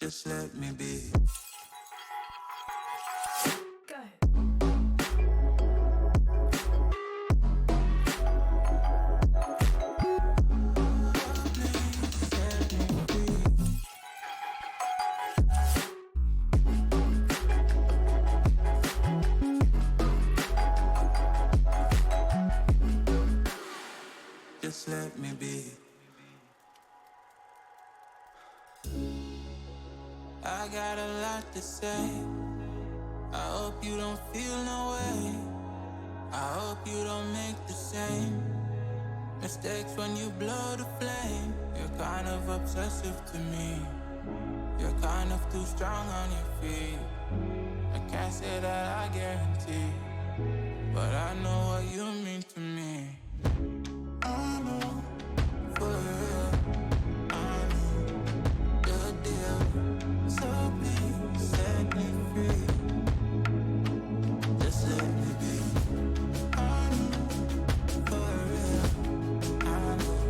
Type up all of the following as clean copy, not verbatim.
Just let me be. Go ahead. Just let me be. I got a lot to say. I hope you don't feel no way. I hope you don't make the same mistakes when you blow the flame. You're kind of obsessive to me. You're kind of too strong on your feet. I can't say that I guarantee, but I know what you mean to me. I know, for real, I know the deal. So please set me free. Just let me be. I know, for real, I know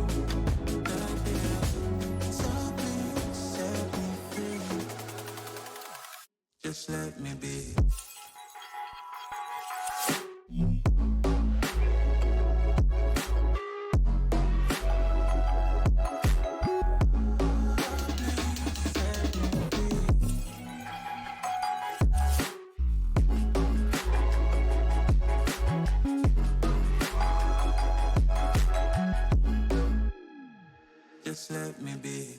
the deal. So please set me free. Just let me be. Just let me be.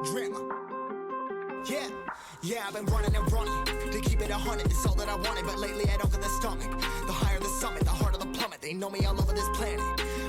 Drama. Yeah, I've been running and running to keep it 100, it's all that I wanted. But lately I don't get the stomach. The higher the summit, the harder the plummet. They know me all over this planet.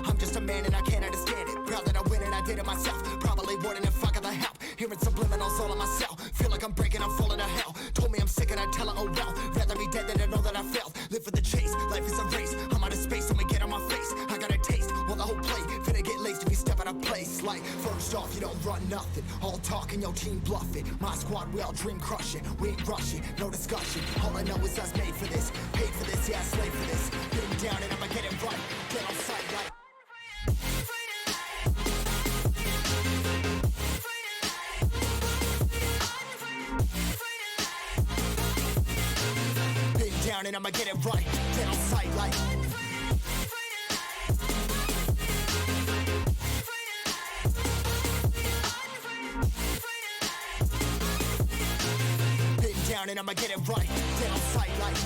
I'm just a man and I can't understand it. Proud that I win and I did it myself. Probably wouldn't if I got the help. Hearing subliminals all on myself. Feel like I'm breaking, I'm falling to hell. Told me I'm sick and I tell her, oh well. Rather be dead than to know that I failed. Live for the chase, life is a race. I'm out of space, so me get on my face. I got a taste, well the whole plate finna get laced if you step out of place. Like, first off, you don't run nothing. All talk and your team bluff it. My squad, we all dream crushing. We ain't rushing, no discussion. All I know is us made for this. Paid for this, yeah, slave for this. Been down and I'ma get it right. Get on sight like down and I'ma get it right. Get on sight like been down and I'ma get it right. Get on sight like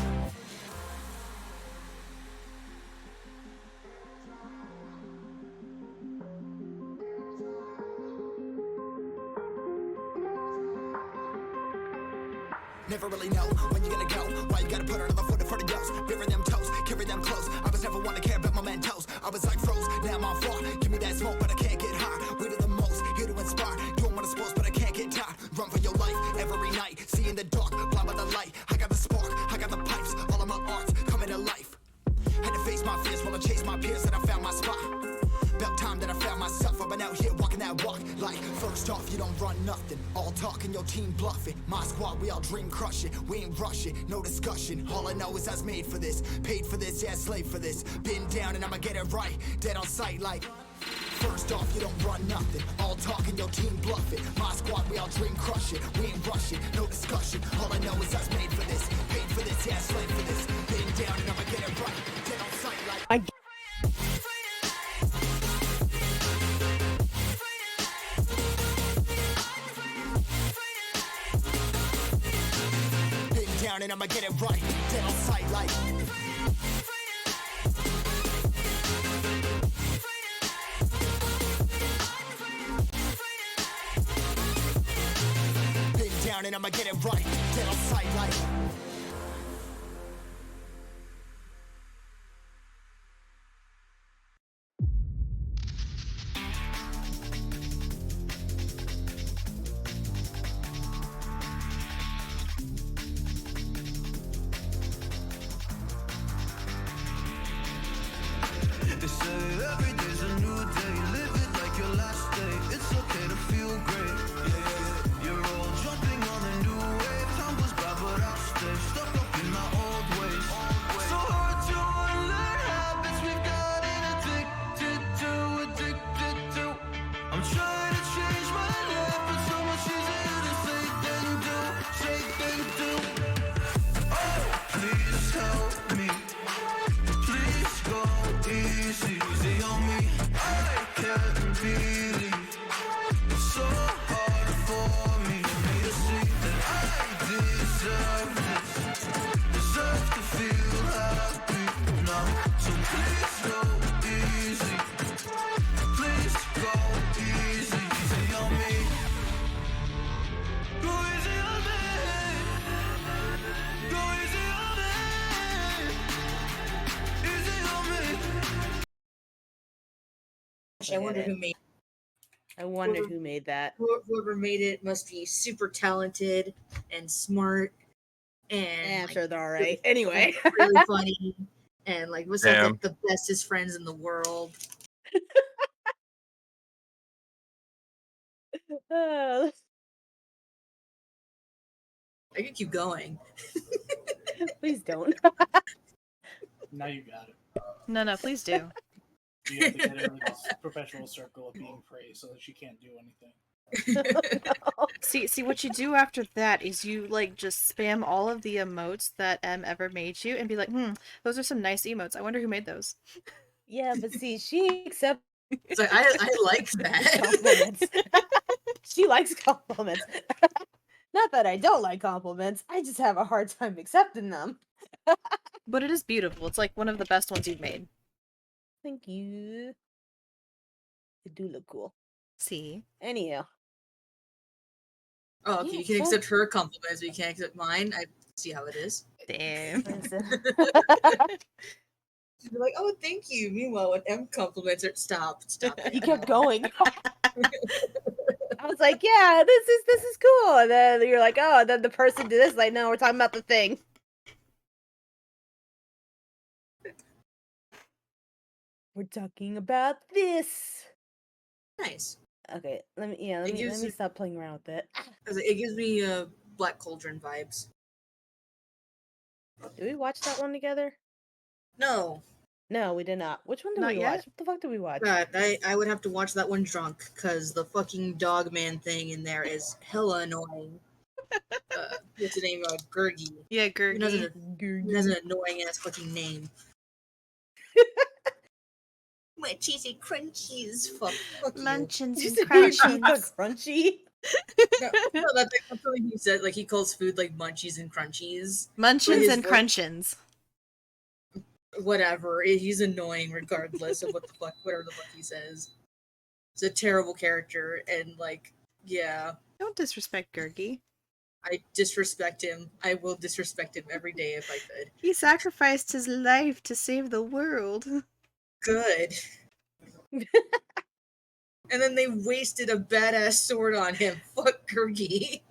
never really know when you gonna go. Why you gotta put another foot in front of yours? Bury them toes, carry them close. I was never one to care about my mentos. I was like froze, now I'm on floor. Give me that smoke, but I can't get high. We do the most, here to inspire. Doing what I'm supposed, but I can't get tired. Run for your life every night. See in the dark, blind by the light. I got the spark, I got the pipes. All of my arts coming to life. Had to face my fears while I chased my peers, and I found my spot. About time that I found myself. I've been out here walking that walk. Like, first off, you don't run nothing. All talk and your team bluffing. My squad, we all dream crushing. We ain't rushing, no discussion. All I know is I was made for this. Paid for this, yeah, slave for this. Been down and I'ma get it right. Dead on sight like first off, you don't run nothing. All talk and your team bluffing. My squad, we all dream crushing. We ain't rushing, no discussion. All I know is I was made for this. Paid for this, yeah, slave for this. Been down and I'ma get it right. Dead on sight like down and I'ma get it right. Dead on sight like been down and I'ma get it right. Dead on sight like They say every day's a new day. I wonder who made. I wonder who made that. Whoever made it must be super talented and smart, and I'm sure they're all right. Anyway, really funny, and like must have like the bestest friends in the world. I can keep going. Please don't. Now you got it. No, please do. You have to get her in this perpetual circle of being praised so that she can't do anything. No. See, what you do after that is you, like, just spam all of the emotes that M ever made you and be like, those are some nice emotes. I wonder who made those. Yeah, but see, she accepts So I like that. compliments. She likes compliments. Not that I don't like compliments. I just have a hard time accepting them. But it is beautiful. It's like one of the best ones you've made. Thank you. They do look cool. See? Anyhow. Oh, okay. Yeah, You can accept her compliments, but you can't accept mine. I see how it is. Damn. She'd be like, "Oh, thank you." Meanwhile, when M compliments her, stop it. You kept going. I was like, yeah, this is cool. And then you're like, oh, and then the person did this. Like, no, we're talking about the thing. We're talking about this. Nice. Okay, let me stop playing around with it. It gives me Black Cauldron vibes. Did we watch that one together? No. No, we did not. Which one did Not we yet? watch? What the fuck did we watch? God, I would have to watch that one drunk, because the fucking dog man thing in there is hella annoying. What's the name? Gurgi. Yeah, He has Gurgi. an annoying ass fucking name. My cheesy crunchies. Fuck you. Luncheons Did and you say your teeth are crunchies. crunchy? No, that's something he said. Like, he calls food like munchies and crunchies. Munchins his and voice- crunchins. Whatever. He's annoying regardless of what the fuck, whatever the fuck he says. It's a terrible character, and like, yeah. Don't disrespect Gurgi. I disrespect him. I will disrespect him every day if I could. He sacrificed his life to save the world. Good. And then they wasted a badass sword on him. Fuck Gurgi.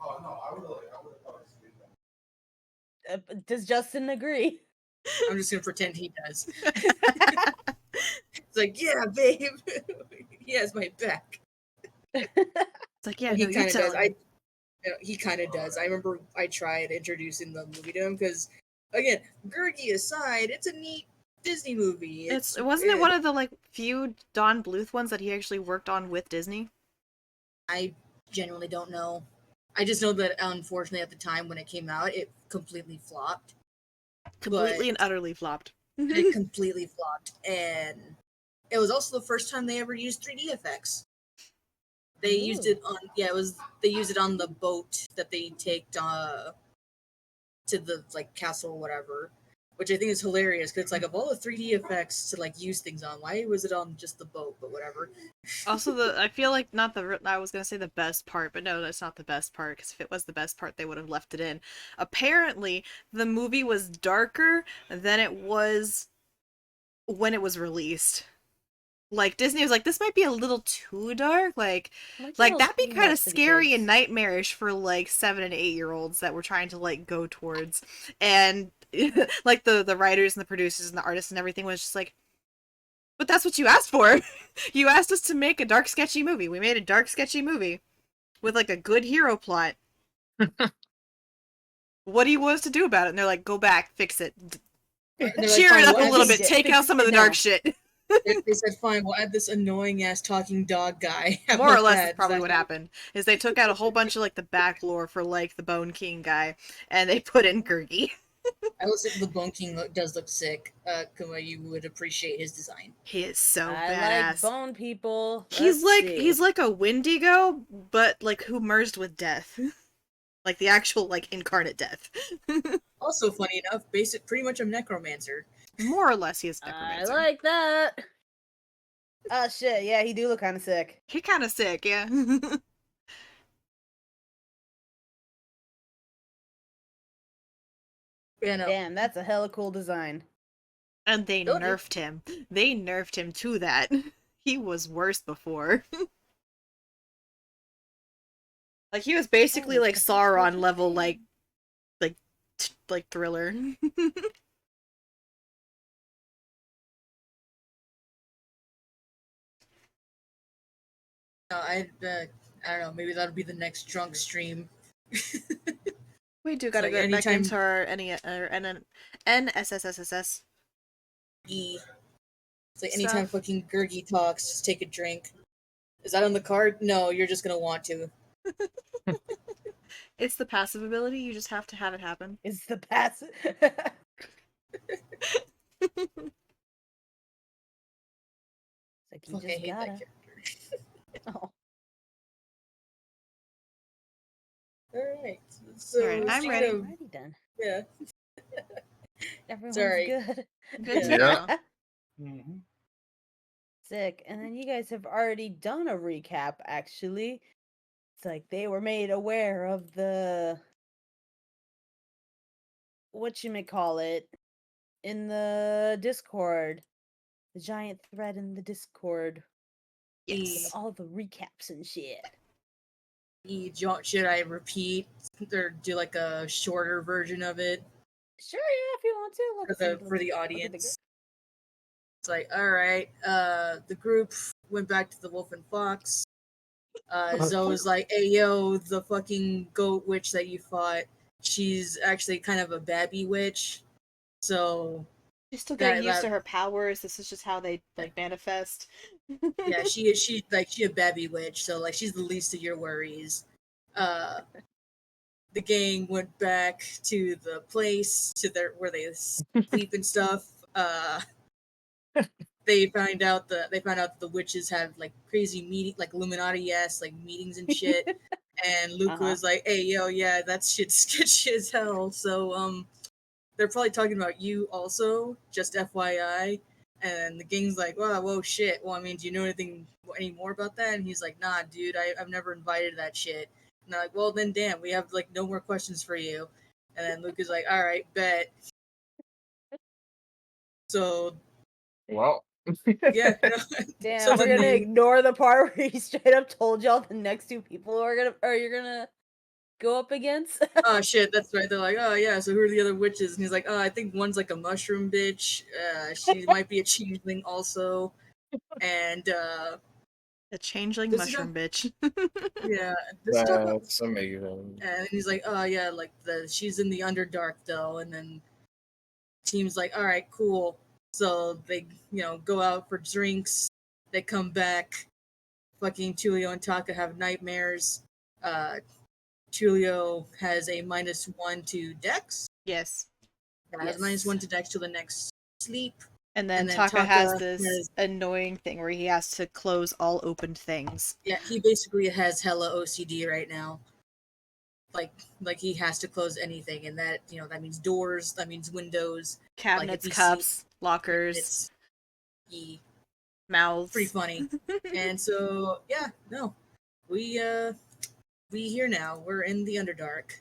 Oh no, I would have probably seen that. Does Justin agree? I'm just gonna pretend he does. It's like, yeah, babe. He has my back. It's like, yeah, He no, you kind of tell does. him. He kind of does. I remember I tried introducing the movie to him because, again, Gurgi aside, it's a neat Disney movie. Wasn't it one of the like few Don Bluth ones that he actually worked on with Disney? I genuinely don't know. I just know that unfortunately at the time when it came out, it completely flopped. Completely and utterly flopped. It completely flopped, and it was also the first time they ever used 3D effects. They used it on they used it on the boat that they take to the like castle or whatever, which I think is hilarious because it's like of all the 3D effects to like use things on, why was it on just the boat? But whatever. Also, I feel like I was gonna say the best part, but no, that's not the best part, because if it was the best part, they would have left it in. Apparently, the movie was darker than it was when it was released. Like, Disney was like, this might be a little too dark, like that'd be kind of scary and nightmarish for, like, 7 and 8-year-olds that were trying to, like, go towards. And, like, the writers and the producers and the artists and everything was just like, but that's what you asked for. You asked us to make a dark, sketchy movie. We made a dark, sketchy movie with, like, a good hero plot. What do you want us to do about it? And they're like, go back, fix it. Cheer it up a little bit. Take out some of the dark shit. They said, fine, we'll add this annoying-ass talking dog guy. More or less, that's probably what happened. Is they took out a whole bunch of, like, the back lore for, like, the Bone King guy, and they put in Gurgi. I will say the Bone King does look sick. Kuma, you would appreciate his design. He is so I badass. like bone people. He's like a Wendigo, but, like, who merged with death. Like, the actual, like, incarnate death. Also, funny enough, pretty much a necromancer. More or less, he is a necromancer. I like that. Oh shit, yeah, he do look kind of sick. He kind of sick, yeah. Yeah, no. Damn, that's a hella cool design. And they Told you. nerfed him. They nerfed him to that. He was worse before. Like he was basically like Sauron level, like Thriller. I don't know. Maybe that'll be the next drunk stream. We do It's gotta like go back anytime into our NSSSS E. It's like anytime stuff. fucking Gurgi talks, just take a drink. Is that on the card? No, you're just gonna want to. It's the passive ability. You just have to have it happen. It's the passive. Like you Fuck, I just hate that gotta. character. Oh. Alright. So Alright, I'm ready. Alrighty then. Yeah. Everyone's alright. good. Good to Yeah. know. Mm-hmm. Sick. And then you guys have already done a recap, actually. It's like they were made aware of the whatchamacallit in the Discord. The giant thread in the Discord. With Yes. all the recaps and shit. Should I repeat or do like a shorter version of it Sure, yeah, if you want to. for the audience? It's like, alright, the group went back to the Wolf and Fox. Zoe's like, hey yo, the fucking goat witch that you fought, she's actually kind of a babby witch. So She's still getting used to that her powers. This is just how they like manifest. yeah, she a babby witch, so like she's the least of your worries. The gang went back to the place where they sleep and stuff. They found out that the witches have like crazy meeting, like Illuminati like meetings and shit. And Luke was like, "Hey, yo, yeah, that shit's sketchy as hell." So they're probably talking about you also, just FYI. And the gang's like, "Wow, whoa, shit. Well, I mean, do you know any more about that?" And he's like, "Nah, dude, I've never invited that shit." And they're like, "Well, then, damn, we have like no more questions for you." And then Luke is like, "All right, bet." So Well, yeah, Damn, so we're then gonna ignore the part where he straight up told y'all the next two people you're gonna go up against. Oh shit, that's right. They're like, "Oh yeah, so who are the other witches?" And he's like, "Oh, I think one's like a mushroom bitch. She might be a changeling also." And A changeling This is mushroom bitch. yeah, this is talking about, that's amazing. and he's like, "Oh yeah, like she's in the Underdark though." And then team's like, "All right, cool." So they go out for drinks. They come back. Fucking Tulio and Taka have nightmares. Tulio has a -1 to Dex. Yes. Has -1 to Dex till the next sleep. And then then Taka has Taka this has- annoying thing where he has to close all opened things. Yeah, he basically has hella OCD right now. Like he has to close anything, and that that means doors, that means windows, Cabinets, he cups, lockers, it's mouths. pretty funny. And so yeah, no, we here now. We're in the Underdark.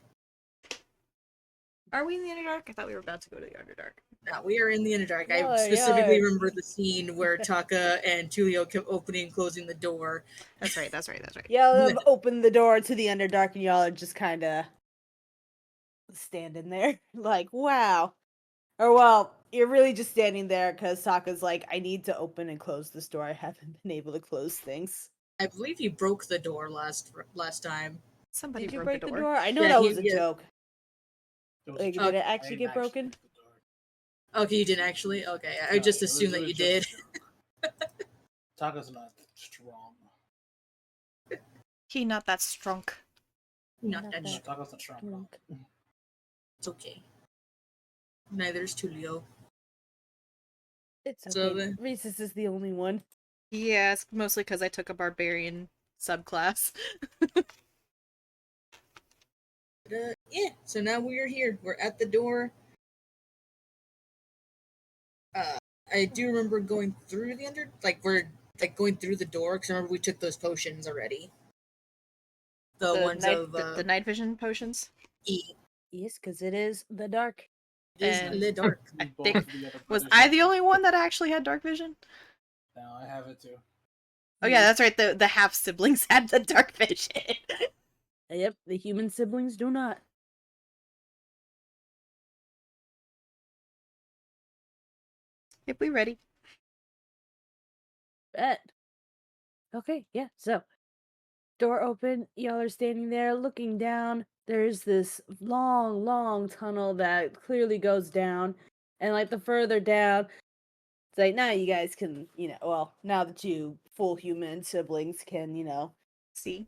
Are we in the Underdark? I thought we were about to go to the Underdark. No, we are in the Underdark. I Yeah, specifically yeah. remember the scene where Taka and Tulio kept opening and closing the door. That's right. Y'all have opened the door to the Underdark and y'all are just kind of standing there like, wow. Or well, you're really just standing there because Taka's like, I need to open and close this door. I haven't been able to close things. I believe you broke the door last time. Somebody Did you broke break the the door. door? I know Yeah, that he- was a yeah. joke. Like, did it actually get broken? Okay, you didn't actually? Okay, I No, just it was- assumed it that was you did. just a joke. Taka's not strong. He not that strong. Not Not that that- strong. Taka's not strong. Drunk. It's okay. Neither is Tulio. It's okay. So then- Risys is the only one. Yeah, it's mostly because I took a barbarian subclass. Yeah, so now we're here. We're at the door. I do remember going through we're going through the door because I remember we took those potions already. The ones of the night vision potions. E. Yes, because it is the dark. It is in And the dark. I Both think of the other was brothers I have the it. only one that actually had dark vision? No, I have it too. Oh yeah, that's right. The half siblings had the dark vision. Yep, the human siblings do not. If we ready. Bet. Okay, yeah, so door open, y'all are standing there looking down. There's this long, long tunnel that clearly goes down. And like the further down, it's like now you guys can, well, now the two full human siblings can, See?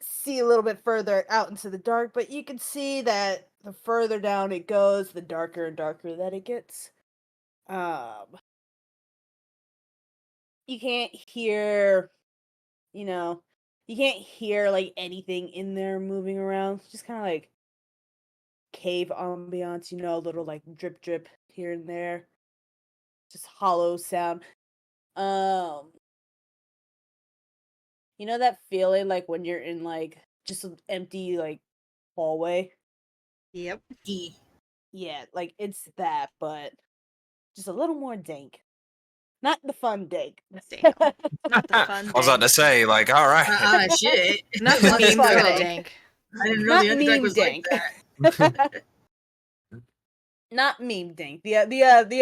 see a little bit further out into the dark, but you can see that the further down it goes, the darker and darker that it gets. You can't hear, you know, you can't hear like anything in there moving around. It's just kind of like cave ambiance, a little like drip drip here and there. Just hollow sound. Um, you know that feeling like when you're in like just an empty like hallway? Yep. D. Yeah, like it's that, but just a little more dank. Not the fun dank. Damn. Not the fun I was about dank. to say, like, all right. Shit. Not the Not meme fun kind of dank. dank. I didn't know Not the Underdark meme was like dank. that. Not meme dank. The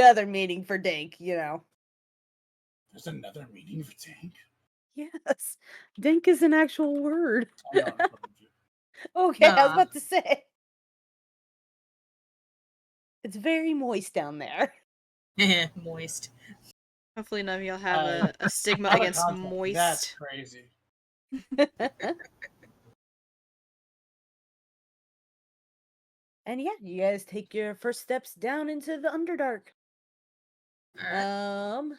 other meaning for dank, There's another meaning for tank. Yes. Dank is an actual word. I know. I told you. Okay, I was Nah. about to say. It's very moist down there. Moist. Hopefully none of y'all have a stigma Out of against context, That's moist. crazy. And yeah, you guys take your first steps down into the Underdark. Alright.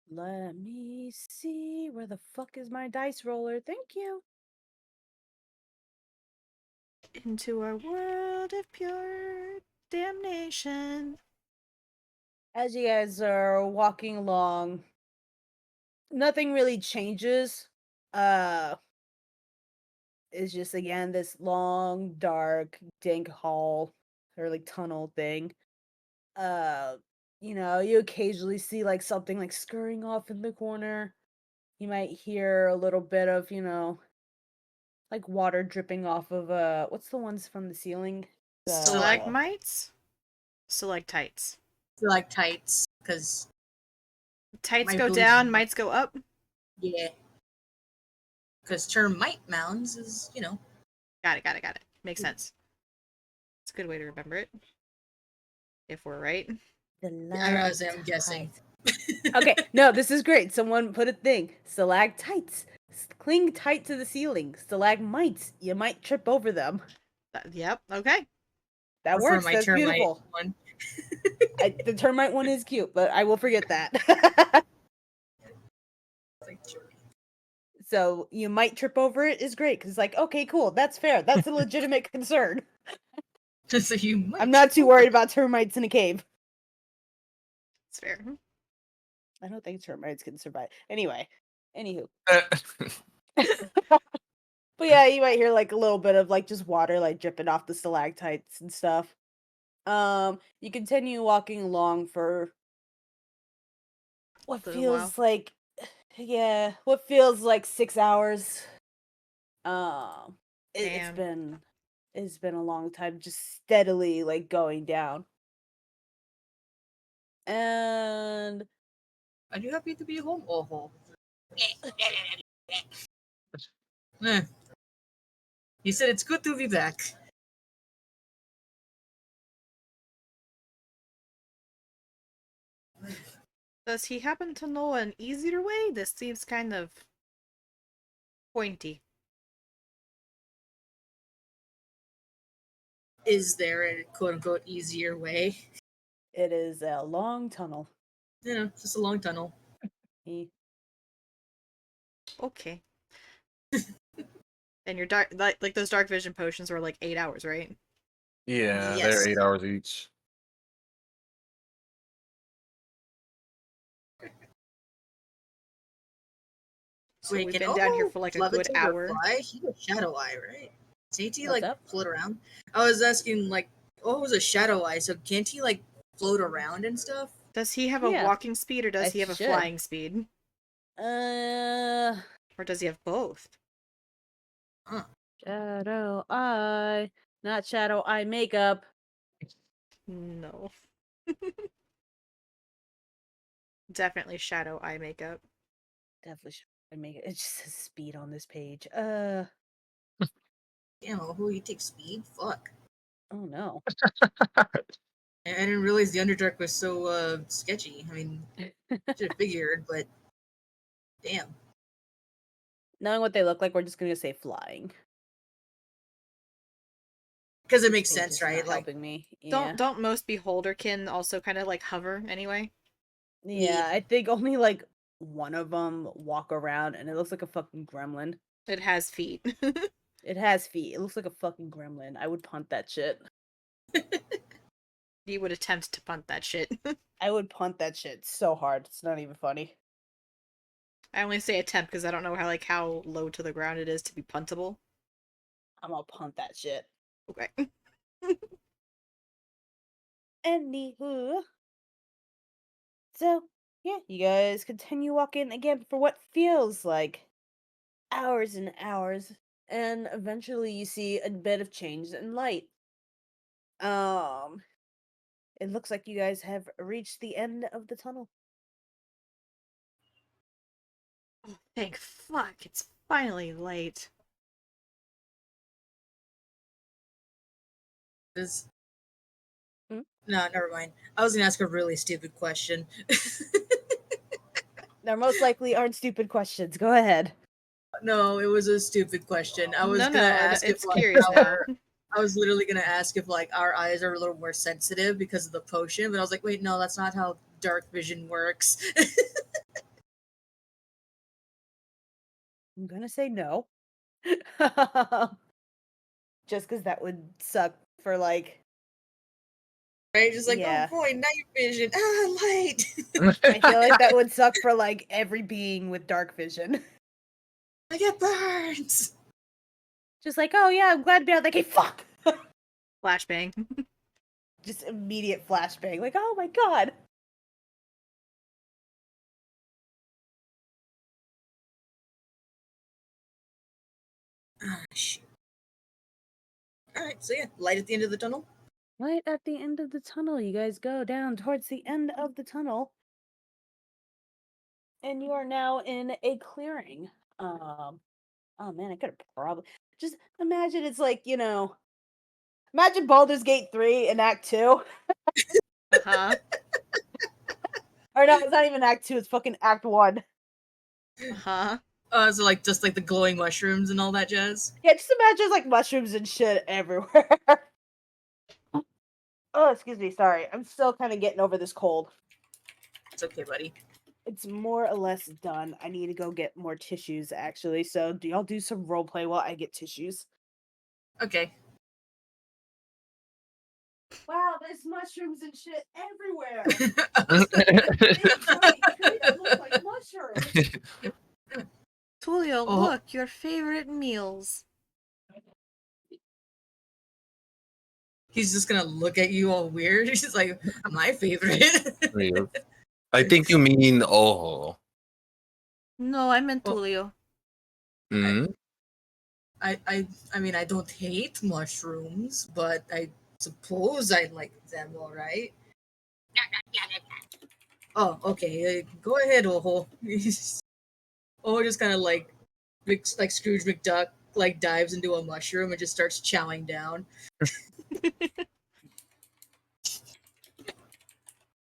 Let me see. Where the fuck is my dice roller? Thank you. Into our world of pure damnation. As you guys are walking along, nothing really changes. It's just again this long, dark, dank hall or like tunnel thing. You occasionally see like something like scurrying off in the corner. You might hear a little bit of, like water dripping off of what's the ones from the ceiling? Stalagmites? Stalactites. Like tights, because Tights I go believe- down, mites go up. yeah. Because termite mounds is, Got it. Makes sense. It's a good way to remember it. If we're right. I'm guessing. Okay, no, this is great. Someone put a thing. Stalactites. Cling tight to the ceiling. Stalagmites. You might trip over them. Yep, okay. That Prefer works. my That's termite beautiful. one. The termite one is cute, but I will forget that. So you might trip over it is great because it's like, okay, cool, that's fair. That's a legitimate concern. So you might I'm not too trip worried over about termites in a cave. It's fair. I don't think termites can survive. Anyway, anywho. But yeah, you might hear like a little bit of like just water like dripping off the stalactites and stuff. You continue walking along for what Little feels like what feels like 6 hours. It's Damn. been a long time just steadily like going down. And Are you happy to be home? Oh. Eh. He said it's good to be back. Does he happen to know an easier way? This seems kind of pointy. Is there a quote unquote easier way? it is a long tunnel. It's just a long tunnel. Okay. And your dark like those dark vision potions were like 8 hours, right? Yeah, Yes. they're 8 hours each. So Wait, we've can been down here for like a good levitate or hour. fly? He was Shadow Eye, right? Can't he What's like up? float around? I was asking like, what was a shadow eye? So can't he like float around and stuff? Does he have a Yeah, walking speed or does I he have a should. flying speed? Uh, Or does he have both? Huh. shadow eye, not shadow eye makeup. No. Definitely shadow eye makeup. Definitely should I make it. It just says speed on this page. Damn, who you take speed? Fuck. Oh no. I didn't realize the Underdark was so sketchy. I mean, should have figured, but damn. Knowing what they look like, we're just gonna say flying. Because it makes Page sense, is right? not Like, helping me. Yeah. Don't most beholderkin also kind of like hover anyway? Yeah, I think only like one of them walk around, and it looks like a fucking gremlin. It has feet. It has feet. It looks like a fucking gremlin. I would punt that shit. You would attempt to punt that shit. I would punt that shit so hard. It's not even funny. I only say attempt because I don't know how low to the ground it is to be puntable. I'm gonna punt that shit. Okay. Anywho. So, yeah, you guys continue walking again for what feels like hours and hours, and eventually you see a bit of change in light. It looks like you guys have reached the end of the tunnel. Oh, thank fuck, it's finally late. this. Hmm? No, never mind. I was gonna ask a really stupid question. There most likely aren't stupid questions. Go ahead. No, it was a stupid question. I was No, gonna no, ask it's if like curious now. I was literally gonna ask if like our eyes are a little more sensitive because of the potion, but I was like, wait, no, that's not how dark vision works. I'm gonna say no. Just because that would suck for like. Right? Just like, Yeah. oh boy, night vision. Ah, light. I feel like that would suck for like every being with dark vision. I get burns. Just like, oh yeah, I'm glad to be out. Like, hey, fuck. Flashbang. Just immediate flashbang. Like, oh my god. Ah, shit. Alright, so yeah, light at the end of the tunnel. Right at the end of the tunnel, you guys go down towards the end of the tunnel. And you are now in a clearing. Oh man, I could have probably just imagine it's like, imagine Baldur's Gate 3 in Act 2. Uh-huh. Or no, it's not even Act 2, it's fucking Act 1. Uh-huh. So like just like the glowing mushrooms and all that jazz. Yeah, just imagine like mushrooms and shit everywhere. Oh, excuse me, sorry. I'm still kind of getting over this cold. It's okay, buddy. It's more or less done. I need to go get more tissues, actually. So, do y'all do some roleplay while I get tissues? Okay. Wow, there's mushrooms and shit everywhere. Look like mushrooms. Tulio, Oh. look, your favorite meals. He's just gonna look at you all weird. He's just like, my favorite. Real. I think you mean Oho. No, I meant Oh. Tulio. Hmm? I mean, I don't hate mushrooms, but I suppose I like them, all right. Oh, okay. Go ahead, Oho. Oho just kind of like Scrooge McDuck, like dives into a mushroom and just starts chowing down.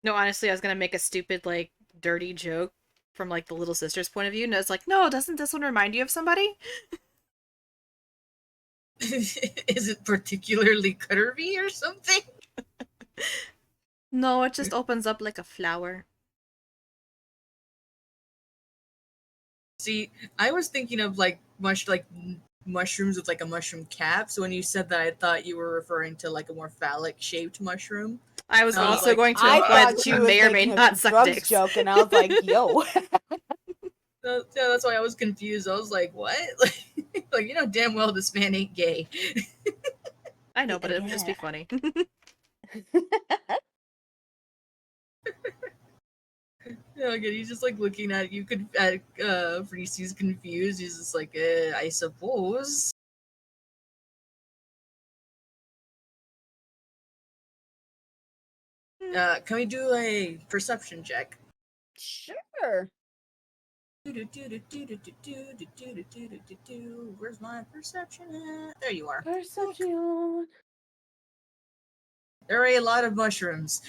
No, honestly, I was gonna make a stupid, like, dirty joke from, like, the little sister's point of view, and I was like, no, doesn't this one remind you of somebody? Is it particularly curvy or something? No, it just opens up like a flower. See, I was thinking of like mushrooms with like a mushroom cap. So when you said that, I thought you were referring to like a more phallic shaped mushroom. I was I was also like, going to I imply thought that she you was may or may making a not suck drugs dicks. joke, and I was like, yo. So, yeah, that's why I was confused. I was like, what? Like, you know damn well this man ain't gay. I know, but it would just be Yeah. funny. Yeah, again, he's just like looking at you. At Rissy's confused. He's just like, I suppose. Can we do a perception check? Sure. Where's my perception at? There you are. Perception. There are a lot of mushrooms.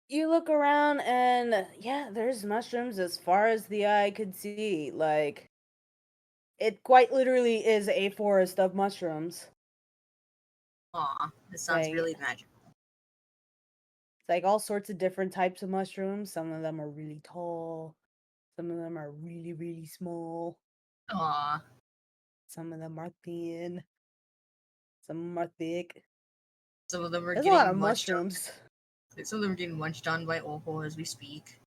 You look around and yeah, there's mushrooms as far as the eye could see. Like it quite literally is a forest of mushrooms. Aw, this sounds Like really magical. it's like all sorts of different types of mushrooms. Some of them are really tall. Some of them are really, really small. Aw, Some of them are thin. Some of them are thick. some of them are There's a lot getting of munched on. mushrooms. Some of them are getting munched on by Oho as we speak.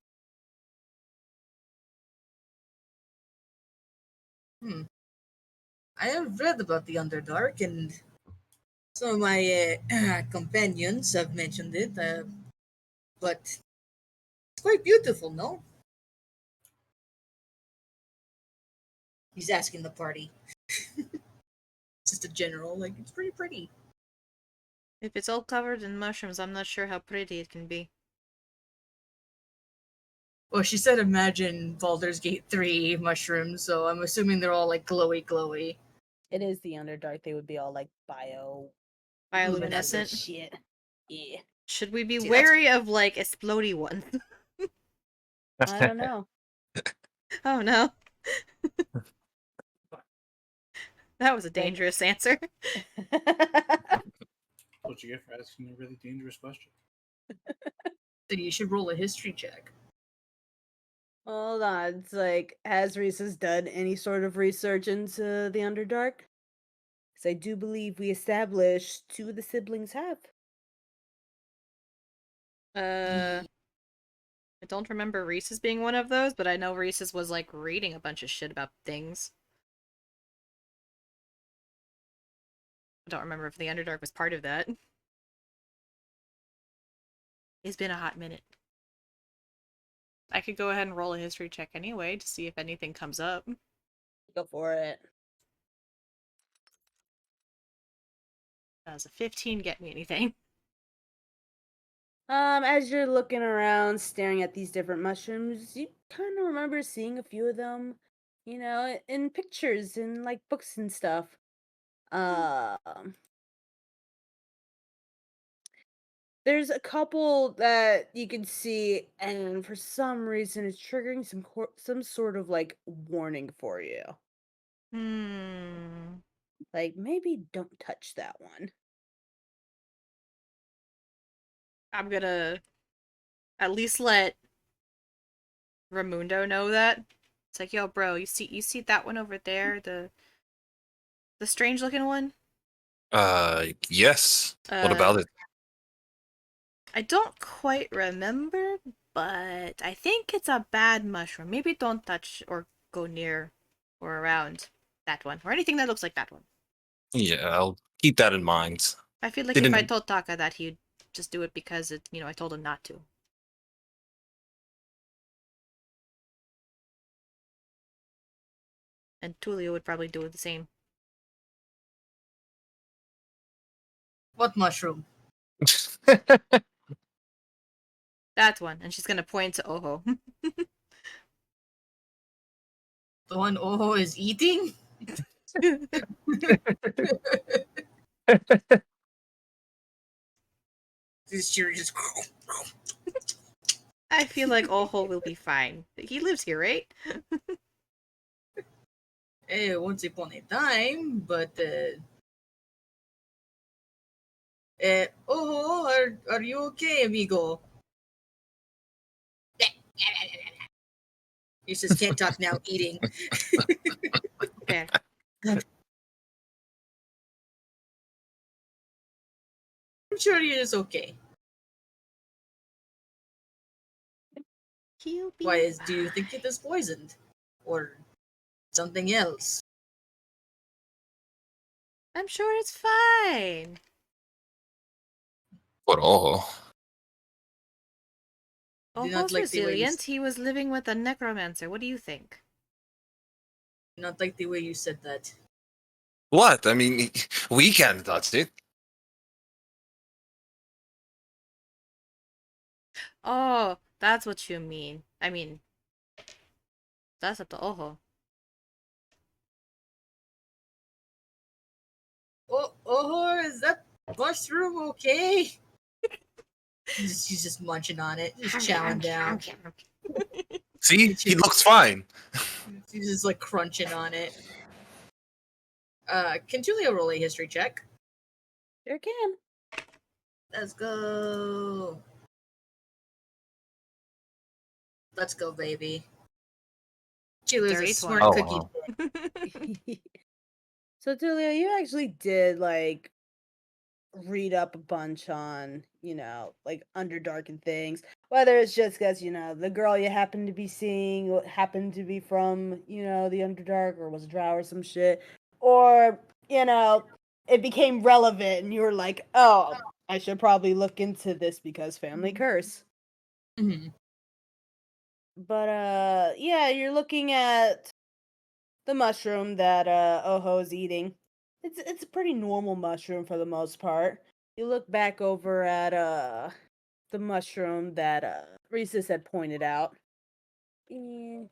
I have read about the Underdark, and some of my companions have mentioned it, but it's quite beautiful, no? He's asking the party. Just a general, like, it's pretty pretty. If it's all covered in mushrooms, I'm not sure how pretty it can be. Well, she said imagine Baldur's Gate 3 mushrooms, so I'm assuming they're all like glowy. It is the Underdark. They would be all like Bioluminescent. shit. Yeah. Should we be See, that's- wary of like explodey ones? I don't know. Oh no. That was a dangerous answer. What you get for asking a really dangerous question? So you should roll a history check. Hold on. It's like, has Risys done any sort of research into the Underdark? Because I do believe we established two of the siblings have. I don't remember Risys being one of those, but I know Risys was like reading a bunch of shit about things. I don't remember if the Underdark was part of that. It's been a hot minute. I could go ahead and roll a history check anyway to see if anything comes up. Go for it. Does a 15 get me anything? As you're looking around, staring at these different mushrooms, you kind of remember seeing a few of them, you know, in pictures and like books and stuff. There's a couple that you can see, and for some reason, it's triggering some sort of like warning for you. Like maybe don't touch that one. I'm gonna at least let Raimundo know that. It's like, yo, bro, you see that one over there, the strange looking one? Yes. What about it? I don't quite remember, but I think it's a bad mushroom. Maybe don't touch or go near or around that one, or anything that looks like that one. Yeah, I'll keep that in mind. I feel like if Didn't- I told Taka that, he'd just do it because I told him not to. And Tulio would probably do the same. What mushroom? That one, and she's gonna point to Oho. The one Oho is eating? This year just. I feel like Oho will be fine. He lives here, right? Hey, once upon a time, but Oho, are you okay, amigo? He says can't talk now, eating. Fair. I'm sure he is okay. He'll be Why do you think it is poisoned? Or something else. I'm sure it's fine. But oh, Do Oho's not like the way you resilient. He was living with a necromancer. What do you think? not like the way you said that. what? I mean, we can't touch it. Oh, that's what you mean. I mean, that's up to Oho. Oh, is that mushroom okay? She's just munching on it, just chowing down. See, he looks fine. She's just like crunching on it. Can Tulio roll a history check? Sure can. Let's go. Let's go, baby. Tulio's a Dirty smart 20. Oh, cookie. wow. So Tulio, you actually did like read up a bunch on, like Underdark and things. Whether it's just because, the girl you happen to be seeing happened to be from, the Underdark or was a drow or some shit. Or, it became relevant and you were like, oh, I should probably look into this because family curse. Mhm. But yeah, you're looking at the mushroom that Oho is eating. It's a pretty normal mushroom for the most part. You look back over at the mushroom that Risys had pointed out. Eh,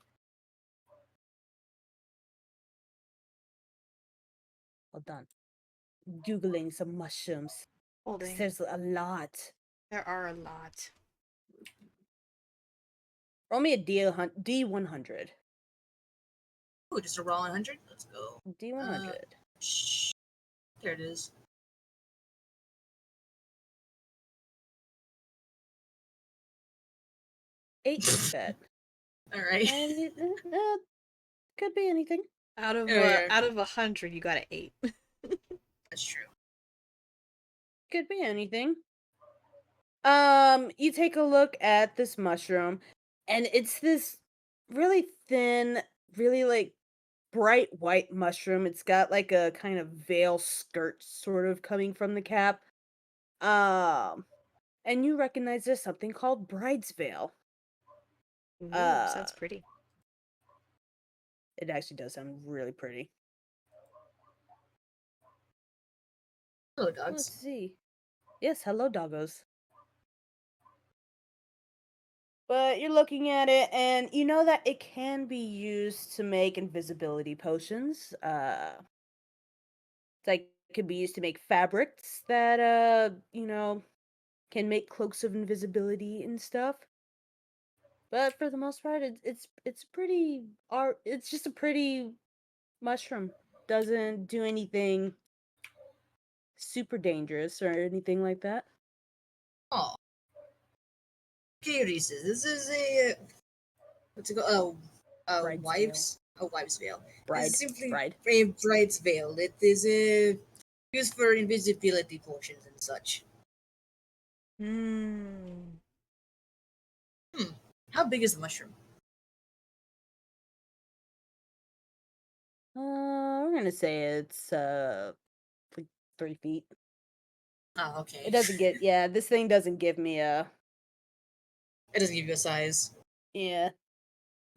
hold on. Googling some mushrooms. 'Cause Holding. there's a lot. There are a lot. Roll me a D100. Ooh, just a raw 100? Let's go. D100. There it is. Eight bet. Alright. And could be anything. Out of Yeah. out of 100, you got an 8. That's true. Could be anything. You take a look at this mushroom, and it's this really thin, really like bright white mushroom. It's got like a kind of veil skirt sort of coming from the cap. And you recognize there's something called bride's veil. Ooh, Uh, sounds pretty. It actually does sound really pretty. Hello, Let's dogs. see. Yes, hello, doggos. But you're looking at it, and you know that it can be used to make invisibility potions. It's like it could be used to make fabrics that can make cloaks of invisibility and stuff. But for the most part, it's pretty art. It's just a pretty mushroom. Doesn't do anything super dangerous or anything like that. Oh. Okay, Reese's. This is a what's it called? Bride's wives. A wives' veil. Bride, It's simply bride. a bride's veil. It is used for invisibility potions and such. Hmm. How big is the mushroom? We're gonna say it's like 3 feet. Oh, okay. It doesn't get this thing doesn't give me a It doesn't give you a size. yeah.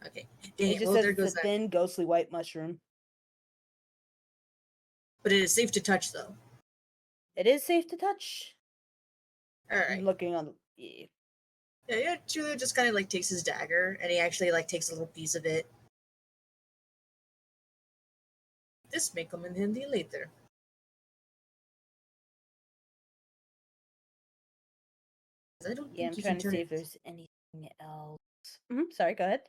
Okay. Dang It it. just Well, says there it's a goes that. thin, ghostly white mushroom. But it is safe to touch, though. It is safe to touch. All I'm right. looking on the Yeah, Julio just kind of like takes his dagger and he actually like takes a little piece of it. This may come in handy later. I don't Yeah, think I'm you trying can to turn see it. if there's anything else. Sorry, go ahead.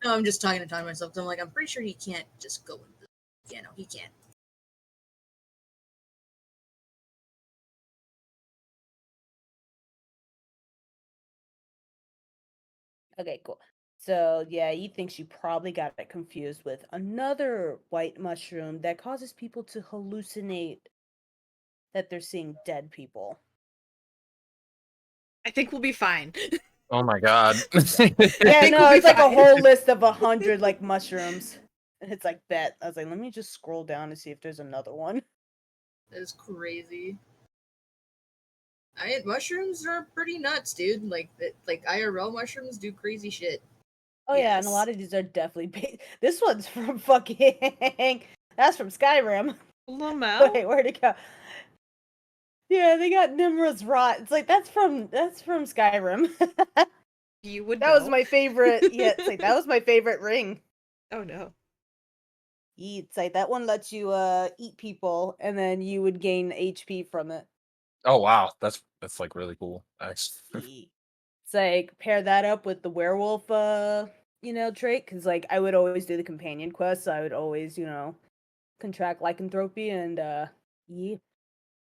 No, I'm just talking to time myself. I'm like, I'm pretty sure he can't just go into. Yeah, no, he can't. Okay, cool. So yeah, he thinks you probably got it confused with another white mushroom that causes people to hallucinate that they're seeing dead people. I think we'll be fine. Oh my god. Yeah, think no, we'll be it's like a fine. whole list of 100 like mushrooms. And it's like, bet. I was like, let me just scroll down to see if there's another one. That is crazy. Mushrooms are pretty nuts, dude. Like IRL mushrooms do crazy shit. Oh yeah, and a lot of these are definitely this one's from fucking that's from Skyrim. Lamau? Wait, where'd it go? Yeah, they got Nimra's rot. It's like that's from Skyrim. You would That know. was my favorite. Yeah, it's like that was my favorite ring. Oh no. It's like that one lets you eat people and then you would gain HP from it. Oh wow, that's like really cool. Nice. It's like pair that up with the werewolf trait, because like I would always do the companion quest, so I would always, contract lycanthropy, and yeah,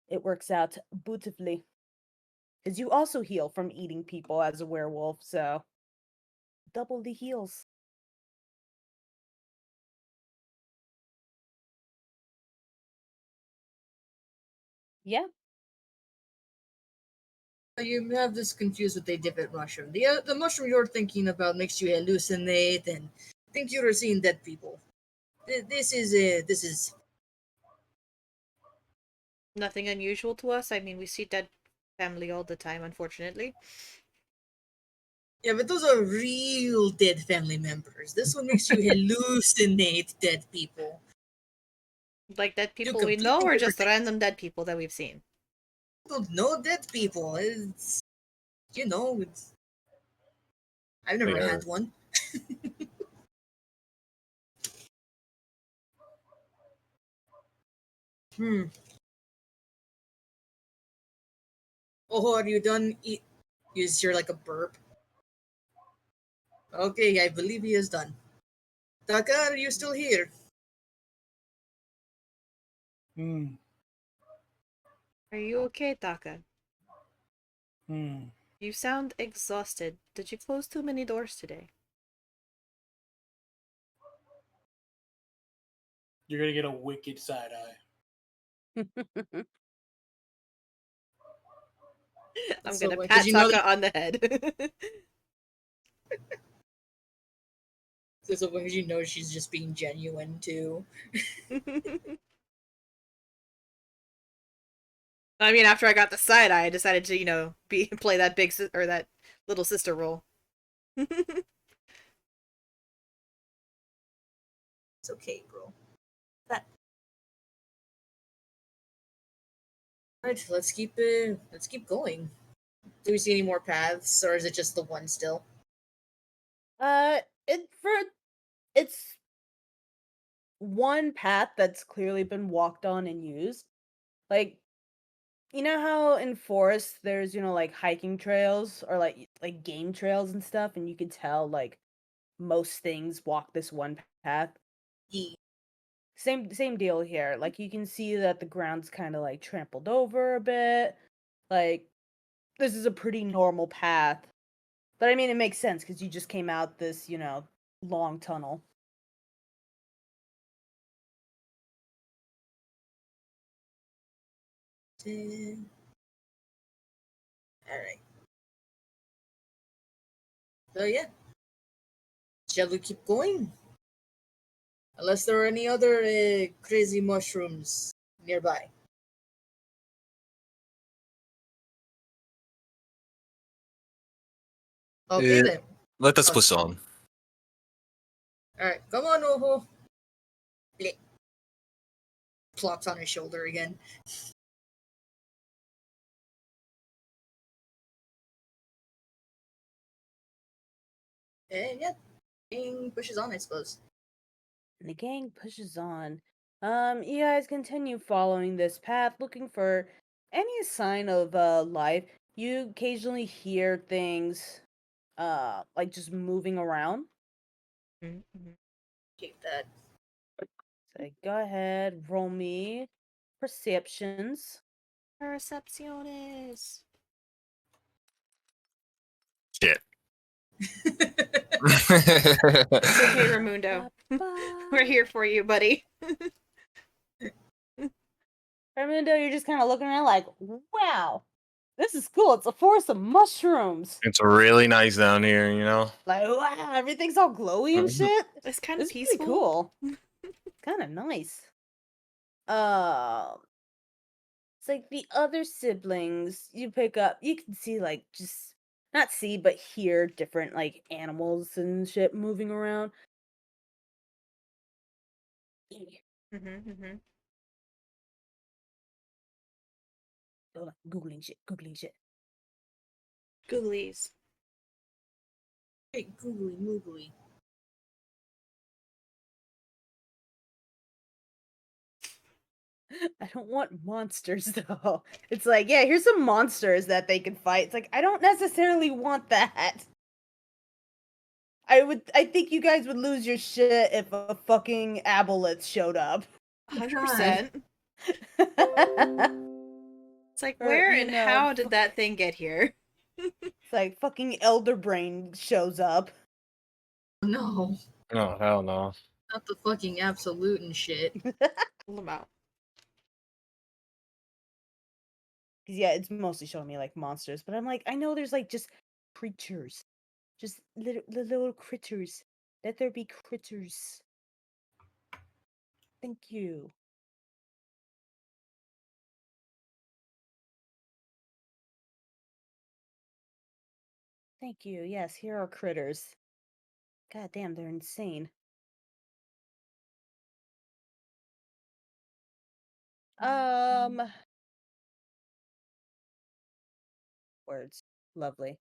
it works out beautifully. Because you also heal from eating people as a werewolf, so double the heals. Yeah. You have this confused with a different mushroom. The mushroom you're thinking about makes you hallucinate and think you're seeing dead people. This is Nothing unusual to us. I mean, we see dead family all the time, unfortunately. yeah, but those are real dead family members. This one makes you hallucinate dead people. Like dead Two people we know, completely or different just random dead people that we've seen? Don't know dead people. It's it's. I've never Yeah. had one. Oh, are you done? Is here like a burp? Okay, I believe he is done. Taka, are you still here? Hmm. Are you okay, Taka? Hmm. You sound exhausted. Did you close too many doors today? You're gonna get a wicked side eye. I'm So gonna funny, 'cause pat Taka on the head. So funny, 'cause she's just being genuine too. I mean, after I got the side eye, I decided to, play that or that little sister role. It's okay, bro. That. Alright, let's keep going. Do we see any more paths, or is it just the one still? It's one path that's clearly been walked on and used. Like, you know how in forests there's, like hiking trails or like game trails and stuff, and you could tell like most things walk this one path. Yeah. Same deal here. Like you can see that the ground's kind of like trampled over a bit. Like this is a pretty normal path. But I mean it makes sense because you just came out this, long tunnel. Alright. So yeah. Shall we keep going? Unless there are any other crazy mushrooms nearby. Okay Uh, then. Let us Oh. push on. Alright, come on, Oho. Bleh. Plops on his shoulder again. And yeah, gang pushes on, I suppose. And the gang pushes on. You guys continue following this path, looking for any sign of life. You occasionally hear things, like just moving around. Mm-hmm. Take that. So go ahead, roll me perceptions. Percepciones. Shit. It's okay, Raimundo. We're here for you, buddy. Raimundo, you're just kind of looking around like, wow, this is cool. It's a forest of mushrooms. It's really nice down here, you know? Like, wow, everything's all glowy and Mhm. shit. It's kind This of is pretty peaceful. cool. kind of nice. It's like the other siblings you pick up, you can see like just not see but hear different like animals and shit moving around. Mm-hmm. Hold on, googling shit. Googlies. Hey, googly moogly. I don't want monsters though. It's like, yeah, here's some monsters that they can fight. It's like I don't necessarily want that. I think you guys would lose your shit if a fucking aboleth showed up. 100%. It's like, Or, where you and know, how did that thing get here? It's like fucking Elderbrain shows up. No, Oh, hell no. not the fucking absolute and shit. Pull them out. Yeah, it's mostly showing me like monsters, but I'm like, I know there's like just creatures. Just little critters. Let there be critters. Thank you. Thank you. Yes, here are critters. God damn, they're insane. Words. Lovely.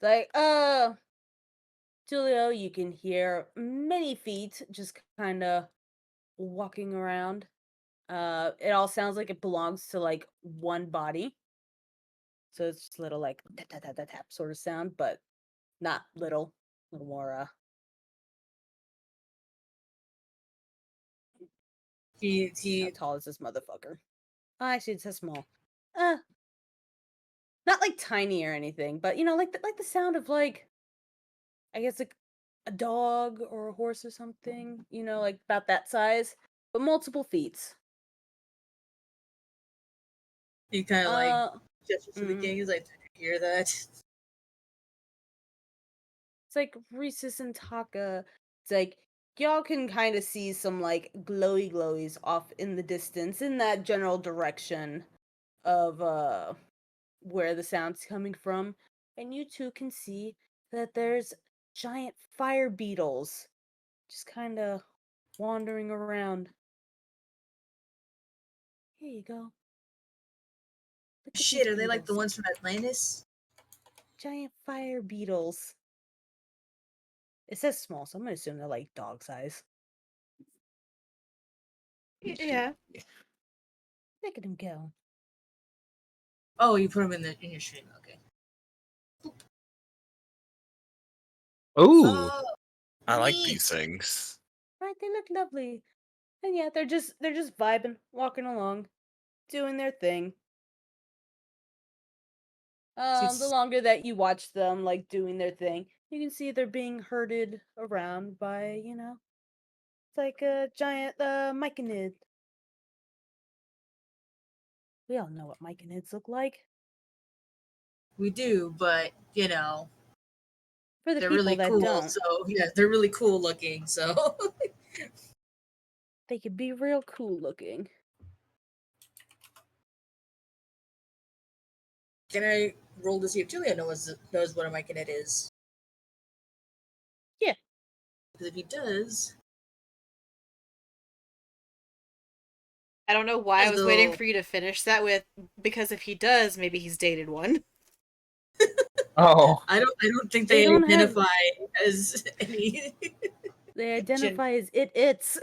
It's like, Tulio, you can hear many feet just kind of walking around. It all sounds like it belongs to like one body. So it's just a little like tap tap tap tap tap sort of sound, but not little. A little more how He tall is this motherfucker? Oh, actually, it says small. Uh, not like tiny or anything, but you know, like the sound of like, I guess like a dog or a horse or something. You know, like about that size, but multiple feet. he kind of like Uh, gestures to the king. He's like, "Did you hear that?" It's like Risys and Taka. It's like y'all can kind of see some like glowies off in the distance in that general direction of where the sound's coming from, and you two can see that there's giant fire beetles just kind of wandering around. Here you go. Look at Shit, these are they like the beetles. ones from Atlantis? Giant fire beetles. It says small, so I'm gonna assume they're like dog size. Yeah. Look at them go. Oh, you put them in your stream. Okay. Ooh, Oh, I like neat. these things. Right, they look lovely. And yeah, they're just vibing, walking along, doing their thing. The longer that you watch them like doing their thing, you can see they're being herded around by, you know, it's like a giant myconid. We all know what myconids look like. We do, but you know, For the they're people really that cool. don't, So yeah, they're really cool looking. So they could be real cool looking. can I roll to see if Julia knows what a myconid is? Yeah. Because if he does, I don't know why I as was waiting though for you to finish that with, because if he does, maybe he's dated one. Oh, I don't think They they don't have- identify as any. They identify as it's.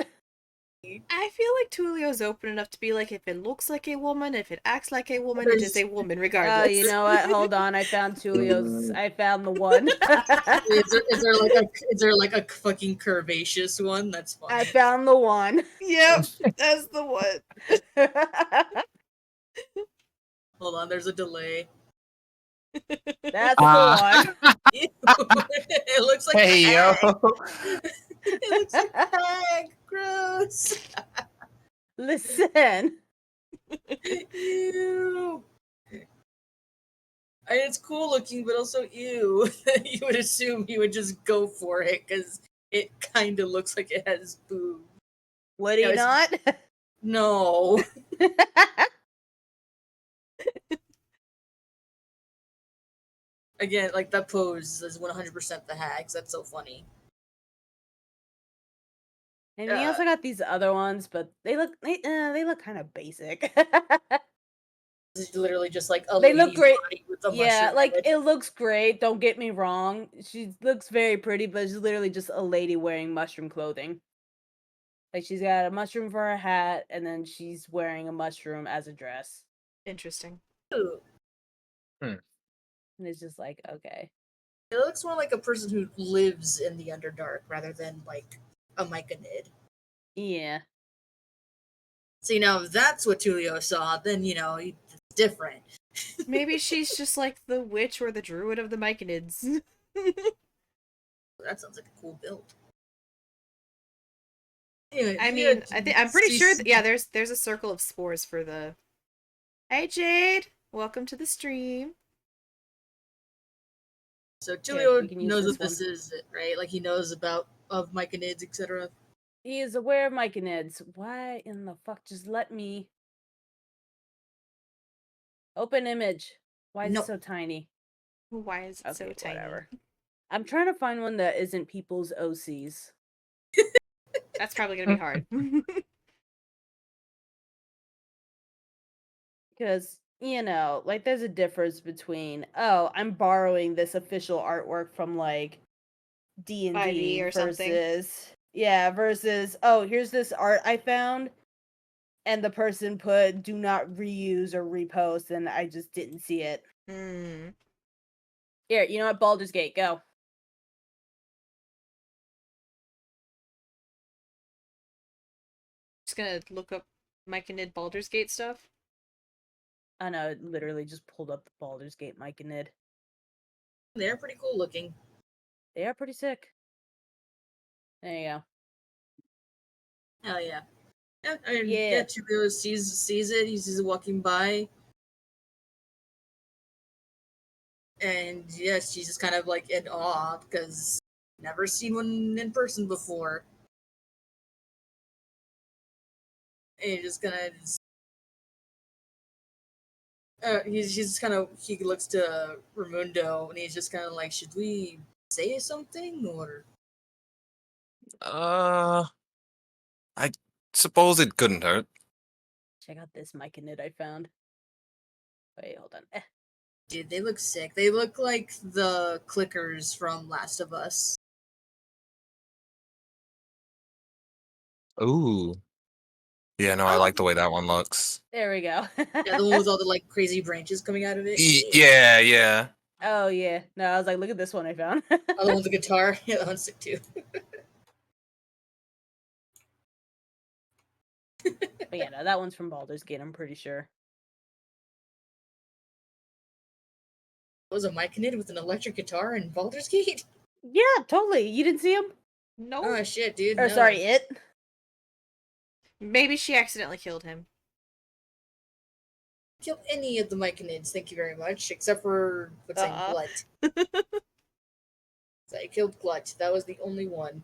I feel like Tulio's open enough to be like, if it looks like a woman, if it acts like a woman, it is a woman Oh, regardless. you know what? Hold on, I found Tulio's. I found the one. Is there like a fucking curvaceous one? That's fine. I found the one. Yep, that's the one. Hold on, there's a delay. That's the one. Ew. It looks like hey yo. hag. It looks like hag. Gross. Listen. Ew. And it's cool looking, but also ew. You would assume he would just go for it because it kind of looks like it has boobs. Would he Yeah, not? No. Again, like that pose is 100% the hags. That's so funny. And we also got these other ones, but they look kind of basic. It's literally just like a They look lady great. body with a Yeah, mushroom like head. it looks great. Don't get me wrong. She looks very pretty, but she's literally just a lady wearing mushroom clothing. Like she's got a mushroom for her hat, and then she's wearing a mushroom as a dress. Interesting. Ooh. And it's just like, okay. It looks more like a person who lives in the Underdark rather than like a myconid. Yeah. See, now if that's what Tulio saw, then it's different. Maybe she's just like the witch or the druid of the myconids. That sounds like a cool build. Anyway, I mean, I'm pretty sure. Yeah, there's a circle of spores for the. Hey Jade, welcome to the stream. So you Tulio can use knows this what this is, right? Like he knows about of myconids, etc. He is aware of myconids. Why in the fuck? Just let me open image. Why is No. it so tiny? Why is it so Okay, tiny? whatever. I'm trying to find one that isn't people's OCs. That's probably gonna be hard. Because, like there's a difference between, oh, I'm borrowing this official artwork from like 5e D&D or something. versus, oh, here's this art I found and the person put do not reuse or repost and I just didn't see it. Hmm. Here, you know what? Baldur's Gate, go. Just gonna look up myconid Baldur's Gate stuff. I know, it literally just pulled up the Baldur's Gate myconid. They're pretty cool looking. They are pretty sick. There you go. Hell yeah. Yeah, I mean, Yeah. Tulio sees it. He sees it walking by, and yes, she's just kind of like in awe because never seen one in person before. And you're just gonna. He looks to Raimundo and he's just kind of like, should we say something or? I suppose it couldn't hurt. Check out this myconid I found. Wait, hold on. Dude, they look sick. They look like the clickers from Last of Us. Ooh. Yeah, no, I like the way that one looks. There we go. Yeah, the one with all the like crazy branches coming out of it. Yeah, yeah. Oh yeah. No, I was like, look at this one I found. Oh, the one with the guitar. Yeah, that one's sick too. But yeah, no, that one's from Baldur's Gate, I'm pretty sure. It was a myconid with an electric guitar in Baldur's Gate? Yeah, totally. You didn't see him? No. Oh shit, dude. Or no. sorry, it. Maybe she accidentally killed him. Kill any of the myconids, thank you very much, except for what's saying Glut. So I killed Glut. That was the only one.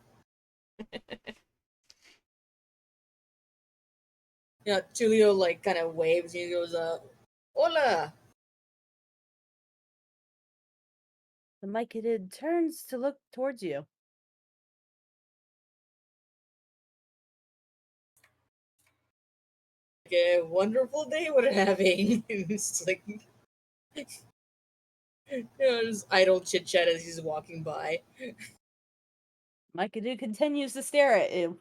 Yeah, Tulio like kind of waves and he goes, "Hola." The myconid turns to look towards you. A wonderful day we're having. It's like, just idle chit chat as he's walking by. Myconid continues to stare at you.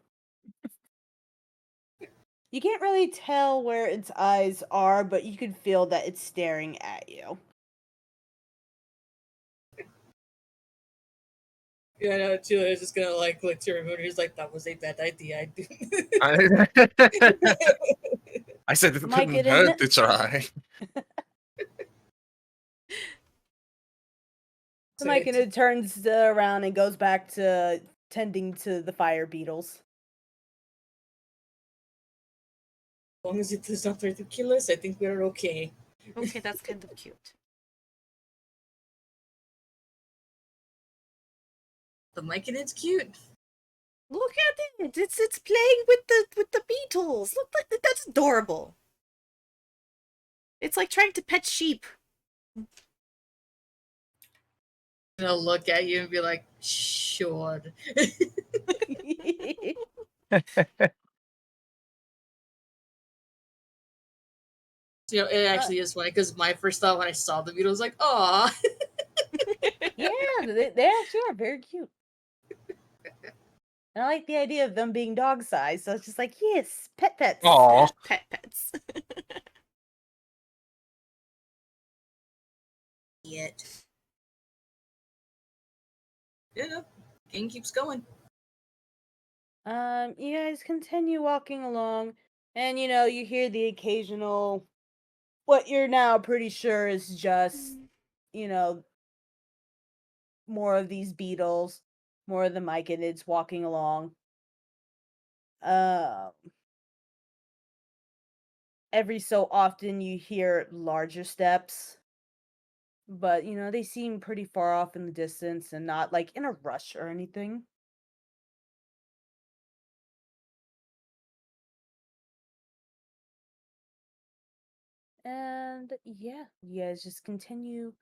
You can't really tell where its eyes are, but you can feel that it's staring at you. Yeah, no, Tulio's just gonna like look to Raimundo. He's like, "That was a bad idea." I said it Mike, couldn't it hurt isn't- to try. The myconid turns around and goes back to tending to the fire beetles. As long as it does not try to kill us, I think we're okay. Okay, that's kind of cute. The myconid's cute. Look at it. It's playing with the beetles. Look, that's adorable. It's like trying to pet sheep. They'll look at you and be like, sure. It actually is funny because my first thought when I saw the beetle was like, "Aw." Yeah, they actually are very cute. And I like the idea of them being dog sized, so it's just like, yes, pets. Aw. Pets. Yet. Yeah, game keeps going. You guys continue walking along, and you hear the occasional, what you're now pretty sure is just, you know, more of these beetles, more of the myconids walking along. Um, every so often you hear larger steps, but they seem pretty far off in the distance and not like in a rush or anything. And yeah, you guys just continue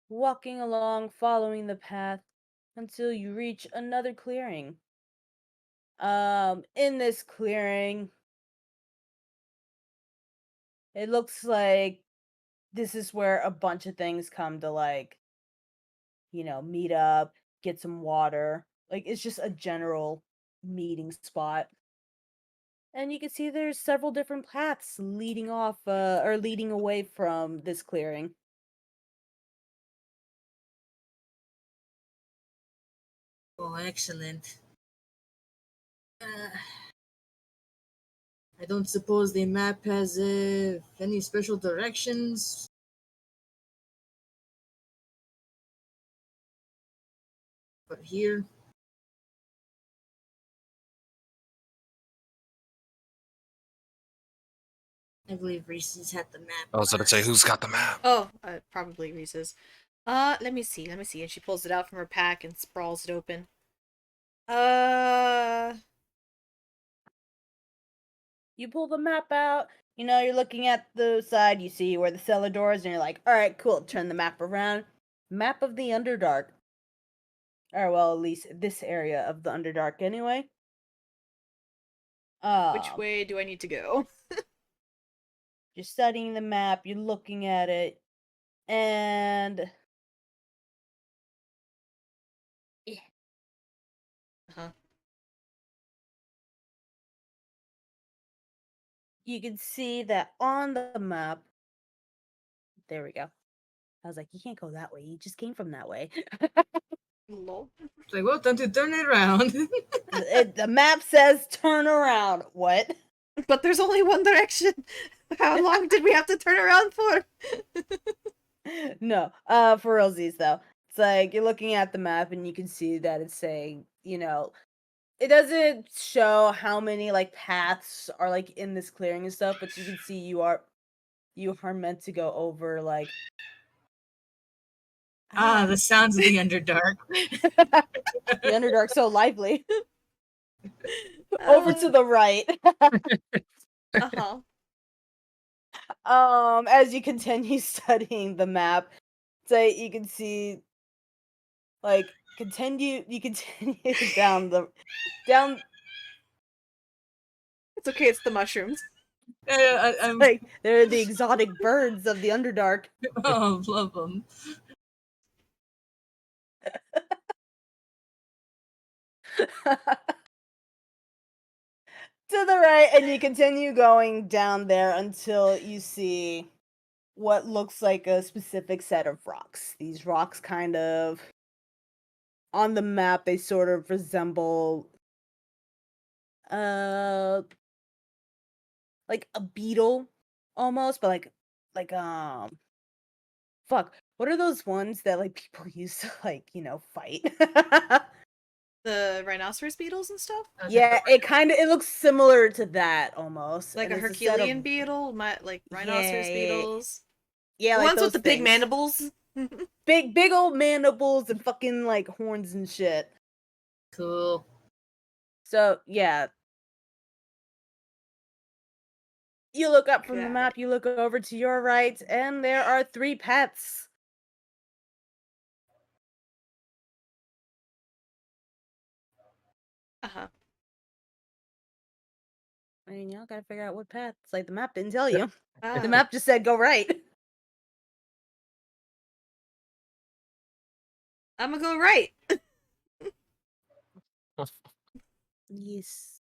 walking along, following the path until you reach another clearing. In this clearing, it looks like this is where a bunch of things come to like, meet up, get some water. Like it's just a general meeting spot. And you can see there's several different paths leading off or leading away from this clearing. Oh, excellent. I don't suppose the map has any special directions. But here, I believe Reese's had the map. I was gonna say, who's got the map? Oh, probably Risys. Let me see. And she pulls it out from her pack and sprawls it open. You pull the map out, you're looking at the side, you see where the cellar door is, and you're like, alright, cool, turn the map around. Map of the Underdark. Or, well, at least this area of the Underdark, anyway. Which way do I need to go? You're studying the map, you're looking at it, and Uh-huh. you can see that on the map. There we go. I was like, you can't go that way. You just came from that way. Lol. It's like, well, time to turn it around. The map says turn around. What? But there's only one direction. How long did we have to turn around for? No, for realsies though. It's like you're looking at the map and you can see that it's saying, it doesn't show how many like paths are like in this clearing and stuff, but you can see you are meant to go over like The sounds of the Underdark. the Underdark so lively. Over to the right. Uh-huh. As you continue studying the map, you can see like you continue down It's okay, it's the mushrooms. I'm like they're the exotic birds of the Underdark. Oh, love them. To the right, and you continue going down there until you see what looks like a specific set of rocks. These rocks kind of on the map, they sort of resemble like a beetle almost, but like fuck. What are those ones that like people use to like, fight? The rhinoceros beetles and stuff? Yeah, it looks similar to that almost. Like and a it's set Herculean of, beetle? Like rhinoceros beetles? Yeah, The like ones those with the big things. mandibles? Big old mandibles and fucking like horns and shit. Cool. So, yeah. You look up from the Got map, you look over to your right, and there are 3 pets. Uh-huh. I mean, y'all gotta figure out what pets. Like, the map didn't tell you. The Oh. map just said go right. I'm gonna go right. Yes.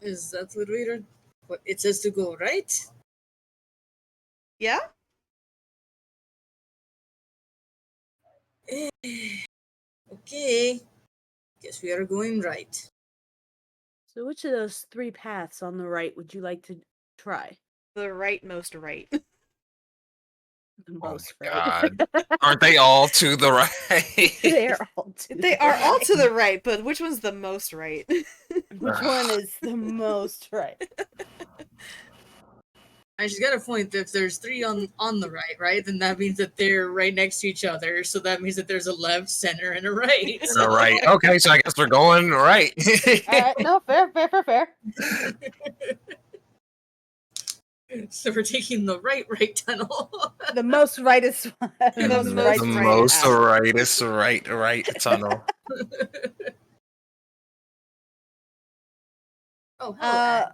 Is that what we're? What it says to go right? Yeah? Okay. Guess we are going right. So, which of those 3 paths on the right would you like to try? The rightmost right. The Oh most my right. god. Aren't they all to the right? They are all to They the are all to right. the right, but which one's the most right? Which one is the most right? And she's got a point. If there's 3 on the right, then that means that they're right next to each other. So that means that there's a left, center, and a right. All right. Okay, so I guess we're going right. Alright, no, fair. So we're taking the right tunnel. The most rightest one. The most most rightest the right most path. rightest right tunnel. Oh, hello, Ad.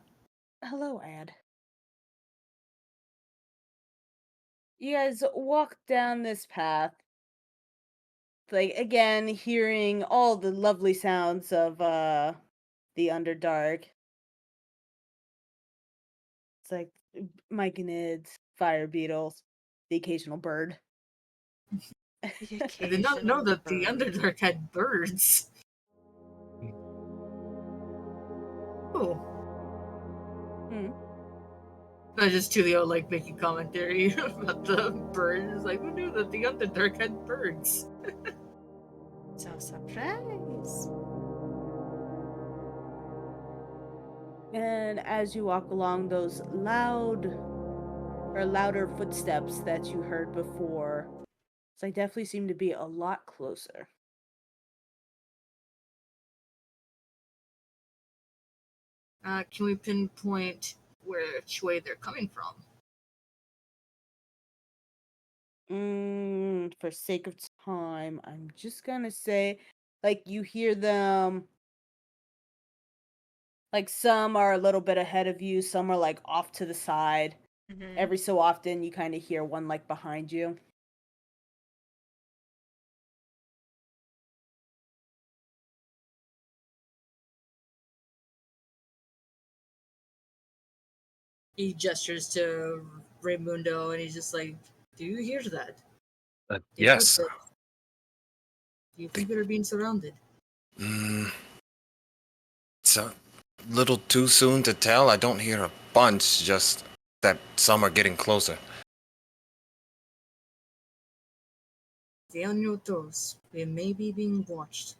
Hello, Ad. You guys walk down this path. Like, again, hearing all the lovely sounds of the Underdark. It's like myconids, fire beetles, the occasional bird. I did not know that the Underdark had birds. Oh. I just Tulio like making commentary about the birds. Like, who knew that the Underdark had birds? So surprise. And as you walk along those louder footsteps that you heard before, it's like definitely seem to be a lot closer. Can we pinpoint which way they're coming from? For sake of time, I'm just gonna say, like, you hear them. Like, some are a little bit ahead of you, some are like off to the side. Mhm. Every so often, you kind of hear one like behind you. He gestures to Raimundo and he's just like, do you hear that? Yes. Do you think we're being surrounded? It's a little too soon to tell. I don't hear a bunch, just that some are getting closer. Stay on your toes. We may be being watched.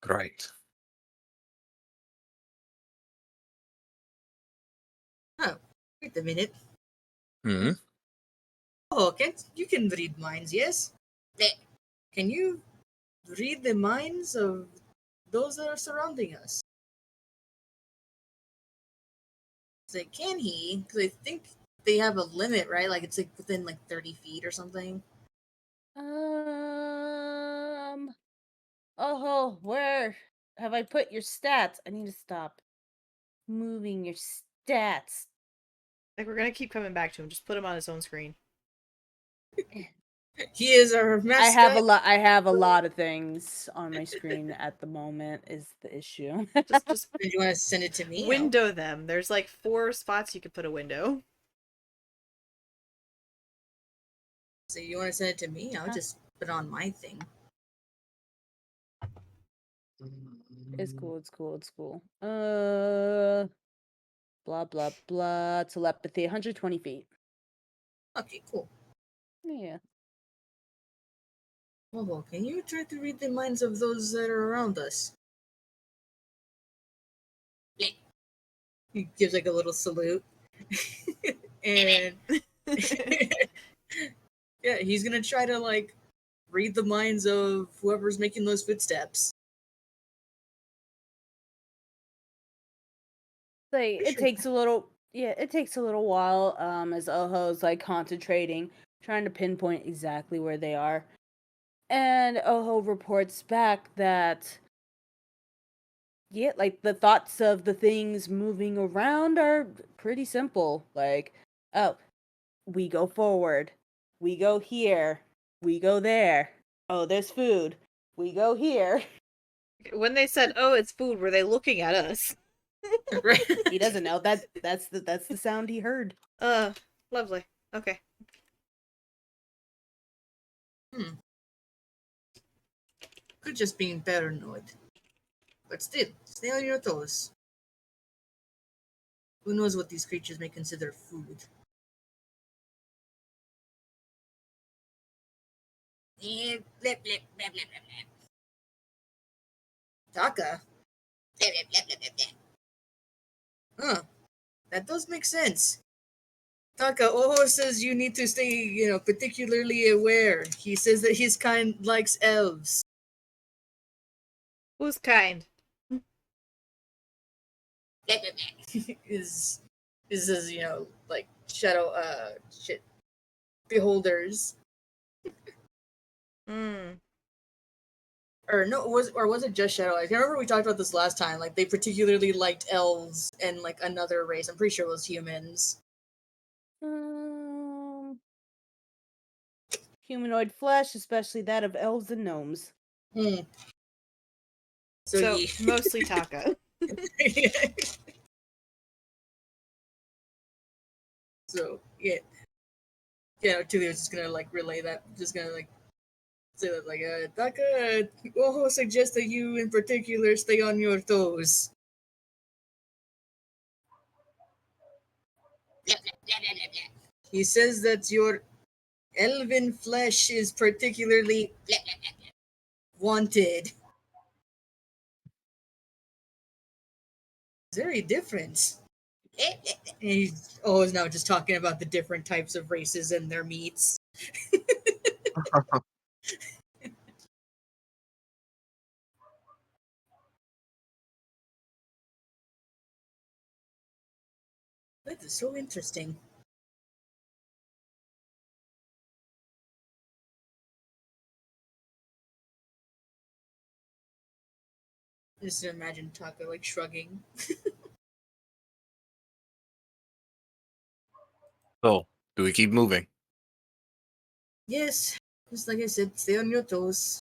Right. Oh, wait a minute. Hmm? Oh, you can read minds, yes? Can you read the minds of those that are surrounding us? So can he? Because I think they have a limit, right? Like it's like within like 30 feet or something. Oh, where have I put your stats? I need to stop moving your stats. Like, we're gonna keep coming back to him. Just put him on his own screen. He is our mascot. I have a lot of things on my screen at the moment is the issue. Just Do you want to send it to me? window them. There's like 4 spots you could put a window. So you want to send it to me? I'll just put it on my thing. It's cool. Blah blah blah. Telepathy, 120 feet. Okay, cool. Yeah. Well, can you try to read the minds of those that are around us? He gives like a little salute. And yeah, he's gonna try to like read the minds of whoever's making those footsteps. Like it Sure. takes a little it takes a little while as Oho's like concentrating, trying to pinpoint exactly where they are. And Oho reports back that yeah, like the thoughts of the things moving around are pretty simple. Like, oh, we go forward, we go here, we go there. Oh, there's food. We go here. When they said, "Oh, it's food," were they looking at us? Right. He doesn't know that that's the sound he heard. Lovely. Okay. Could just being paranoid. But still, stay on your toes. Who knows what these creatures may consider food? Blip, blip, blip, blip, blip, blip. Taka? Blip, blip, blip, blip, blip, blip. Huh. That does make sense. Taka, Oho says you need to stay, particularly aware. He says that his kind likes elves. Who's kind? is is like shadow shit beholders. Hmm. Or no, was it just shadow? I can't remember, we talked about this last time. Like they particularly liked elves and like another race. I'm pretty sure it was humans. Humanoid flesh, especially that of elves and gnomes. Hmm. So, So yeah. mostly Taka. So yeah. Yeah, Tulio's just gonna like relay that, just gonna like say that like Taka, Oho suggests that you in particular stay on your toes. He says that your elven flesh is particularly wanted. Very different. And he's always now just talking about the different types of races and their meats. That is so interesting. Just imagine Taka like shrugging. So, do we keep moving? Yes, just like I said, stay on your toes.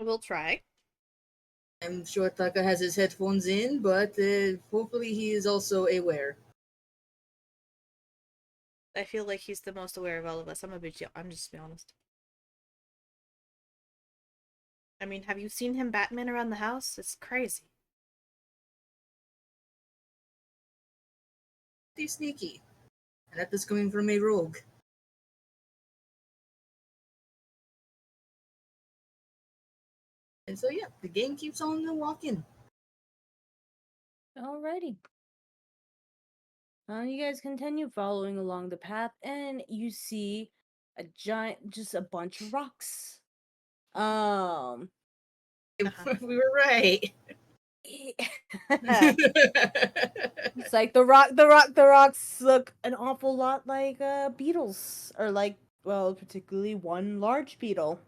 We'll try. I'm sure Taka has his headphones in, but hopefully he is also aware. I feel like he's the most aware of all of us. I'm just be honest. I mean, have you seen him Batman around the house? It's crazy. Pretty sneaky. And that is coming from a rogue. And so yeah, the game keeps on walking. Alrighty. You guys continue following along the path, and you see just a bunch of rocks. Um, We were right. it's like the rocks look an awful lot like beetles, or like, well, particularly one large beetle.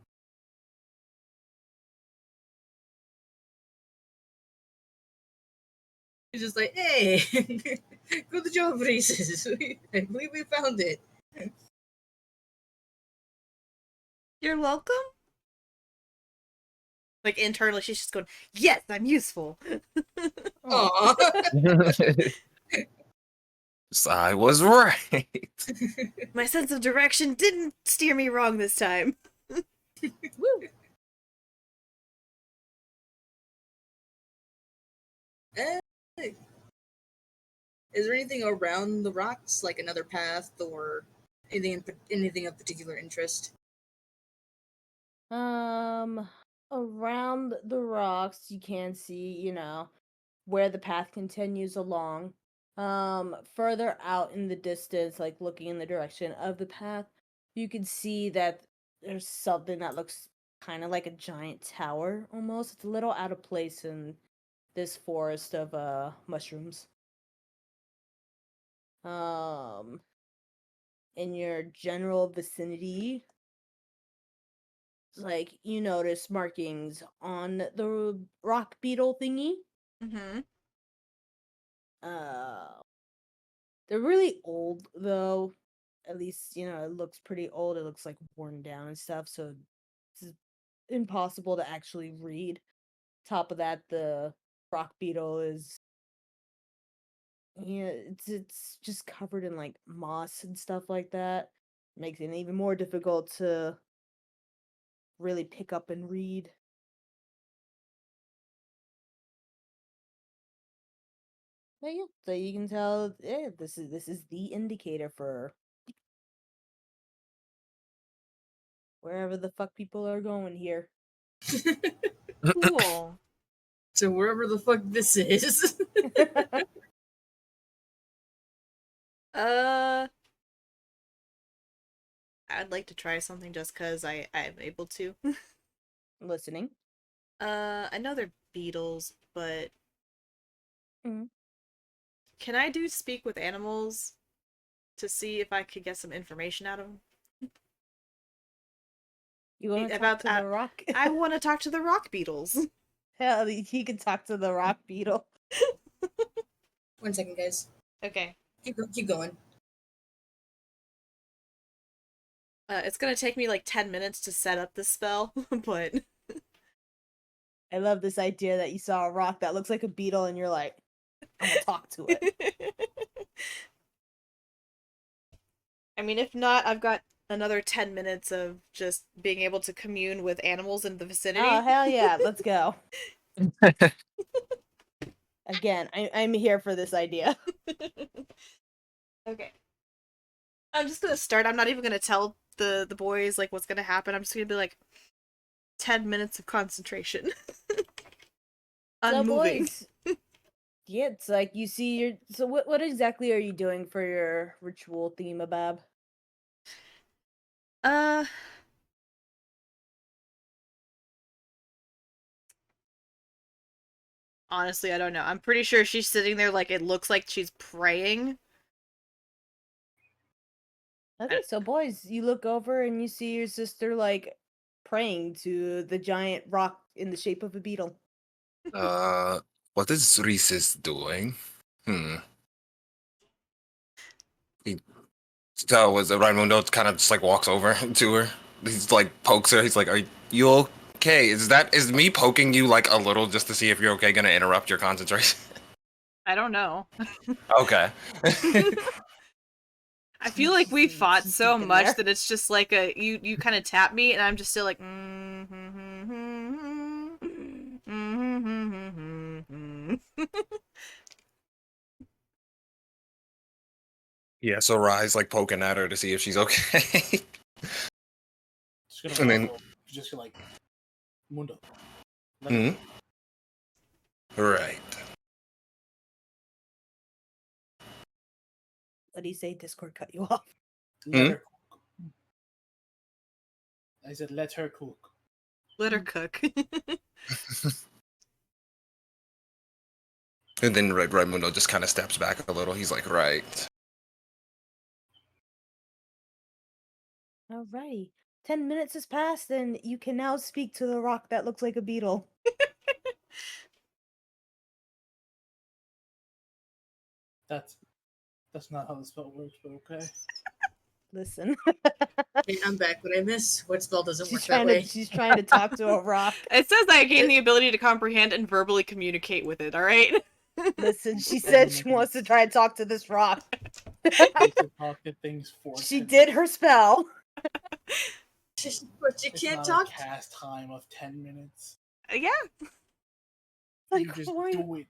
He's just like, hey, good job, Risys. I believe we found it. You're welcome? Like, internally, she's just going, yes, I'm useful. Aww. So I was right. My sense of direction didn't steer me wrong this time. Woo! Is there anything around the rocks, like another path or anything of particular interest? Around the rocks, you can see, where the path continues along. Further out in the distance, like looking in the direction of the path, you can see that there's something that looks kind of like a giant tower almost. It's a little out of place in this forest of mushrooms. In your general vicinity, like you notice markings on the rock beetle thingy. Mm-hmm. They're really old though. At least, it looks pretty old. It looks like worn down and stuff, so it's impossible to actually read. Top of that, the rock beetle is it's just covered in like moss and stuff like that. Makes it even more difficult to really pick up and read. But yeah, so you can tell, this is the indicator for wherever the fuck people are going here. Cool. So wherever the fuck this is. I'd like to try something just because I'm able to. Listening. I know they're beetles, but Mhm. can I do speak with animals to see if I could get some information out of them? You want to About talk to the rock? I want to talk to the rock beetles. Hell, he can talk to the rock beetle. 1 second, guys. Okay. Keep going. It's gonna take me like 10 minutes to set up this spell, but I love this idea that you saw a rock that looks like a beetle and you're like, I'm gonna talk to it. I mean, if not, I've got another 10 minutes of just being able to commune with animals in the vicinity. Oh, hell yeah, let's go. Again, I'm here for this idea. Okay. I'm just gonna start. I'm not even gonna tell the boys like what's gonna happen. I'm just gonna be like 10 minutes of concentration. So Unmoving. boys, yeah, it's like you see your. So what exactly are you doing for your ritual themabab? Honestly, I don't know. I'm pretty sure she's sitting there like it looks like she's praying. Okay, so boys, you look over and you see your sister like praying to the giant rock in the shape of a beetle. What is Risys doing? So was Raimundo kind of just like walks over to her. He's like pokes her. He's like, "Are you okay? Is me poking you like a little just to see if you're okay gonna interrupt your concentration?" I don't know. Okay. I feel like we fought She's so deep in much there. that it's just like you kind of tap me and I'm just still like Yeah. So Rai's like poking at her to see if she's okay. Just And then- just like Mundo. Hmm? Right. What do you say? Discord cut you off. Let her cook. I said, let her cook. let her cook. And then Raimundo just kind of steps back a little. He's like, right. Alrighty. 10 minutes has passed, and you can now speak to the rock that looks like a beetle. That's not how the spell works, but okay. Listen. Hey, I'm back. What I miss? What spell doesn't work She's that way? she's trying to talk to a rock. It says I gain the ability to comprehend and verbally communicate with it, alright? Listen, she said she wants to try and talk to this rock. They can talk to things for She 10 did her spell. But you It's can't not talk. a cast time of 10 minutes. Yeah. Like, You just why? do it,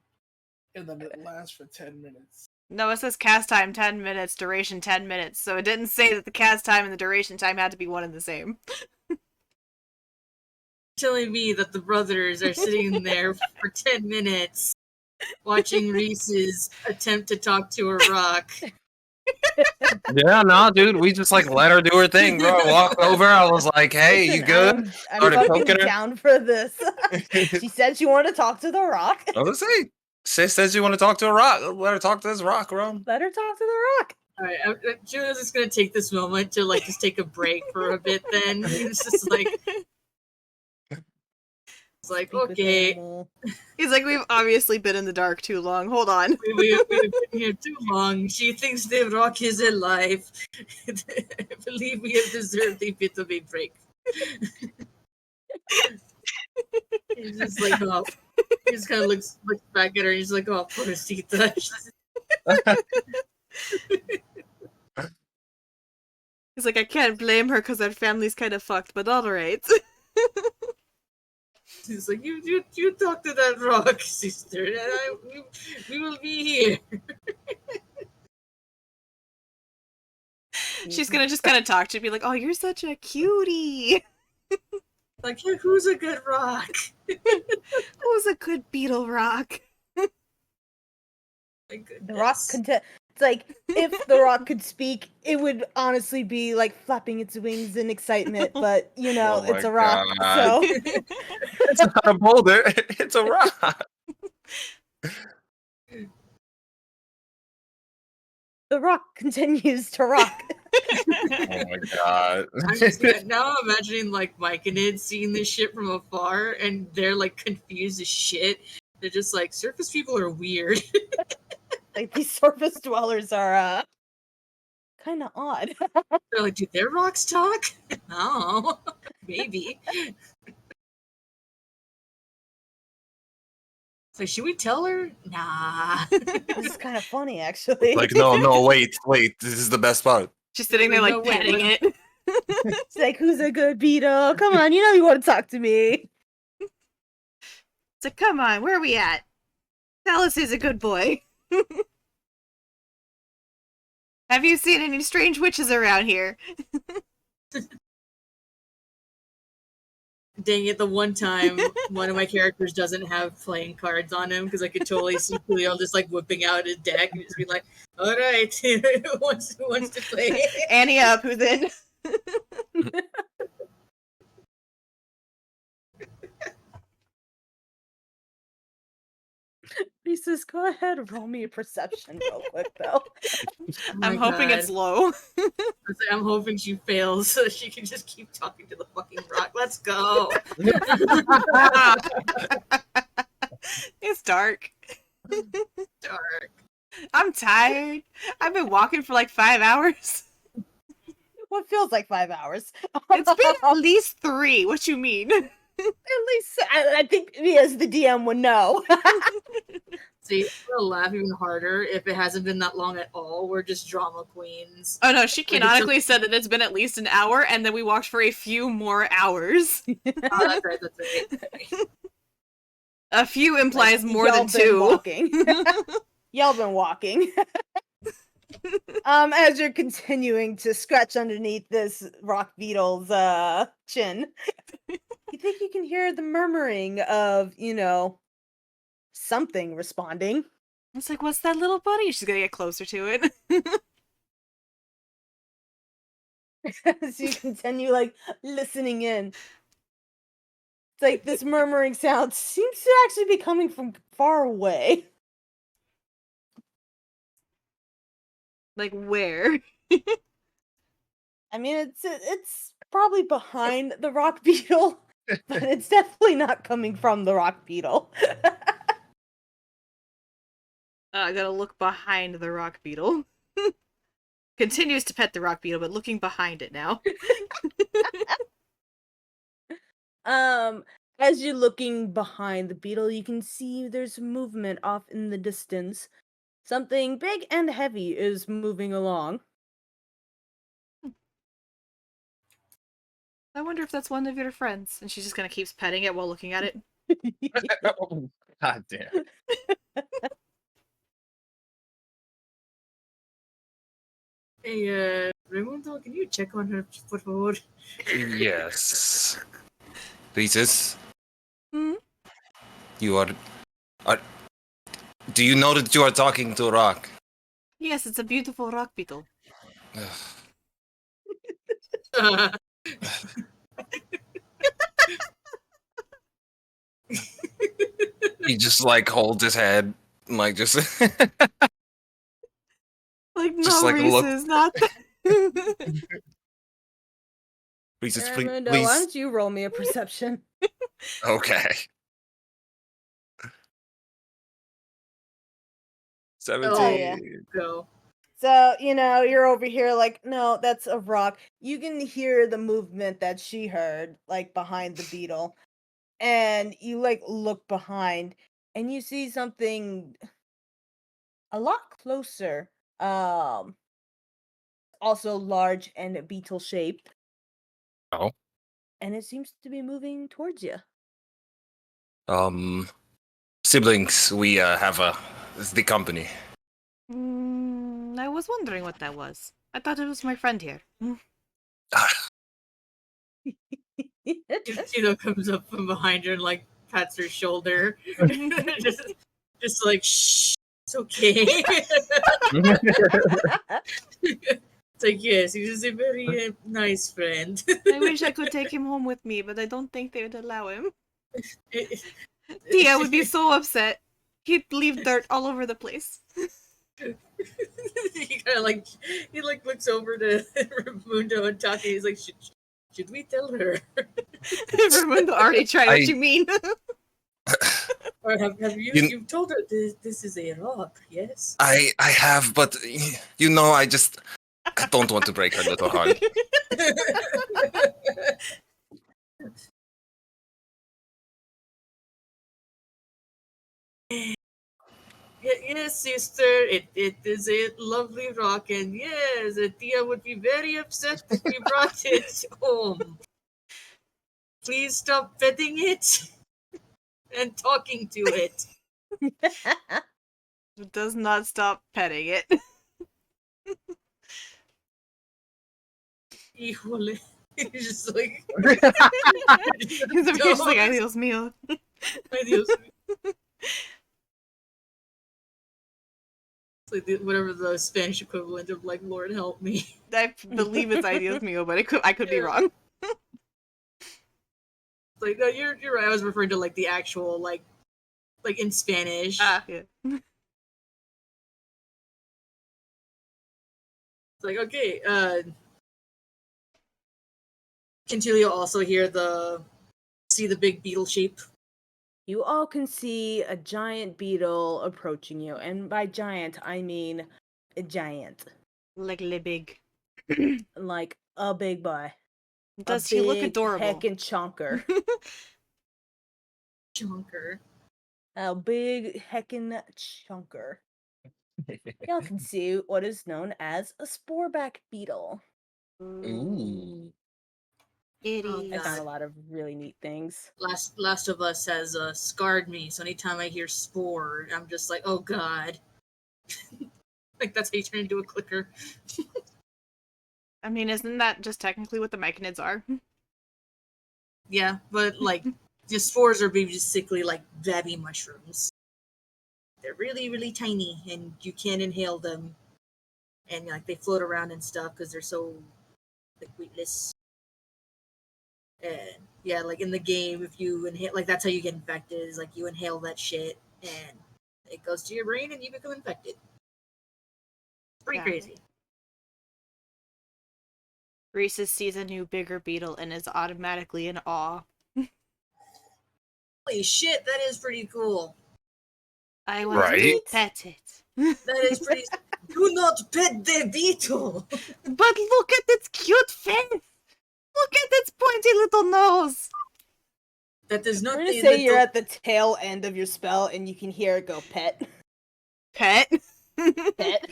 and then it lasts for 10 minutes. No, it says cast time 10 minutes, duration 10 minutes, so it didn't say that the cast time and the duration time had to be one and the same. Telling me that the brothers are sitting there for 10 minutes watching Reese's attempt to talk to a rock. Yeah, no, dude. We just like let her do her thing, bro. Walked over. I was like, "Hey, you Listen, good?" I'm Started fucking poking her. down for this. She said she wanted to talk to the rock. I was say, sis says you want to talk to a rock. Let her talk to this rock, bro. Let her talk to the rock. All right, Juno's just gonna take this moment to like just take a break for a bit. Then it's just like, it's like Speak with okay, animal. He's like, we've obviously been in the dark too long. Hold on. we've been here too long. She thinks the rock is alive. I believe we have deserved a bit of a break. He's just like, oh, he just kind of looks back at her. And he's like, oh, poor Sita. He's like, I can't blame her because our family's kind of fucked, but all right. He's like, you talk to that rock, sister, and we will be here. She's gonna just kind of talk to you, be like, oh, you're such a cutie. Like, hey, who's a good rock? Who's a good beetle rock? My The rock goodness. it's like if the rock could speak, it would honestly be like flapping its wings in excitement. But you know, Oh it's a my rock, God. so It's not a boulder. It's a rock. the rock continues to rock. Oh my God. Now I'm imagining like Mike and Id seeing this shit from afar, and they're like confused as shit. They're just like, surface people are weird. Like these surface dwellers are kind of odd. They're like, do their rocks talk? Oh, maybe. So should we tell her? Nah. This is kind of funny, actually. Like, no, wait. This is the best part. She's sitting there like No, wait, petting wait. it. It's like, who's a good beetle? Come on, you know you want to talk to me. It's like, come on, where are we at? Tell us who's a good boy. Have you seen any strange witches around here? Dang it, the one time one of my characters doesn't have playing cards on him, because I could totally see Tulio just like whipping out his deck and just be like, all right, who wants to play? Annie up, who's in? Risys, go ahead, roll me a perception real quick, though. Oh my I'm hoping God. it's low. I'm hoping she fails so she can just keep talking to the fucking rock. Let's go. It's dark. Dark. I'm tired. I've been walking for like 5 hours. What feels like 5 hours? It's been at least 3. What you mean? At least I think me as the DM would know. See, we'll laugh even harder if it hasn't been that long at all. We're just drama queens. Oh no, she canonically said that it's been at least an hour, and then we walked for a few more hours. Oh, that's right, that's right. A few implies Like, more y'all than been 2. Walking. Y'all been walking. As you're continuing to scratch underneath this rock beetle's chin, you think you can hear the murmuring of, you know, something responding. It's like, what's that little buddy? She's gonna get closer to it. As you continue like listening in. It's like this murmuring sound seems to actually be coming from far away. Like, where? I mean, it's probably behind the rock beetle, but it's definitely not coming from the rock beetle. I gotta look behind the rock beetle. Continues to pet the rock beetle, but looking behind it now. As you're looking behind the beetle, you can see there's movement off in the distance. Something big and heavy is moving along. I wonder if that's one of your friends. And she just kind of keeps petting it while looking at it. God damn. Hey, Raimundo, can you check on her, por favor? Yes. Risys, Hmm? you are. Do you know that you are talking to a rock? Yes, it's a beautiful rock beetle. He just like holds his head, and, like just Like, just no, like look. Risys, not that. Risys, Raimundo, why please. don't you roll me a perception? Okay. 17. yeah. Go. So, you're over here like, no, that's a rock. You can hear the movement that she heard, like, behind the beetle. And you, like, look behind, and you see something a lot closer. Also large and beetle-shaped. Oh. And it seems to be moving towards you. Siblings, we have it's the company. I was wondering what that was. I thought it was my friend here. Tito comes up from behind her and like pats her shoulder. just like, shh, it's okay. It's like, yes, he's a very nice friend. I wish I could take him home with me, but I don't think they would allow him. Tia would be so upset. He'd leave dirt all over the place. He kind of like, he like looks over to Mundo and Taka. He's like, should we tell her? Raimundo already tried what you mean. Or have you've told her this is a rock, yes? I have, but I don't want to break her little heart. Yes, sister, it is a lovely rock, and yes, Tia would be very upset if we brought it home. Please stop petting it and talking to it. It does not stop petting it. Híjole. He's just like... He's over here just like, ay Dios mío. Ay Dios mío. It's like whatever the Spanish equivalent of like, Lord help me. I believe it's ay Dios mío, but I could be wrong. Like, no, you're right. I was referring to like the actual like in Spanish. Yeah. It's like, okay, can Tulio also see the big beetle shape? You all can see a giant beetle approaching you, and by giant I mean a giant. Like le big. Like a big boy. Does he look adorable? Heckin' chonker. Chonker. A big heckin' chonker. Y'all can see what is known as a sporeback beetle. Ooh. It Oh, is. I found a lot of really neat things. Last of Us has scarred me, so anytime I hear spore, I'm just like, oh god. Like that's how you turn into a clicker. I mean, isn't that just technically what the myconids are? Yeah, but like just spores are basically like babby mushrooms. They're really, really tiny, and you can't inhale them, and like they float around and stuff because they're so like weightless. And yeah, like in the game, if you inhale, like that's how you get infected. Is like you inhale that shit, and it goes to your brain, and you become infected. It's pretty crazy. Risys sees a new, bigger beetle and is automatically in awe. Holy shit, that is pretty cool. I want Right? to pet it. That is pretty. Do not pet the beetle. But look at its cute face. Look at its pointy little nose. That does not. We're gonna say you're at the tail end of your spell, and you can hear it go pet. Pet. Pet.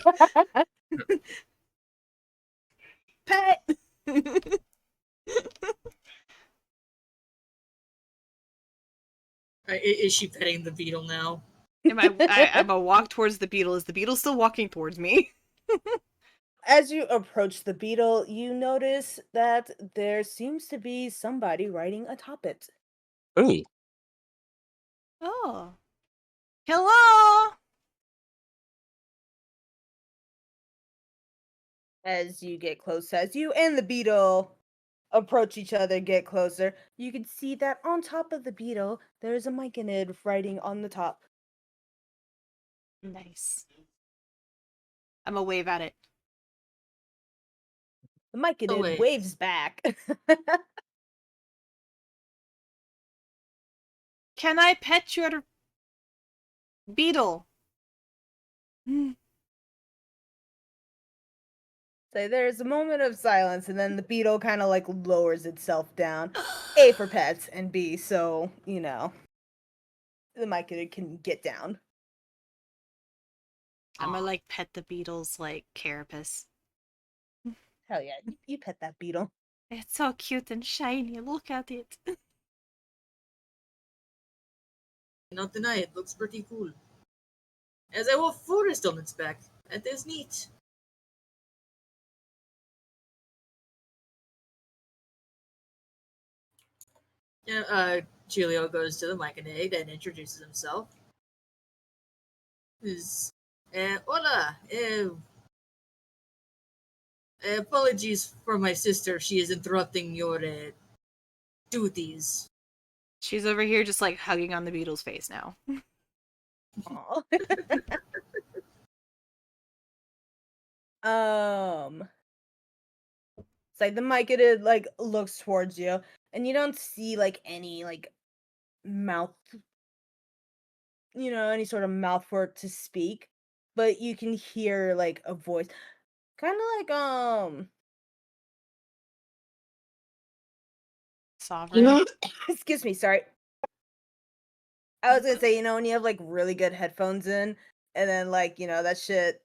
Pet. Is she petting the beetle now? I'm gonna walk towards the beetle. Is the beetle still walking towards me? As you approach the beetle, you notice that there seems to be somebody riding atop it. Ooh. Oh. Hello. As you get close, as you and the beetle approach each other, get closer, you can see that on top of the beetle, there's a myconid writing on the top. Nice. I'm gonna wave at it. The myconid wait. waves back. Can I pet your beetle? So there's a moment of silence, and then the beetle kind of like lowers itself down. A for pets, and B, so, you know, the myconid can get down. I'm gonna like pet the beetle's like carapace. Hell yeah, you pet that beetle. It's so cute and shiny. Look at it. Not deny it, looks pretty cool. As I will forest on its back. That is neat. Yeah, Julio goes to the myconid and introduces himself. Hola, apologies for my sister. She is interrupting your duties. She's over here just like hugging on the beetle's face now. Aw. It's like the myconid like looks towards you, and you don't see like any like mouth, you know, any sort of mouth for it to speak, but you can hear like a voice, kind of like Sovereign. excuse me, sorry. I was gonna say, you know, when you have like really good headphones in, and then like, you know, that shit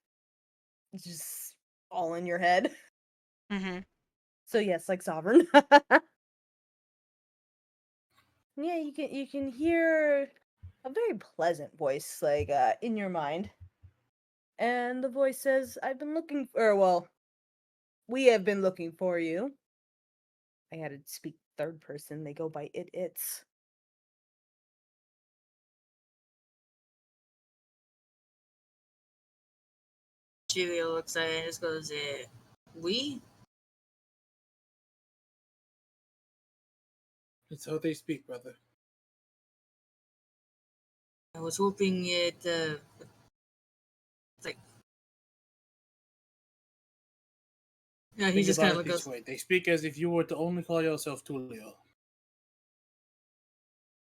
just all in your head. Mm-hmm. So yes, like Sovereign. Yeah, you can hear a very pleasant voice, like in your mind. And the voice says, I've been looking for, well, we have been looking for you. I had to speak third person, they go by it's. Julio looks at it and just goes, we? It's how they speak, brother. I was hoping it, like, yeah, he Think just about kind it of this goes, way. They speak as if you were to only call yourself Tulio.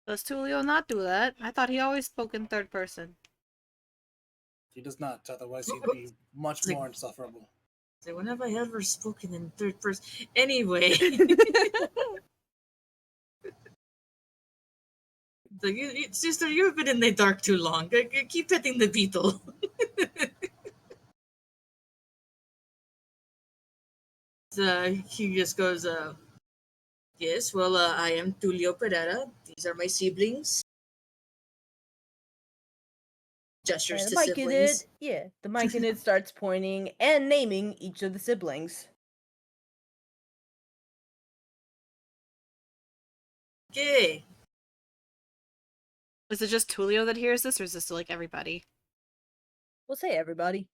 Does Tulio not do that? I thought he always spoke in third person. He does not, otherwise he'd be much more insufferable. so when have I ever spoken in third person? Anyway. Like, sister, you've been in the dark too long. Keep petting the beetle. He just goes, yes, well, I am Tulio Perera. These are my siblings. Gestures And to the siblings. the myconid starts pointing and naming each of the siblings. Okay. Is it just Tulio that hears this, or is this like everybody? We'll say everybody.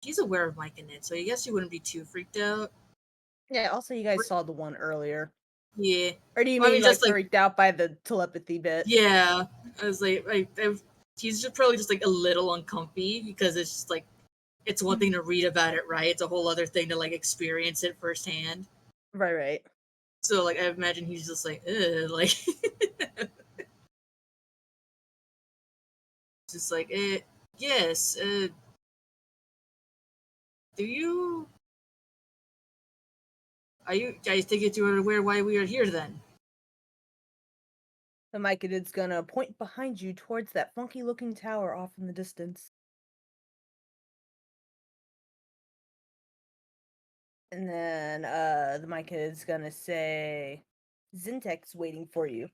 He's aware of Mike and it, so I guess he wouldn't be too freaked out. Yeah, also you guys saw the one earlier. Yeah. Or do you Well, I mean mean, like just like, freaked out by the telepathy bit? yeah. I was like, he's just probably just like a little uncomfy because it's just like, it's one thing to read about it, right? It's a whole other thing to like experience it firsthand. Right. So like, I imagine he's just like, ugh, like, just like, yes, do you? I think you are aware why we are here then? The myconid's gonna point behind you towards that funky looking tower off in the distance. And then the myconid's gonna say, Zintek's waiting for you.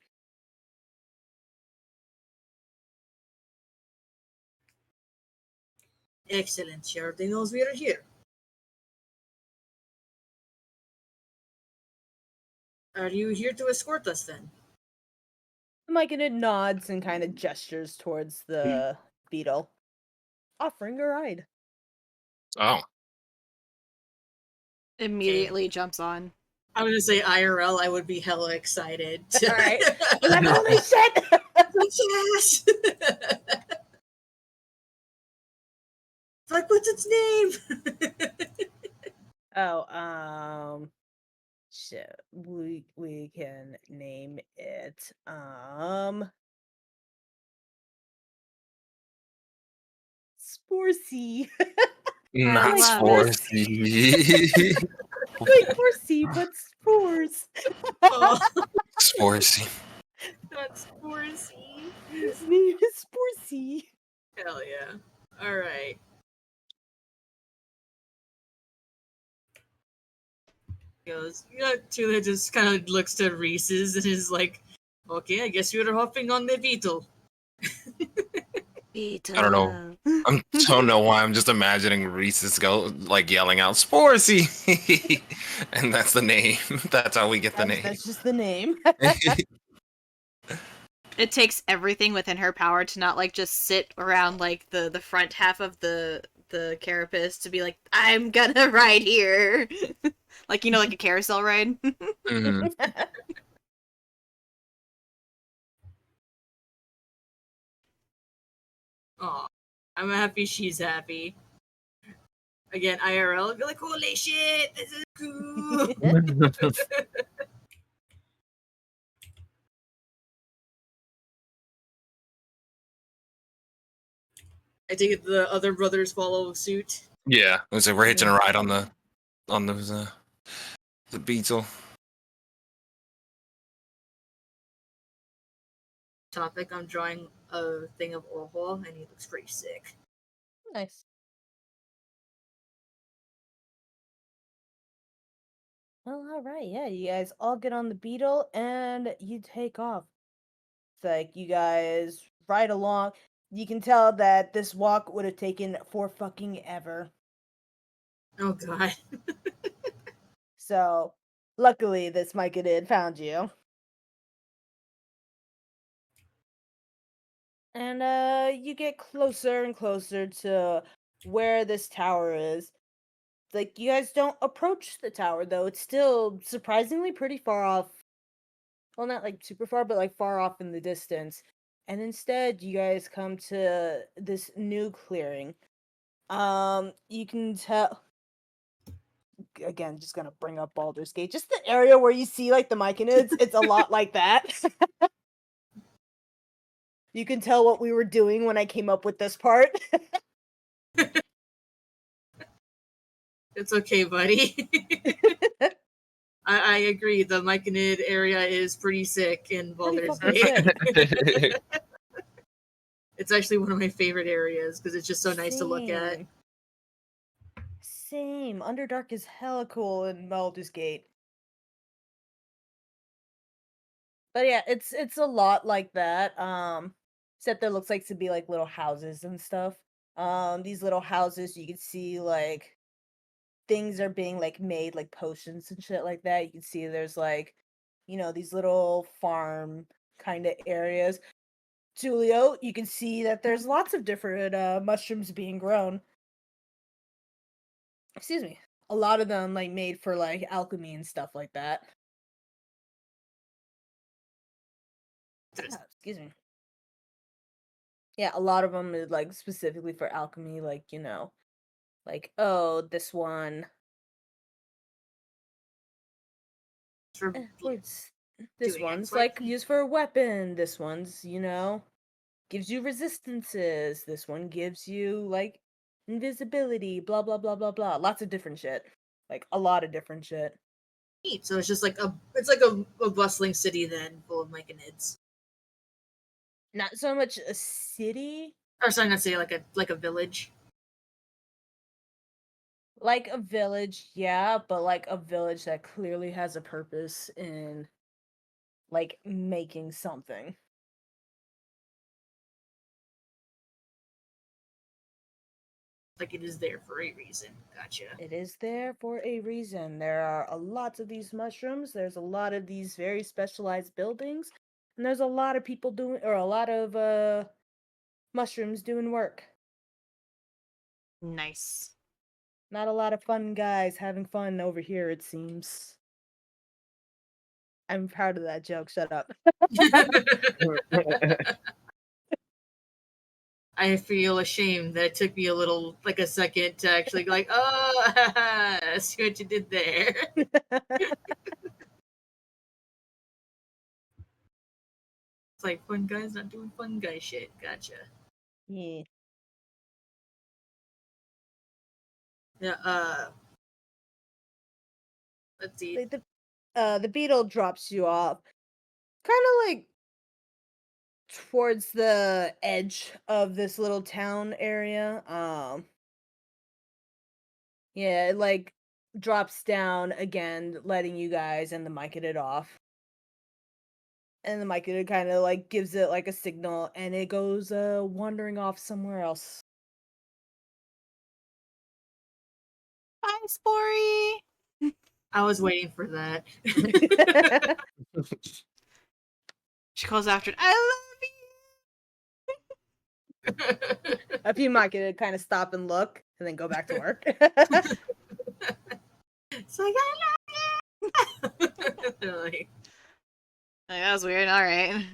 Excellent. She already knows we are here. Are you here to escort us then? The myconid nods and kind of gestures towards the beetle. offering a ride. Oh, Immediately jumps on. I'm gonna say IRL. I would be hella excited. All right. I'm like, holy shit! Yes. Like, what's its name? Oh, shit. We can name it Sporsy. not love Sporsy. Like Sporsy, but spores. Oh, Sporsy. that's Sporsy. His name is Sporsy. Hell yeah. Alright. Goes, Tula just kind of looks to Risys and is like, okay, I guess you're hopping on the beetle. I don't know. I don't know why. I'm just imagining Risys go like yelling out Sporsy, and that's the name. That's how we get the name. That's just the name. It takes everything within her power to not like just sit around like the front half of the carapace to be like, I'm gonna ride here. Like, you know, like a carousel ride. Mhm. Aw, I'm happy she's happy. Again, IRL, I'd be like, holy shit, this is cool. I take it the other brothers follow suit. Yeah, so we're hitching a ride on those the beetle. Topic, I'm drawing a thing of Orhol, and he looks pretty sick. Nice. Well, all right. Yeah, you guys all get on the beetle and you take off. It's like you guys ride along. You can tell that this walk would have taken for fucking ever. Oh god. So, luckily, this Myconid found you. And you get closer and closer to where this tower is. Like, you guys don't approach the tower, though. It's still surprisingly pretty far off. Well, not like super far, but like far off in the distance. And instead, you guys come to this new clearing. You can tell. Again, just gonna bring up Baldur's Gate. Just the area where you see like the Myconids, it's a lot like that. You can tell what we were doing when I came up with this part. It's okay, buddy. I agree. The Myconid area is pretty sick in Baldur's fucking Gate. It's actually one of my favorite areas because it's just so nice to look at. Same. Underdark is hella cool in Baldur's Gate. But yeah, it's a lot like that. Except there looks like to be like little houses and stuff. These little houses you can see like things are being like made, like potions and shit like that. You can see there's like, these little farm kind of areas. Tulio, you can see that there's lots of different mushrooms being grown. Excuse me. A lot of them like made for like alchemy and stuff like that. Excuse me. Yeah, a lot of them is like specifically for alchemy, like, like, oh, this one. For This doing one's X, like used for a weapon. This one's, gives you resistances. This one gives you like invisibility, blah blah blah blah blah. Lots of different shit. Like a lot of different shit. neat. So it's just like a bustling city then, full of Myconids. Not so much a city, Or sorry, not say like a village. like a village, yeah, but like a village that clearly has a purpose in like making something. Like it is there for a reason. Gotcha. It is there for a reason. There are a lot of these mushrooms. There's a lot of these very specialized buildings, and there's a lot of people doing, or a lot of mushrooms doing work. Nice. Not a lot of fun guys having fun over here, it seems. I'm proud of that joke. Shut up. I feel ashamed that it took me like a second to actually go like, oh, I see what you did there. It's like fun guys not doing fun guy shit. Gotcha. Yeah. Yeah. Let's see. Like the beetle drops you off, kind of like towards the edge of this little town area. Yeah, it like drops down again, letting you guys and the Myconid off. And the Myconid kind of like gives it like a signal, and it goes wandering off somewhere else. Bye, Spory. I was waiting for that. She calls after it. I A few Myconid kind of stop and look, and then go back to work. It's like, I love you! They're like, Like, that was weird. All right.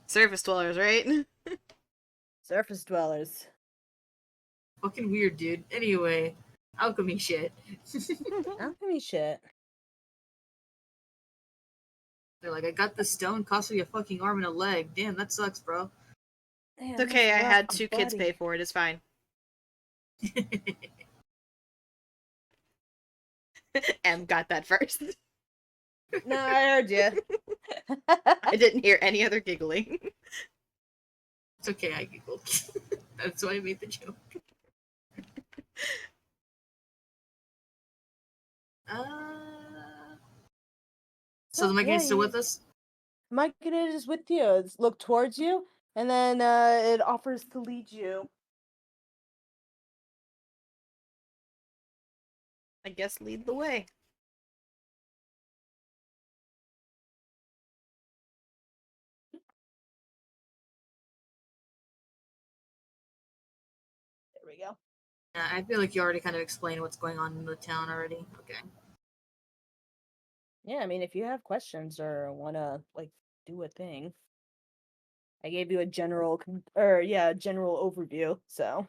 Surface dwellers, right? Surface dwellers. fucking weird, dude. Anyway, alchemy shit. Alchemy shit. They're like, I got this stone, cost me a fucking arm and a leg. Damn, that sucks, bro. Damn, It's okay. I that's had rough, 2 kids buddy. pay for it. It's fine. Em got that first. No, I heard you. I didn't hear any other giggling. It's okay, I giggled. That's why I made the joke. So the Myconid yeah, is still you- with us? Myconid is with you. It's look towards you, and then it offers to lead you. I guess lead the way. There we go. Yeah, I feel like you already kind of explained what's going on in the town already. Okay. Yeah, I mean, if you have questions or wanna like do a thing, I gave you a general general overview. So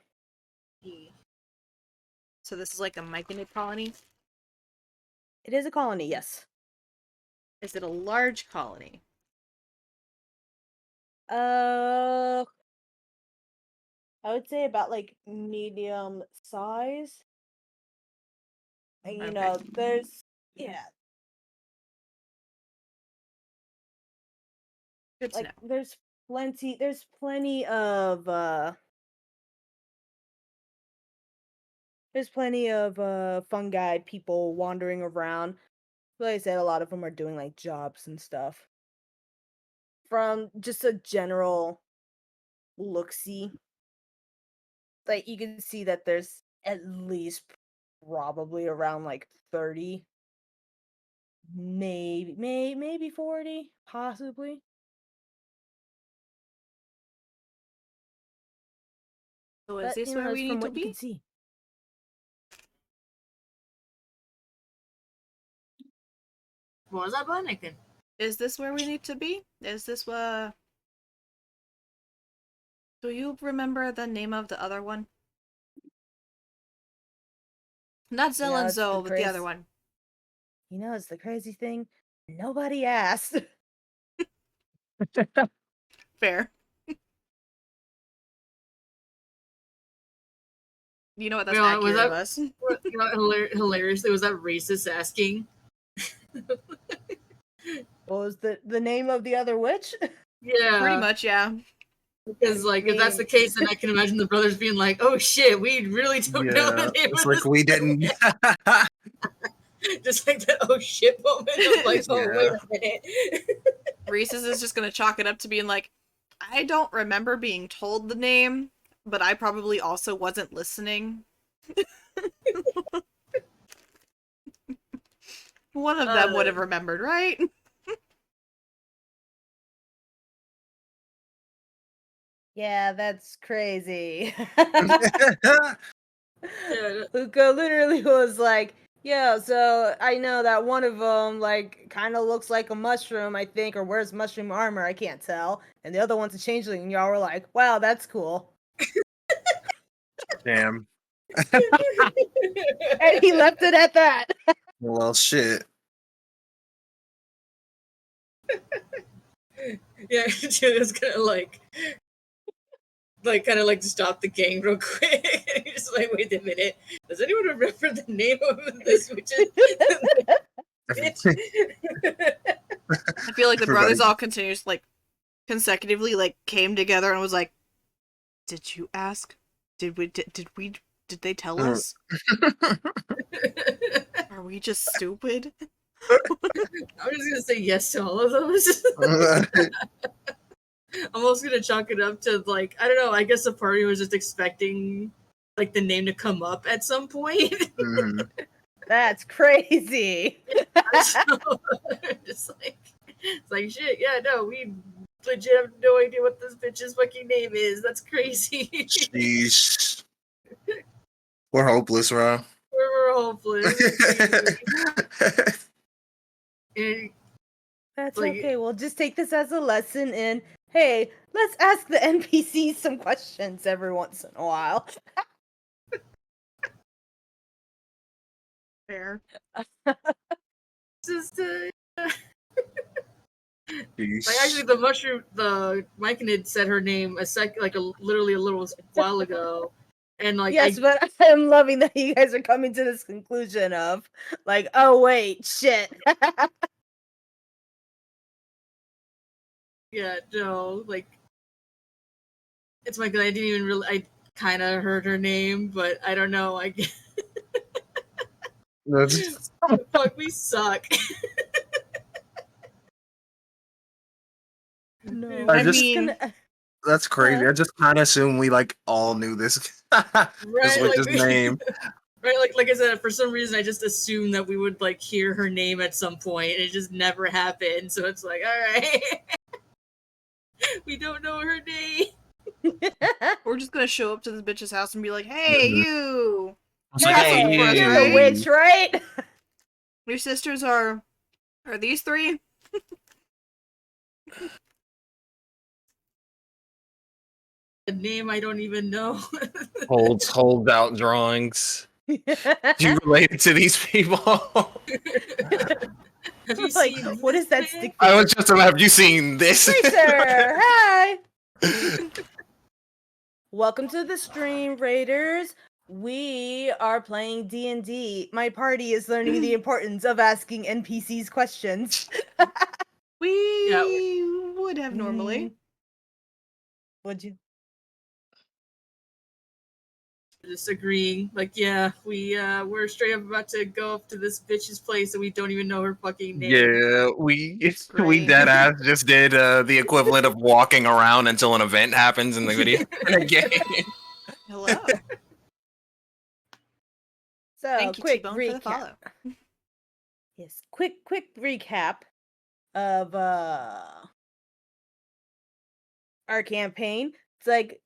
So this is like a Myconid colony? it is a colony, yes. Is it a large colony? I would say about like medium size. And you Okay. know, there's yeah, Good to like know. there's plenty of fungi people wandering around. Like I said, a lot of them are doing like jobs and stuff. From just a general look-see, like you can see that there's at least probably around like 30, maybe 40, possibly. So is But this you know, where it's we from need to what you can be? see. What was that, Anakin? Is this where we need to be? Is this Do you remember the name of the other one? Not You know, it's the Zelenzo, but the other crazy. one. You know, it's the crazy thing. Nobody asked. Fair. You know what? That's Wait, was accurate of that- us. You know, hilariously, was that racist asking? What was the name of the other witch? Yeah. Pretty much, yeah. Because, like, if that's the case, then I can imagine the brothers being like, oh shit, we really don't know the name It's of like this. we didn't. Just like that oh shit moment of like, oh, Yeah. wait a minute. Reese's is just gonna chalk it up to being like, I don't remember being told the name, but I probably also wasn't listening. One of them would have remembered, right? Yeah, that's crazy. Yeah, Luca literally was like, "Yo, so I know that one of them like kind of looks like a mushroom, I think, or wears mushroom armor. I can't tell, and the other one's a changeling." And y'all were like, "Wow, that's cool." Damn. And he left it at that. Well, shit. yeah, Julia's gonna like kind of like stop the gang real quick. Just like, wait a minute. Does anyone remember the name of this witch's bitch? I feel like the brothers Everybody- all continues like consecutively like came together and was like, "Did you ask? Did they tell Mm. us? Are we just stupid?" I'm just gonna say yes to all of those. I'm also gonna chalk it up to like, I don't know, I guess the party was just expecting like the name to come up at some point. Mhm. That's crazy. So, just like it's like shit, yeah, no, we legit have no idea what this bitch's fucking name is. That's crazy. Sheesh. We're hopeless, bro. We're hopeless. And, That's like, okay. We'll just take this as a lesson in, hey, let's ask the NPCs some questions every once in a while. Fair. just Sheesh. like actually the mushroom, the Myconid said her name literally a little while ago, and like Yes, but I'm loving that you guys are coming to this conclusion of, like, oh wait, shit. yeah, no, like it's my god. I didn't even really. I kind of heard her name, but I don't know. I That's- fuck, we suck. No, I I just- mean, That's crazy. I just kind of assume we like all knew this. This Right, was like his name. right, like I said, for some reason I just assumed that we would like hear her name at some point, and it just never happened. So it's like, all right, we don't know her name. we're just gonna show up to this bitch's house and be like, "Hey, Mhm. you! It's like, Hey, hey, for us, you're right? the witch, right? Your sisters are these three?" A name I don't even know. holds out drawings. Do you relate to these people? Have you Like, seen what this is that man? stick I figure? was just have you seen this? Racer, hi! Welcome to the stream, Raiders. We are playing D&D. My party is learning the importance of asking NPCs questions. We would have normally. Would you? Just agreeing, like, yeah, we're straight up about to go up to this bitch's place, and we don't even know her fucking name. Yeah, we Great. dead ass just did the equivalent of walking around until an event happens in the video. Hello. So, Thank you, quick T-Bone, for the recap. follow. Yes, quick recap of our campaign. It's like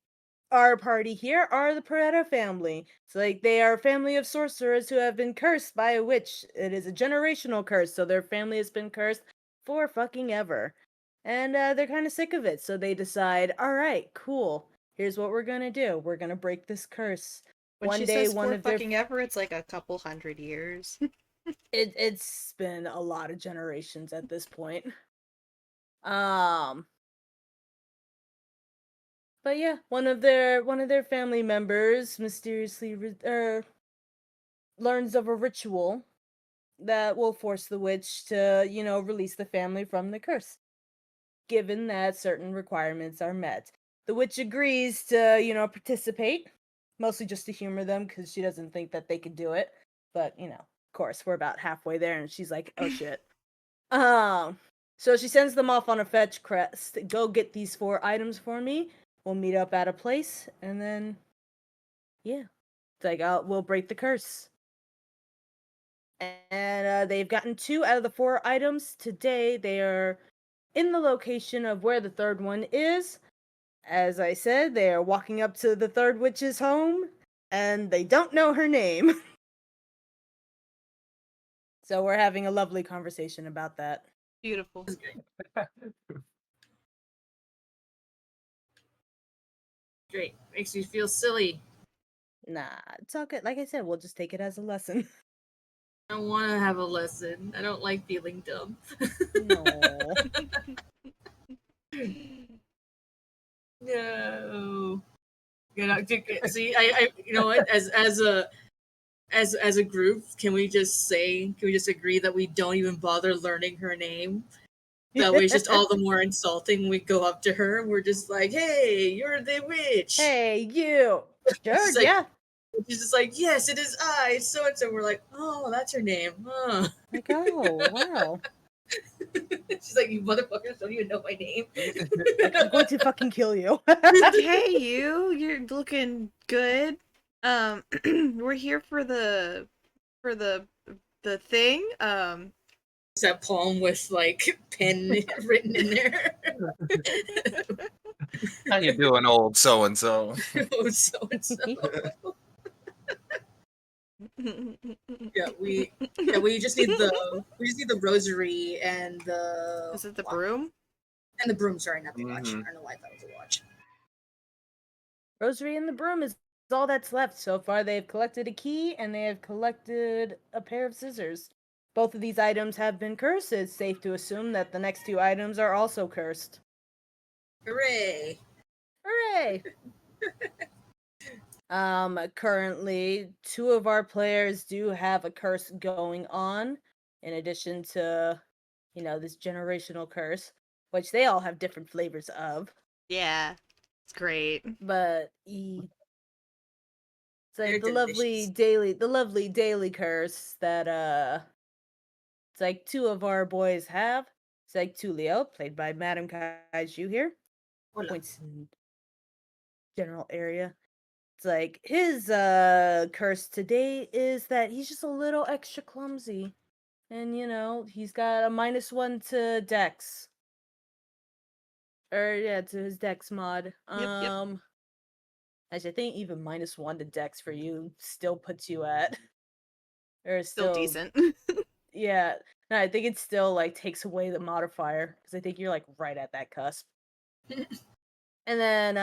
our party here are the Perera family. It's like they are a family of sorcerers who have been cursed by a witch. It is a generational curse, so their family has been cursed for fucking ever. And they're kind of sick of it, so they decide, all right, cool. Here's what we're gonna do. We're gonna break this curse. When One she day, says one for of their fucking ever, it's like a couple hundred years. it's been a lot of generations at this point. But yeah, one of their family members mysteriously learns of a ritual that will force the witch to, release the family from the curse, given that certain requirements are met. The witch agrees to, participate, mostly just to humor them because she doesn't think that they could do it. But, of course, we're about halfway there and she's like, "Oh shit." So she sends them off on a fetch quest. Go get these 4 items for me. We'll meet up at a place, and then, yeah, it's like, we'll break the curse. And they've gotten 2 out of the 4 items today. They are in the location of where the 3rd one is. as I said, they are walking up to the third witch's home, and they don't know her name. So we're having a lovely conversation about that. Beautiful. Great. Makes me feel silly. Nah, it's all good. Like I said, we'll just take it as a lesson. I don't want to have a lesson. I don't like feeling dumb. No. No. You know, see, I, you know what? As a group, can we just agree that we don't even bother learning her name? That way, it's just all the more insulting. We go up to her, and we're just like, "Hey, you're the witch." Hey, you. Sure, She's like, yeah. She's just like, "Yes, it is I, so and so." We're like, "Oh, that's her name." Huh. Like, oh, wow. She's like, "You motherfuckers don't even know my name." Like, I'm going to fucking kill you. Hey, you're looking good. We're here for the thing. It's that poem with like pen written in there. How you doing, old so and so? Oh, so and so. Yeah, we just need the rosary and the Is it the broom? and the broom. Sorry, not the watch. Mhm. I don't know why I thought it was a watch. Rosary and the broom is all that's left. So far, they've collected a key and they have collected a pair of scissors. Both of these items have been cursed. It's safe to assume that the next two items are also cursed. Hooray! Hooray! Currently, two of our players do have a curse going on, in addition to, this generational curse, which they all have different flavors of. Yeah, it's great. But it's like They're the lovely daily curse that it's like two of our boys have. It's like Tulio, played by Madame Kaiju here. Hola. Points in general area. It's like his curse today is that he's just a little extra clumsy. And he's got a -1 to Dex. Or yeah, to his Dex mod. Yep. Actually, I think even -1 to Dex for you still puts you at or Still decent. Yeah. No, I think it still like takes away the modifier because I think you're like right at that cusp. And then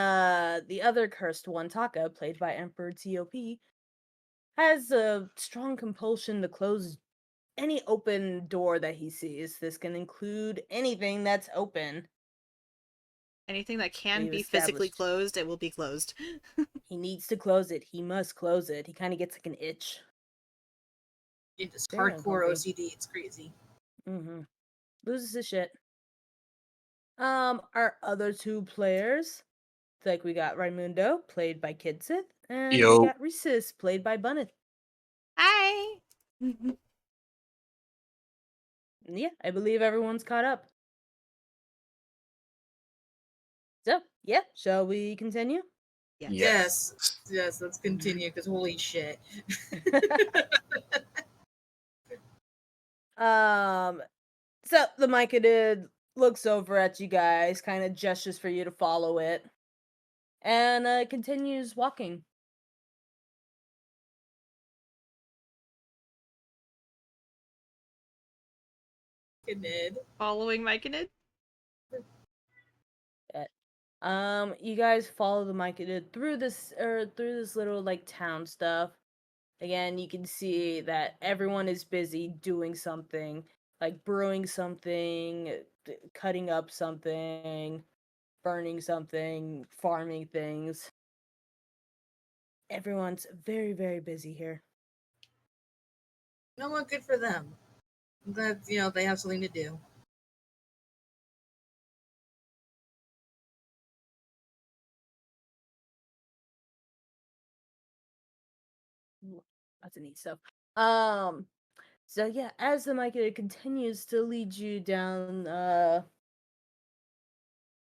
the other cursed one, Taka, played by Emperor TOP, has a strong compulsion to close any open door that he sees. This can include anything that's open. Anything that can We've be physically established. closed, it will be closed. He needs to close it. He must close it. He kind of gets like an itch. It's Very hardcore unhealthy. OCD. It's crazy. Mm-hmm. Loses his shit. Our other two players, like we got Raimundo, played by Kidsith, and we Yo. got Risys, played by Bunnet. Hi. And yeah, I believe everyone's caught up. So, yeah, shall we continue? Yes. Let's continue because holy shit. So the Myconid looks over at you guys, kind of gestures for you to follow it, and continues walking. Ned. Following Myconid? You guys follow the Myconid through this little like town stuff. Again, you can see that everyone is busy doing something, like brewing something, cutting up something, burning something, farming things. Everyone's very, very busy here. You know what? Good for them. I'm glad they have something to do. That's a neat stuff. So yeah, as the Myconid continues to lead you down,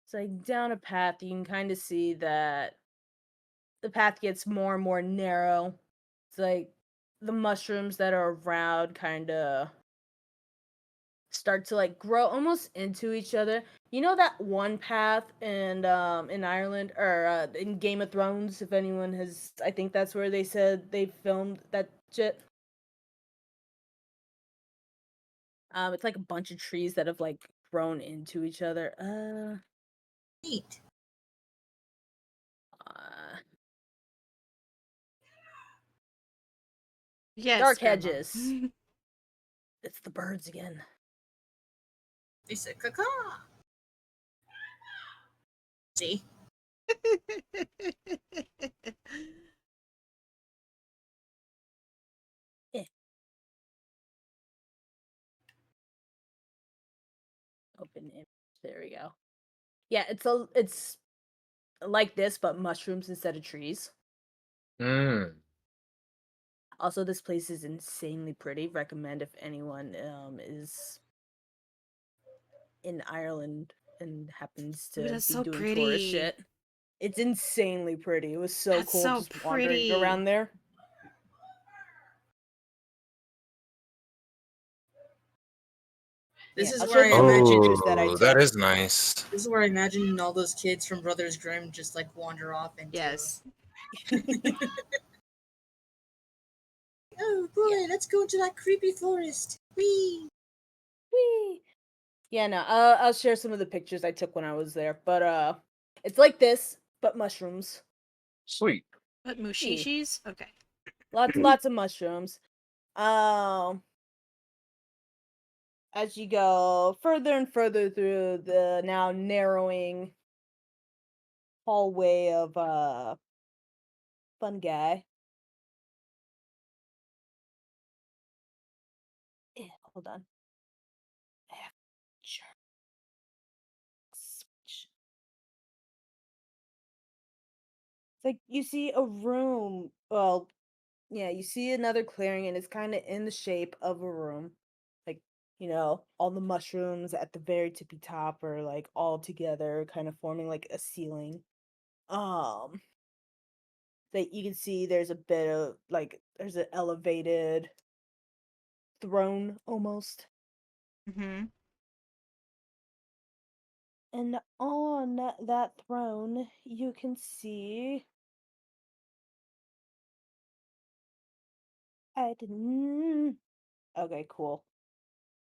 it's like down a path, you can kind of see that the path gets more and more narrow. It's like the mushrooms that are around kind of start to like grow almost into each other. You know that one path in Ireland or in Game of Thrones, if anyone has, I think that's where they said they filmed that shit. It's like a bunch of trees that have like grown into each other. Neat. Yes, Dark Grandma. hedges. It's the birds again. They said caca. See? Open image. There we go. Yeah, it's like this, but mushrooms instead of trees. Mm. Also, this place is insanely pretty. Recommend if anyone is in Ireland and happens Ooh, to that's be so doing tourist pretty. shit. It's insanely pretty. It was so That's cool so just wandering pretty. around there. This Yeah, is I'll where show I some imagine. pictures that I Oh, that took. is nice. This is where I imagine all those kids from Brothers Grimm just like wander off into. Yes. Oh boy, Yeah. let's go into that creepy forest. Whee! Whee! Yeah, no, I'll share some of the pictures I took when I was there. But it's like this, but mushrooms. Sweet. What, mushishis? Okay. Lots of mushrooms. As you go further and further through the now narrowing hallway of fungi. Hold on. Sure. Switch. It's like you see a room. Well, yeah, you see another clearing, and it's kind of in the shape of a room. Like, all the mushrooms at the very tippy top are like all together, kind of forming like a ceiling. That you can see there's a bit of like there's an elevated throne almost. Mm-hmm. And on that throne, you can see. I didn't. Okay, cool.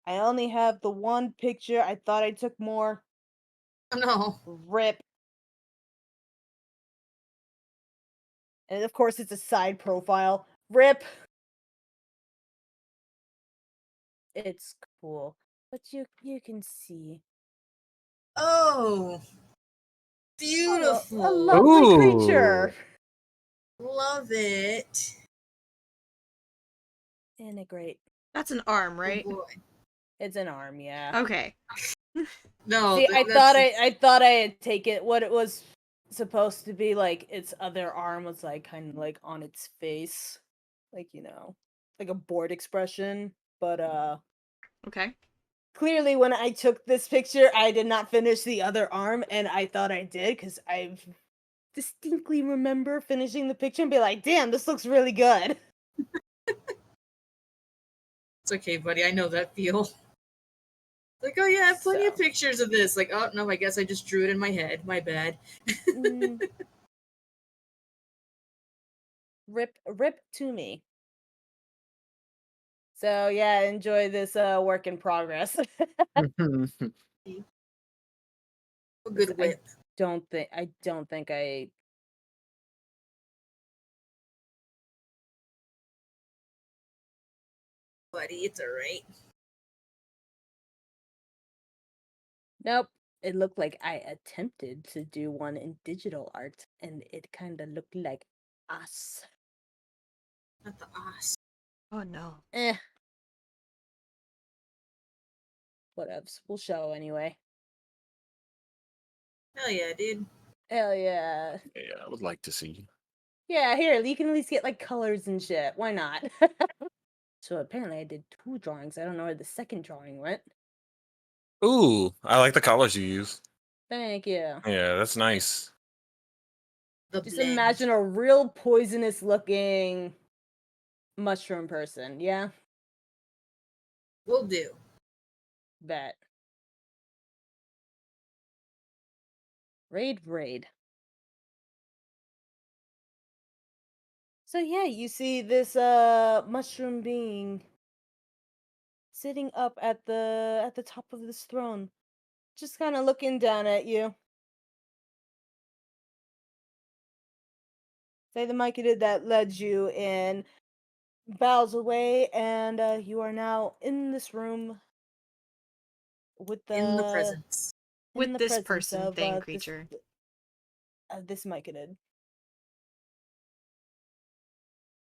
I only have the one picture. I thought I took more. Oh no. Rip. And of course, it's a side profile. Rip. It's cool, but you can see. Oh, beautiful. A lovely Ooh. creature. Love it. And a great. That's an arm, Oh right? boy. It's an arm, yeah. Okay. No, See, I that's thought I had taken what it was supposed to be like. Its other arm was like kind of like on its face, like like a bored expression. But Okay. clearly, when I took this picture, I did not finish the other arm, and I thought I did because I distinctly remember finishing the picture and be like, "Damn, this looks really good." it's okay, buddy. I know that feel. Like, oh yeah, I have plenty of So. pictures of this. Like, oh no, I guess I just drew it in my head. My bad. Rip to me. So yeah, enjoy this work in progress. A good I whip. don't think I. Buddy, it's alright. Nope. It looked like I attempted to do one in digital art, and it kind of looked like us. Not the ass. Oh no. Whatevs. We'll show anyway. Hell yeah, dude. Hell yeah. Yeah, I would like to see. Yeah, here, you can at least get like colors and shit. Why not? So apparently I did 2 drawings. I don't know where the second drawing went. Ooh, I like the colors you use. Thank you. Yeah, that's nice. The Just blend. imagine a real poisonous looking mushroom person, yeah? Will do. Bet. Raid. So yeah, you see this mushroom being sitting up at the top of this throne, just kind of looking down at you. Say the Myconid that led you in bows away, and you are now in this room with In the the presence. With this presence person, of thing, creature. this Myconid.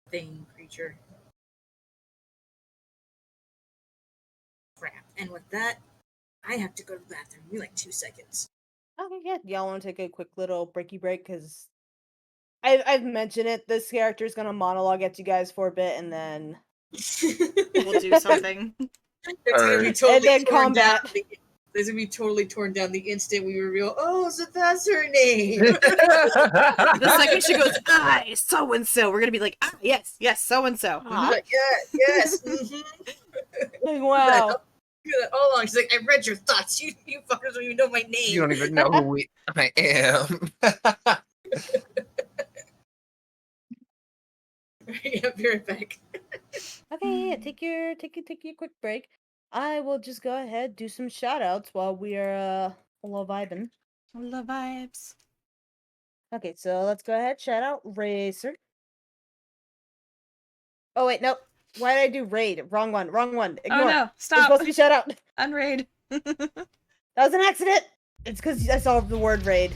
Thing, creature. Crap. And with that, I have to go to the bathroom. Give me like 2 seconds. Okay, yeah. Y'all want to take a quick little breaky break? Because I've mentioned it. This character is gonna monologue at you guys for a bit, and then We'll do something. It's gonna be And totally then torn down. combat. It's gonna be totally torn down the instant we reveal. Oh, so that's her name. The second she goes, so and so, we're gonna be like, yes, so and so. Like, yeah, yes. Like, wow. Hold on. She's like, I read your thoughts. You fuckers don't even know my name. you don't even know who I am. Yeah, be right back. Okay, yeah, take your quick break. I will just go ahead do some shout outs while we are all vibing. Love vibes. Okay, so let's go ahead. Shout out Racer. Oh wait, nope. Why did I do raid? Wrong one. Ignore. Oh no, It's stop. supposed to be shout out. Unraid. That was an accident. It's because I saw the word raid.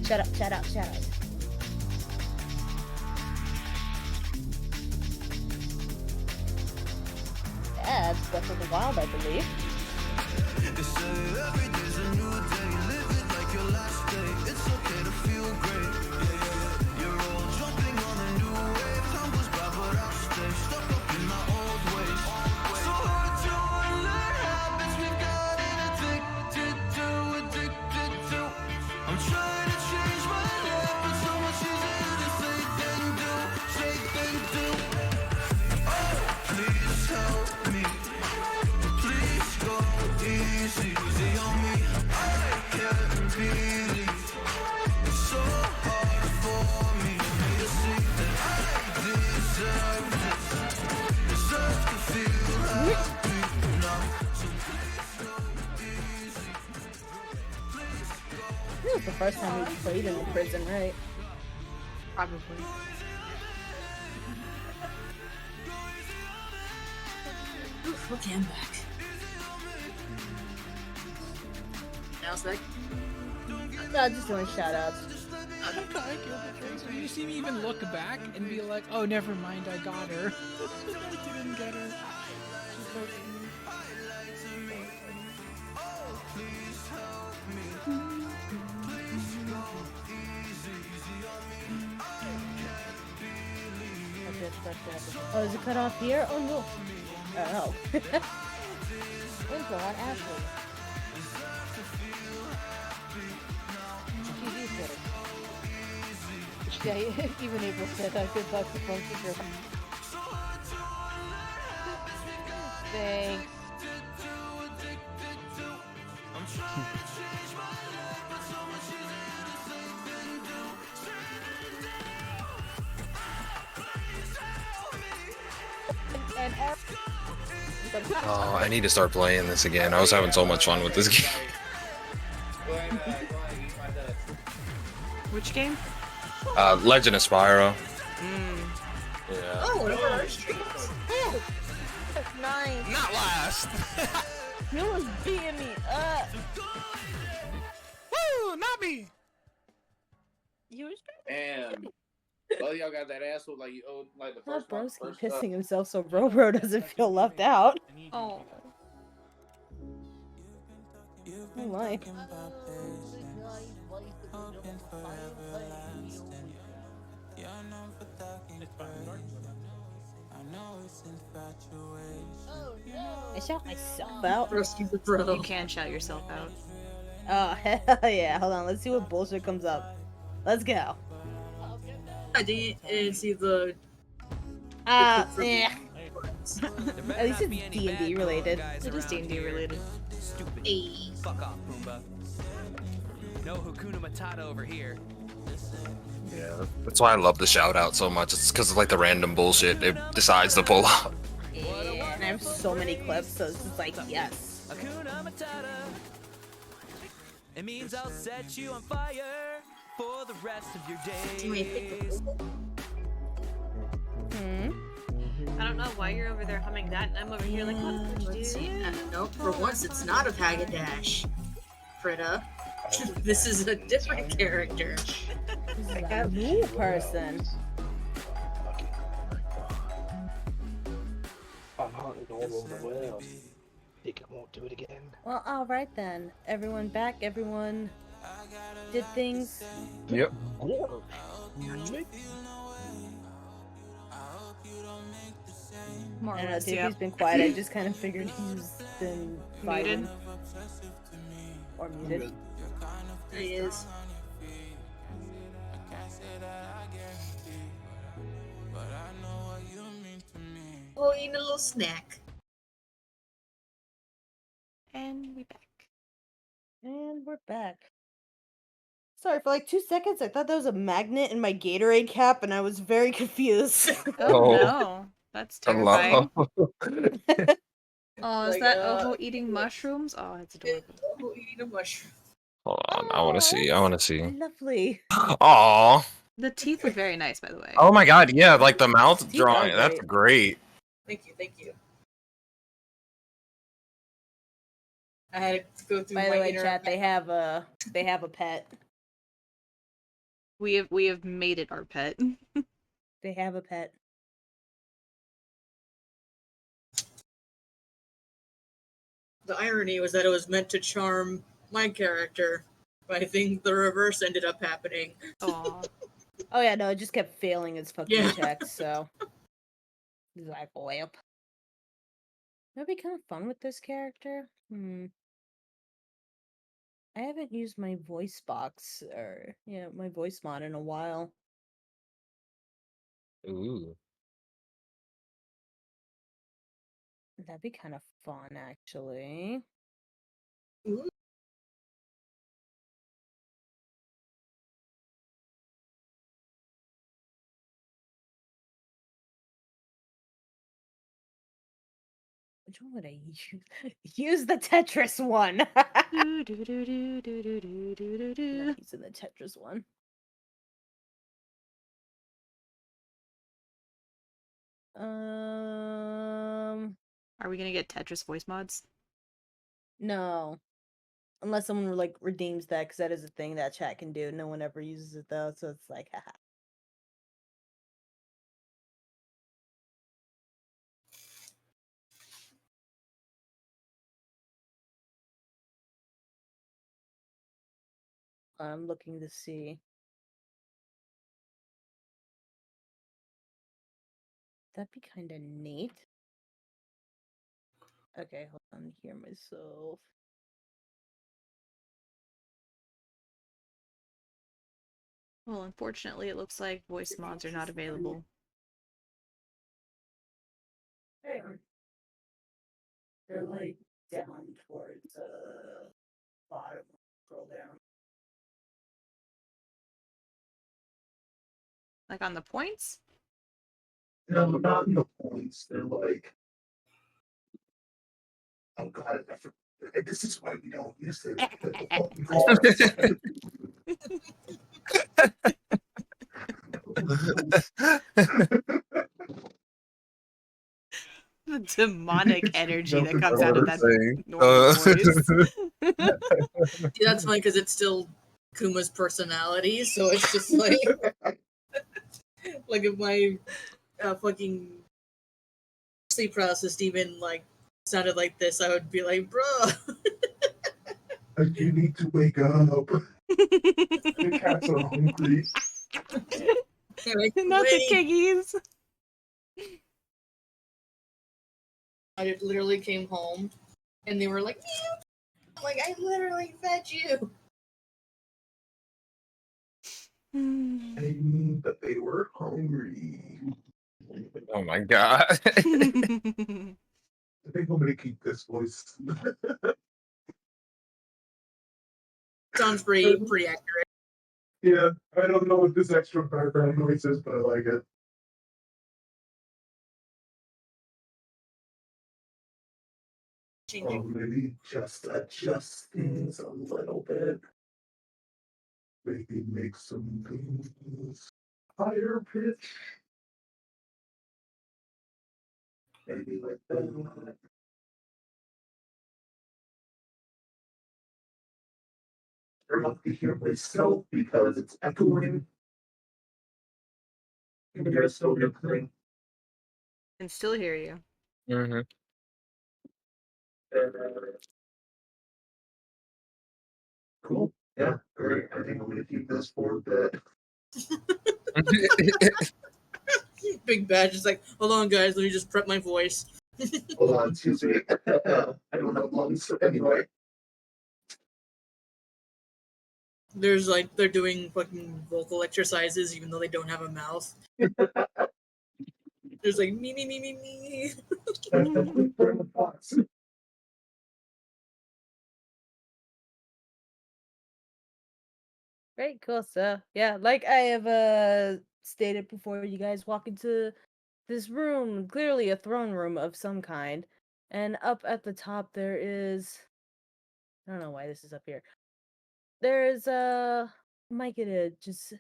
Shout out. That's Breath of the Wild, I believe. They say every day's a new day. Live it like your last day. It's okay to feel great. You're all jumping on a new wave. Time goes by, but I'll stay stuck up in my old ways. So hard to unlearn habits we got addicted to. I'm trying to change my life, but so much easier to say than do. Oh, please help me. Please go easy on me. I can't believe it's so hard for me to see that I deserve this. Deserve to feel happy now. So please go easy. This was the first time we played in the prison, right? Probably. Oof, okay, I'm back. Now it's back. No, just doing shout outs. So you see me even look back and be like, oh, never mind, I got her. I didn't get her. She's so cute. Oh, is it cut off here? Oh no. Oh. Info on Ashley. TV Twitter. Yeah, even April said I could talk to Funky Girl. Thanks. And Oh, I need to start playing this again. I was having so much fun with this game. Which game? Legend of Spyro. Yeah. Oh, what about our streets? that's nice. Not last. You was beating me up. Woo, not me. You was And well, y'all got that asshole like you owed like the not first one. Broski pissing himself so Robro doesn't feel left out. Oh. Oh my. I shout myself out. Rescue the bro. You can shout yourself out. Oh, hell yeah. Hold on. Let's see what bullshit comes up. Let's go. I didn't see the. Yeah. Performance. At least it's D&D related. It is D&D related. Stupid. Hey. Fuck off, Pumbaa. No Hakuna Matata over here. Yeah, that's why I love the shout out so much. It's because of like the random bullshit it decides to pull out. Yeah, and I have so many clips, so it's just like, yes. Hakuna Matata. It means I'll set you on fire for the rest of your days. I don't know why you're over there humming that, and I'm over here like, what Let's see. Nope, for once it's not a Hagadash. Perera. This is a different character. Like a new person. I'm hunting all over the world. Think I won't do it again. Well, alright then. Everyone back, everyone did things. Yep. More I don't know, or less, Tiffy's been quiet. I just kind of figured he's been Muted. vibing. Or muted. He is. Oh, eating a little snack. And we back. And we're back. Sorry, for like 2 seconds I thought that was a magnet in my Gatorade cap and I was very confused. Oh no, that's terrifying. Hello. Oh, is Like, that Oho eating mushrooms? Oh, that's adorable. Oh, eating a mushroom. Hold on, I want to see. I want to see. Lovely. Aw. The teeth look very nice, by the way. Oh my god, yeah, like the mouth Teeth are drawing. That's great. Thank you, thank you. I had to go through By the my way, inner chat, they have a pet. We have made it our pet. They have a pet. The irony was that it was meant to charm my character, but I think the reverse ended up happening. Aw. Oh yeah, no, it just kept failing its fucking Yeah. checks, so it's like lamp. That'd be kind of fun with this character. I haven't used my voice box or my voice mod in a while. Ooh. That'd be kind of fun, actually. Ooh. Which one would I use? Use the Tetris one. Do, do, do, do, do, do, do, do, do, do. Not using the Tetris one. Are we gonna get Tetris voice mods? No. Unless someone like redeems that, because that is a thing that chat can do. No one ever uses it though, so it's like, haha. I'm looking to see. That'd be kind of neat. Okay, hold on. Hear myself. Well, unfortunately, it looks like voice mods are not available. They're like down towards bottom. Scroll down. Like on the points? No, not in the points. They're like, oh god, this is why we don't use it. The fucking cards. The demonic energy that Nothing comes out of what that I'm saying. normal voice. Yeah, that's funny because it's still Kuma's personality, so it's just like, like if my fucking sleep paralysis demon like sounded like this, I would be like, bruh. You need to wake up. The cats are hungry. Like, Not the wait. kiggies. I literally came home and they were like, meow. I'm like, I literally fed you. I knew that they were hungry. Oh my god. I think I'm gonna keep this voice. Sounds pretty accurate. Yeah, I don't know what this extra background noise is, but I like it. Or maybe just adjust things a little bit. Maybe make some things higher pitch. Maybe like that. I have to hear myself because it's echoing. Can you guys still get playing? Can still hear you. Mm-hmm. Cool. Yeah, great. I think I'm gonna keep this for a bit. Big Badge is like, hold on, guys, let me just prep my voice. Hold on, excuse me. I don't have lungs anyway. There's like they're doing fucking vocal exercises even though they don't have a mouth. There's like me. Great, cool. So, yeah, like I have stated before, you guys walk into this room, clearly a throne room of some kind, and up at the top there is, I don't know why this is up here. There's Mycadid just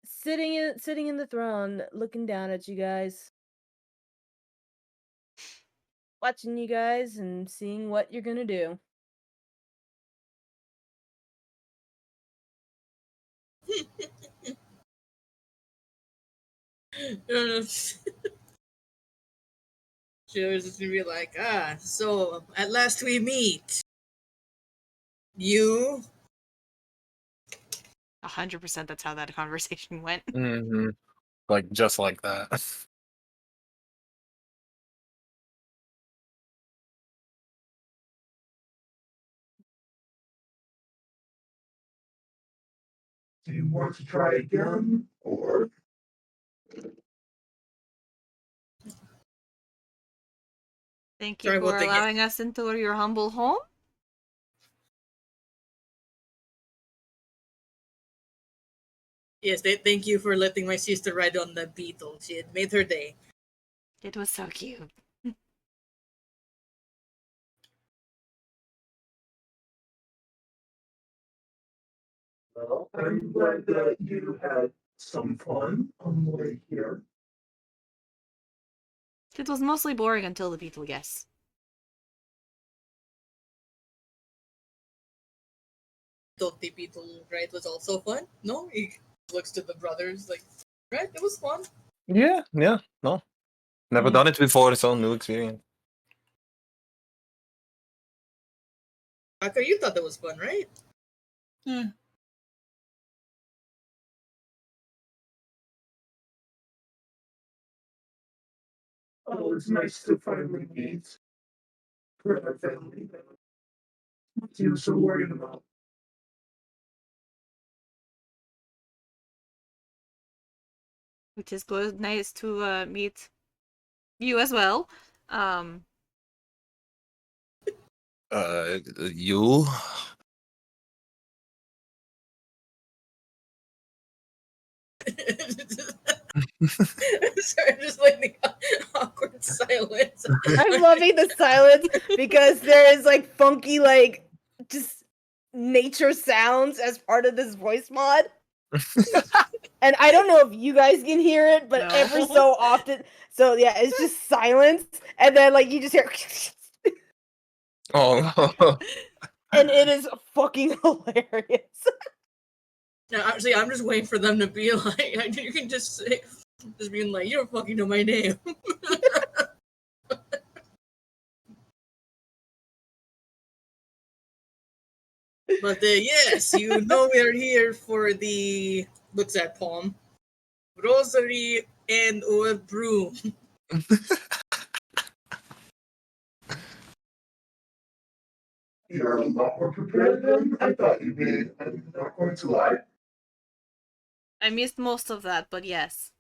sitting in the throne, looking down at you guys, watching you guys and seeing what you're gonna do. She was just gonna be like, so at last we meet. You 100% that's how that conversation went. Mm-hmm. Like just like that. Do you want to try again? Or Thank you Try for what they get. allowing us into your humble home. Yes, thank you for letting my sister ride on the beetle. She had made her day. It was so cute. well, I'm glad that you had some fun on the way here. It was mostly boring until the beetle, yes. Thought the beetle ride was also fun. No, he looks to the brothers like, right, it was fun. Yeah, no. Never done it before, it's all new experience. Taka, you thought that was fun, right? Yeah. Oh, it's nice to finally meet Perera Family. What you so worried about? It is good, nice to meet you as well. You? Sorry, just like the awkward silence. I'm loving the silence because there is like funky, like just nature sounds as part of this voice mod. And I don't know if you guys can hear it, but No. every so often, so yeah, it's just silence, and then like you just hear, Oh no. and it is fucking hilarious. No, actually, I'm just waiting for them to be like, you can just say, just being like, you don't fucking know my name. But yes, you know we are here for the, looks at Palm, rosary and or broom. You're a lot more prepared than I thought you'd be. I'm not going to lie. I missed most of that, but yes.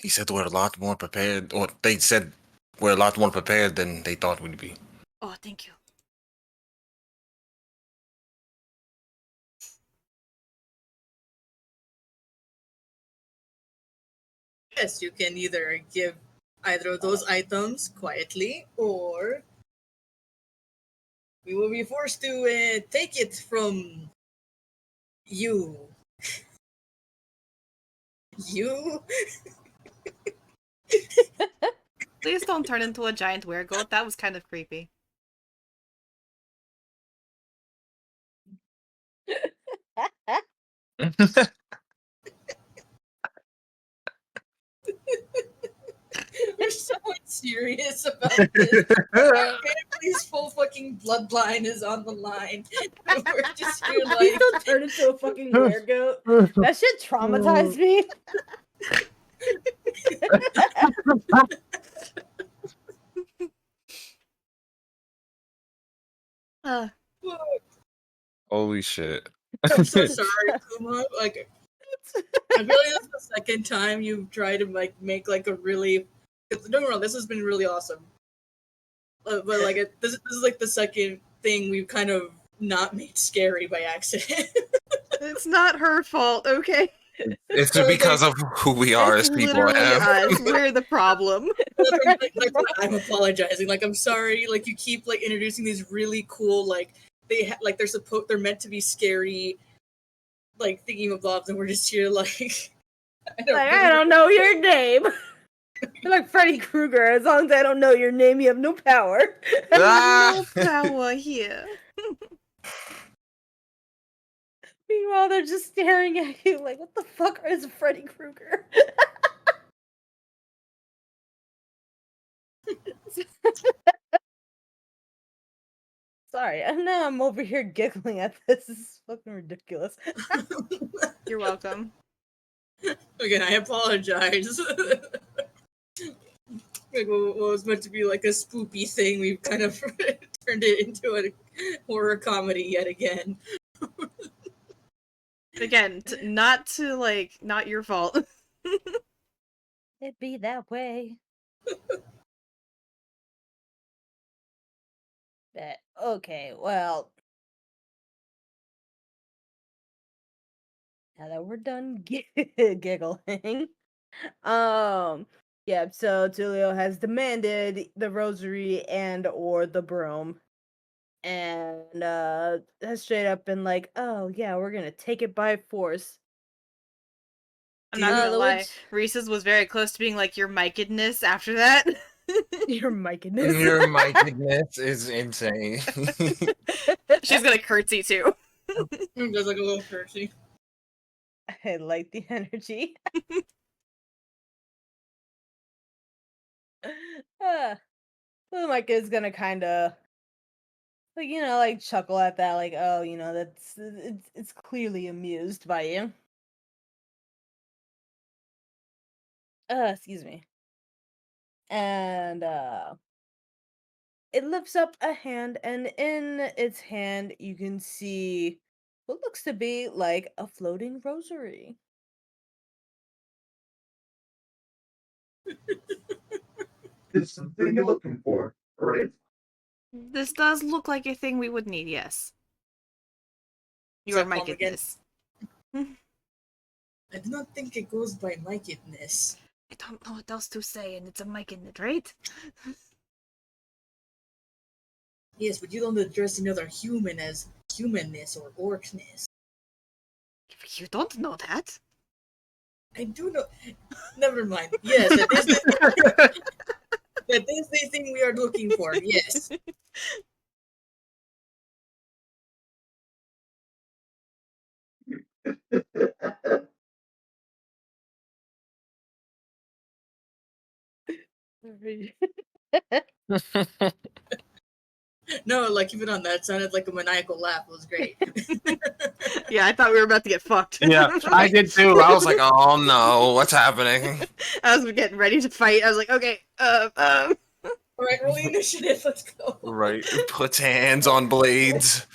He said we're a lot more prepared, or they said we're a lot more prepared than they thought we'd be. Oh, thank you. Yes, you can either give either of those items quietly, or we will be forced to take it from you. You? Please don't turn into a giant weregoat. That was kind of creepy. We're so serious about this. Family's full fucking bloodline is on the line. And we're just here Please like, don't turn into a fucking weregoat. That shit traumatized me. Holy shit. I'm so sorry, Kuma. Like, I feel like this is the second time you've tried to like make like a really. Don't get me wrong, this has been really awesome. But like, this is like the second thing we've kind of not made scary by accident. It's not her fault, okay? It's because of who we are It's as people. literally Em. us. We're the problem. Like, I'm apologizing. Like, I'm sorry. Like, you keep like introducing these really cool like they're meant to be scary like thinking of blobs, and we're just here like I don't know your name. You're like Freddy Krueger. As long as I don't know your name, you have no power. No power here. Meanwhile, they're just staring at you like, what the fuck is Freddy Krueger? Sorry, I know I'm over here giggling at this. This is fucking ridiculous. You're welcome. Again, I apologize. Like, what was meant to be like a spoopy thing, we've kind of turned it into a horror comedy yet again. Again, not your fault. It'd be that way. But, okay, well. Now that we're done giggling. Yeah, so Tulio has demanded the rosary and or the broom. And has straight up been like, oh yeah, we're gonna take it by force. I'm not gonna lie. Risys was very close to being like, your micedness after that. Your micedness. Your micedness is insane. She's gonna curtsy too. Does like a little curtsy. I like the energy. Micah is gonna kind of, like, you know, like chuckle at that, like, oh, you know, it's clearly amused by you. Excuse me. And it lifts up a hand, and in its hand you can see what looks to be like a floating rosary. It's something you're looking for, right? This does look like a thing we would need, yes. Your micedness. I do not think it goes by micedness. I don't know what else to say, and it's a micedness, right? Yes, but you don't address another human as humanness or orcness. You don't know that. I do know. Never mind. Yes, that is the thing we are looking for. Yes. No, like even on that sounded like a maniacal laugh. It was great. Yeah, I thought we were about to get fucked. Yeah, I did too. I was like, oh no, what's happening? I was getting ready to fight. I was like, okay, Alright, roll the initiative, let's go. Right, puts hands on blades.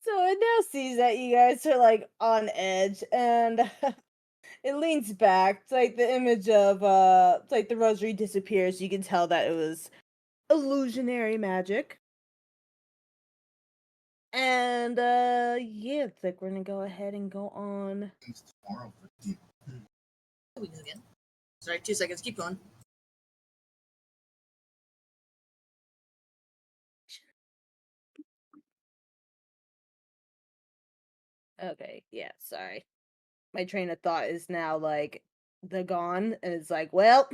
So it now sees that you guys are like on edge, and it leans back. It's like the image of it's like the rosary disappears. You can tell that it was illusionary magic. And yeah, it's like we're gonna go ahead and go on. Again. Sorry, 2 seconds. Keep going. Okay, yeah, sorry. My train of thought is now like the gone, and it's like, well,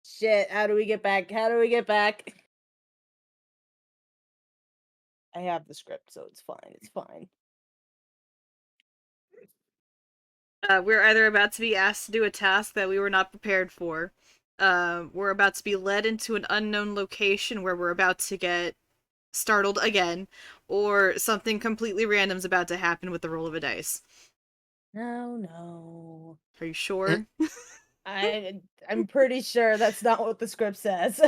shit. How do we get back? How do we get back? I have the script, so it's fine. It's fine. We're either about to be asked to do a task that we were not prepared for. We're about to be led into an unknown location where we're about to get startled again, or something completely random's about to happen with the roll of a dice. No. Are you sure? I'm pretty sure that's not what the script says.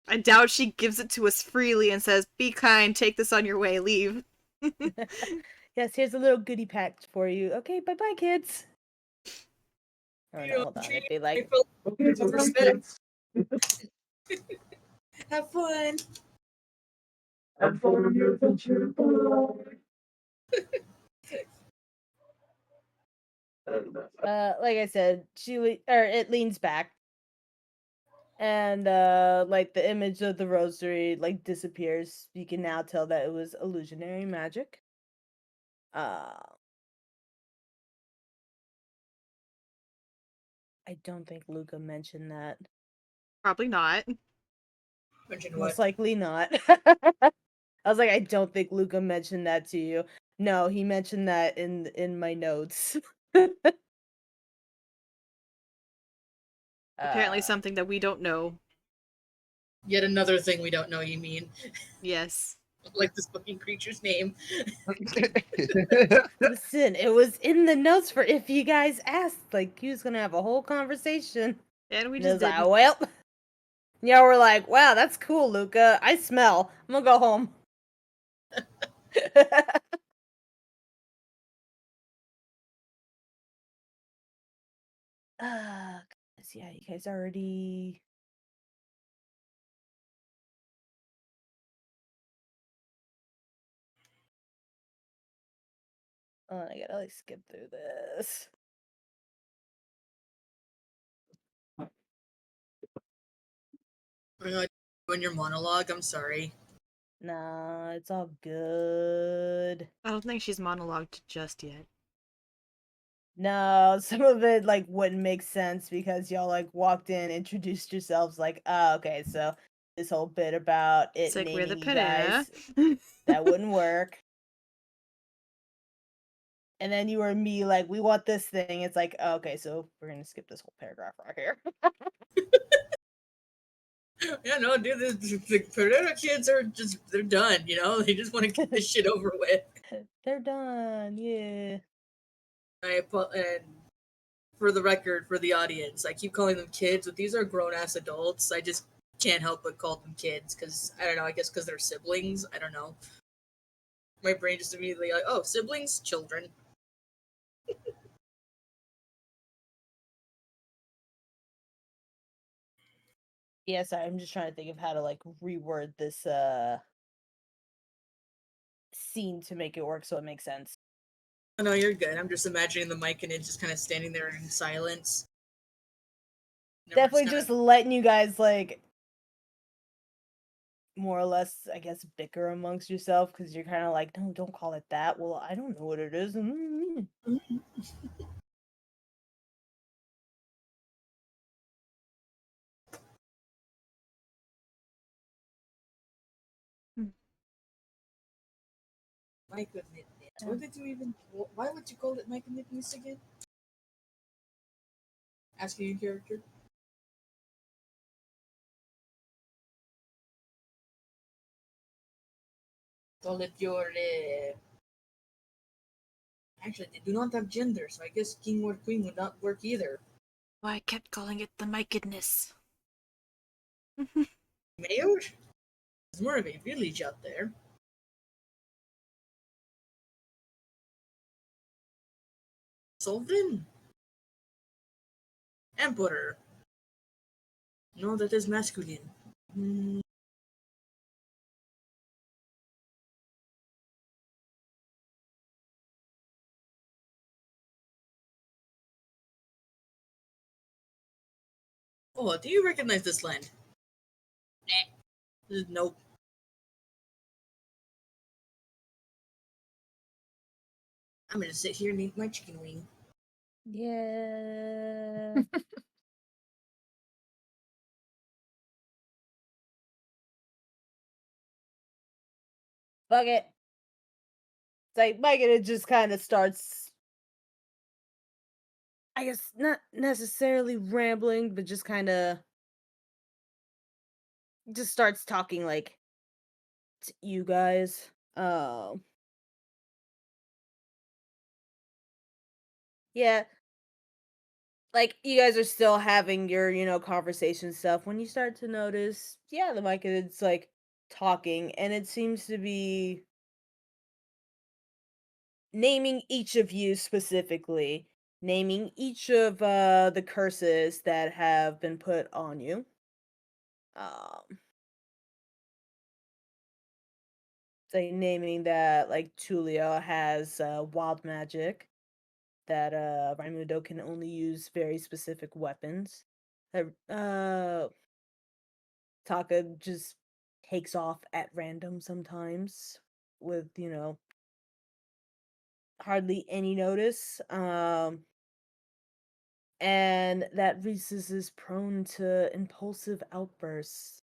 I doubt she gives it to us freely and says, "Be kind, take this on your way, leave." Yes, here's a little goodie pack for you. Okay, bye-bye, kids. Oh no, hold on. It'd be like, have fun. Have fun on your adventure. Bye. like I said, it leans back, and like the image of the rosary like disappears. You can now tell that it was illusionary magic. I don't think Luca mentioned that. Probably not. Most likely not. I was like, I don't think Luca mentioned that to you. No, he mentioned that in my notes. Apparently something that we don't know. Yet another thing we don't know, you mean? Yes. Like this fucking creature's name. Listen, it was in the notes for if you guys asked. Like, he was gonna have a whole conversation. And we And just it was didn't. like, well, yeah, we're like, wow, that's cool, Luca. I smell. I'm gonna go home. Yeah, you guys already. Oh, I gotta like skip through this. When your monologue, I'm sorry. Nah, it's all good. I don't think she's monologued just yet. No, some of it like wouldn't make sense because y'all like walked in, introduced yourselves, like, oh, okay, so this whole bit about it It's like we're the naming you guys, Perera. that wouldn't work. And then you were me like, we want this thing. It's like, oh, okay, so we're gonna skip this whole paragraph right here. Yeah, no, dude, the Perera kids are they're done, you know? They just want to get this shit over with. They're done, yeah. And for the record, for the audience, I keep calling them kids, but these are grown-ass adults. I just can't help but call them kids, because, I don't know, I guess because they're siblings, I don't know. My brain just immediately like, oh, siblings, children. Yeah, sorry, I'm just trying to think of how to like reword this scene to make it work so it makes sense. Oh, no, you're good. I'm just imagining the mic and it just kind of standing there in silence. Definitely just letting you guys like more or less, I guess, bicker amongst yourself because you're kind of like, no, don't call it that. Well, I don't know what it is. My goodness. What did you even? Why would you call it my goodness again? Asking your character. Call it your. Actually, they do not have gender, so I guess king or queen would not work either. Well, I kept calling it the mykedness. Mayor? There's more of a village out there. Solvin. Emperor. No, that is masculine. Oh, do you recognize this land? Nah. Nope. I'm gonna sit here and eat my chicken wing. Yeah. Fuck it. It's like Mike, and it just kind of starts, I guess, not necessarily rambling, but just kind of just starts talking like to you guys. Yeah, like you guys are still having your, conversation stuff when you start to notice, yeah, the mic is like talking, and it seems to be naming each of you specifically, naming each of the curses that have been put on you. Say naming that like Tulio has wild magic, that Raimundo can only use very specific weapons. That Taka just takes off at random sometimes with, hardly any notice. And that Risys is prone to impulsive outbursts.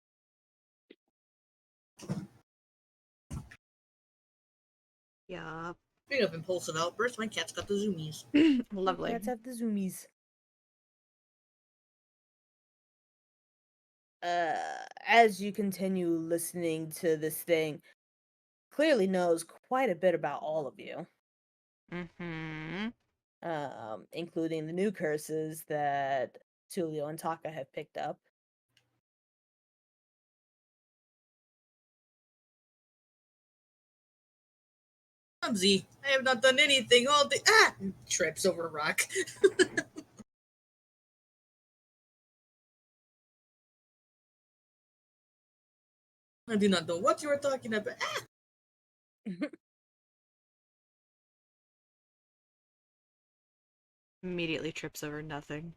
Yeah. Speaking of impulsive outbursts, my cat's got the zoomies. Lovely. Cats have the zoomies. As you continue listening to this thing, clearly knows quite a bit about all of you. Mm-hmm. Including the new curses that Tulio and Taka have picked up. Clumsy. I have not done anything all day. Trips over a rock. I do not know what you are talking about. Immediately trips over nothing.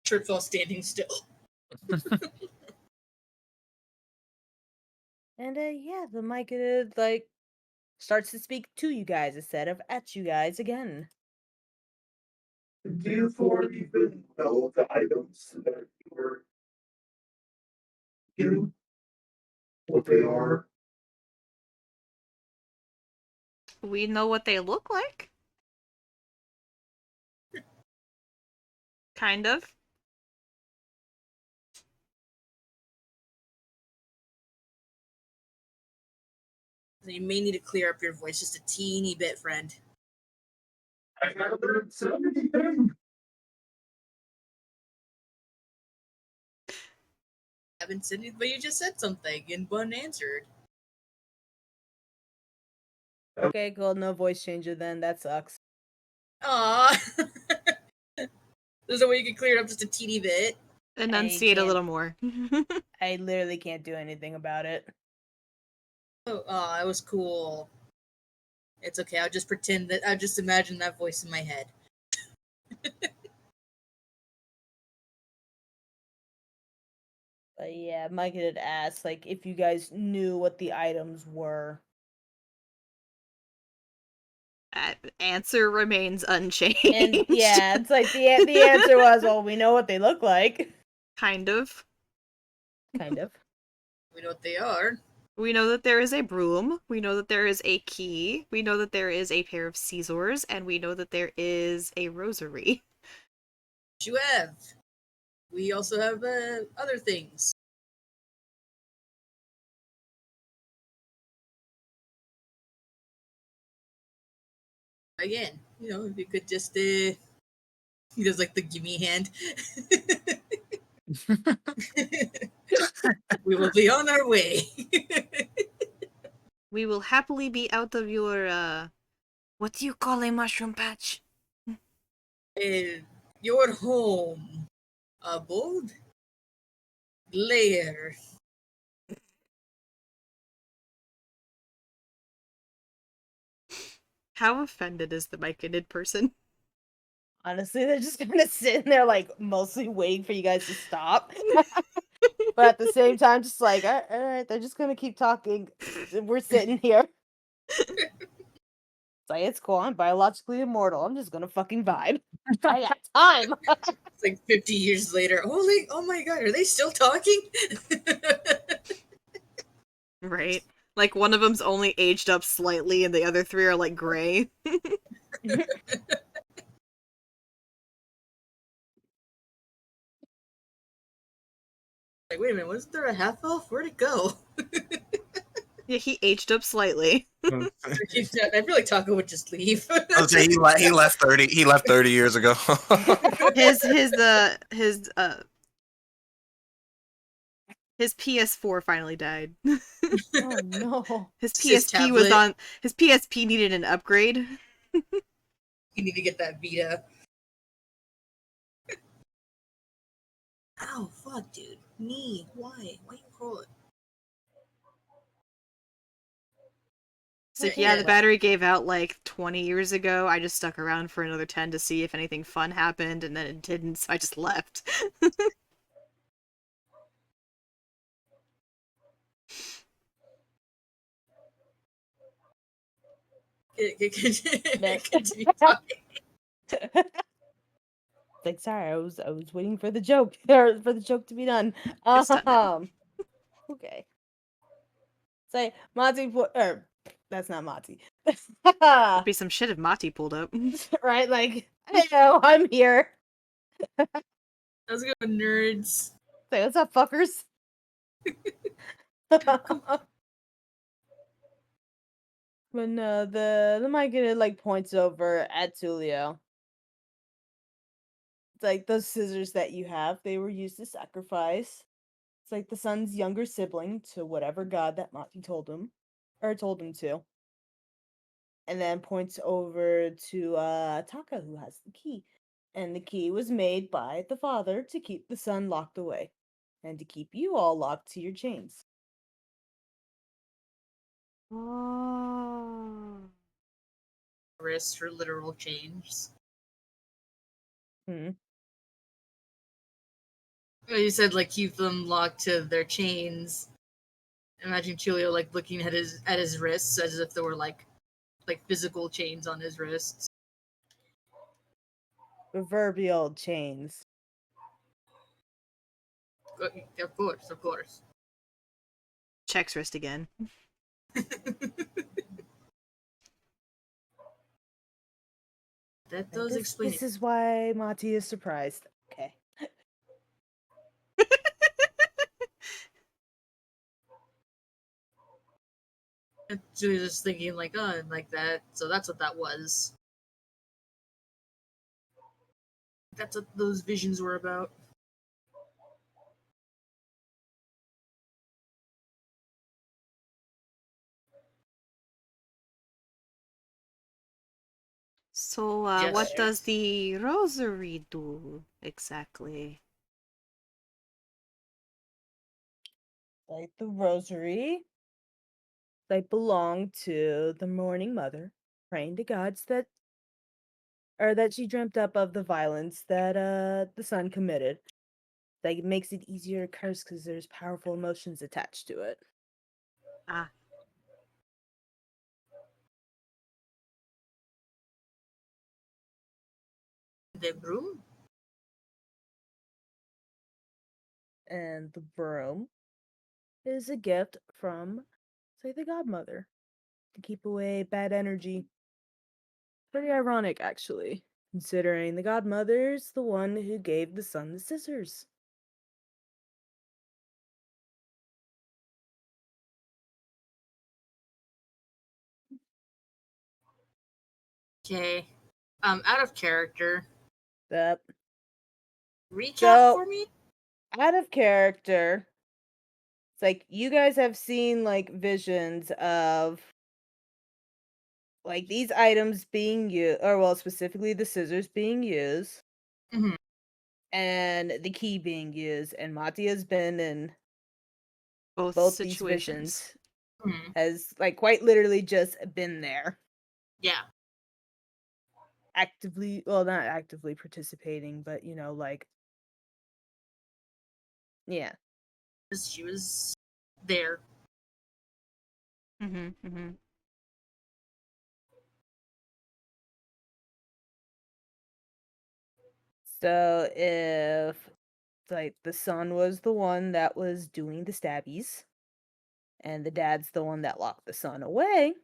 Trips while standing still. And yeah, the mic like starts to speak to you guys instead of at you guys again. Do you four even know the items that you were getting? What they are? We know what they look like. Kind of. So you may need to clear up your voice just a teeny bit, friend. I haven't learned so many things. I haven't said anything, but you just said something and one answered. Okay, cool. No voice changer then. That sucks. Aww. There's a way you can clear it up just a teeny bit. Enunciate a little more. I literally can't do anything about it. Oh, it was cool. It's okay. I'll just pretend that. I'll just imagine that voice in my head. But yeah, Mike had asked like if you guys knew what the items were. Answer remains unchanged. And yeah, it's like the answer was, well, we know what they look like. Kind of. Kind of. We know what they are. We know that there is a broom. We know that there is a key. We know that there is a pair of scissors, and we know that there is a rosary. You have. We also have other things. Again, if you could just he does like the gimme hand. We will be on our way. We will happily be out of your What do you call a mushroom patch? Your home. Abode? Lair. How offended is the myconid person? Honestly, they're just kind of sitting there, like, mostly waiting for you guys to stop. But at the same time, just like, all right, they're just gonna keep talking. We're sitting here. It's like, it's cool. I'm biologically immortal. I'm just gonna fucking vibe. I got time. It's like 50 years later. Holy, oh my god, are they still talking? Right. Like one of them's only aged up slightly and the other three are like gray. Like, wait a minute, wasn't there a half elf? Where'd it go? Yeah, he aged up slightly. I feel like Taka would just leave. I'll say he left 30. He left 30 years ago. His PS4 finally died. Oh no. His His PSP was tablet. on. His PSP needed an upgrade. You need to get that Vita. Ow, fuck, dude. Knee. Why? Why you call it? So yeah, the battery gave out like 20 years ago. I just stuck around for another 10 to see if anything fun happened, and then it didn't, so I just left. Continue talking. Like, sorry, I was waiting for the joke or for the joke to be done. It's done now. Okay. Say Mati or that's not Mati. It'd be some shit if Mati pulled up. Right? Like, hello, I'm here. How's it going, nerds? Say, what's up, fuckers? When the Myconid like points over at Tulio. It's like those scissors that you have, they were used to sacrifice. It's like the son's younger sibling to whatever god that Mati told him to. And then points over to Taka, who has the key. And the key was made by the father to keep the son locked away. And to keep you all locked to your chains. Oh. Wrists for literal chains. Hmm. You said like keep them locked to their chains. Imagine Tulio like looking at his wrists as if there were like physical chains on his wrists. Proverbial chains. Of course, of course. Checks wrist again. That does explain This it. is why Mati is surprised. Okay. She was just thinking like, oh, like that. So that's what that was. That's what those visions were about. So, what does the rosary do exactly? Like the rosary. They belong to the mourning mother, praying to gods that she dreamt up of the violence that the son committed. Like it makes it easier to curse because there's powerful emotions attached to it. Ah. The broom? And the broom is a gift from, say, the godmother to keep away bad energy. Pretty ironic, actually, considering the godmother's the one who gave the son the scissors. Okay. Out of character. That Recap for me? Out of character. It's like you guys have seen like visions of like these items being used, or well, specifically the scissors being used, Mhm. and the key being used, and Mati has been in Both both these situations. visions, Mhm. has like quite literally just been there, Yeah. actively, well, not actively participating, but you know, like, yeah. She was there. Mm-hmm. Mm-hmm. So if like the son was the one that was doing the stabbies, and the dad's the one that locked the son away,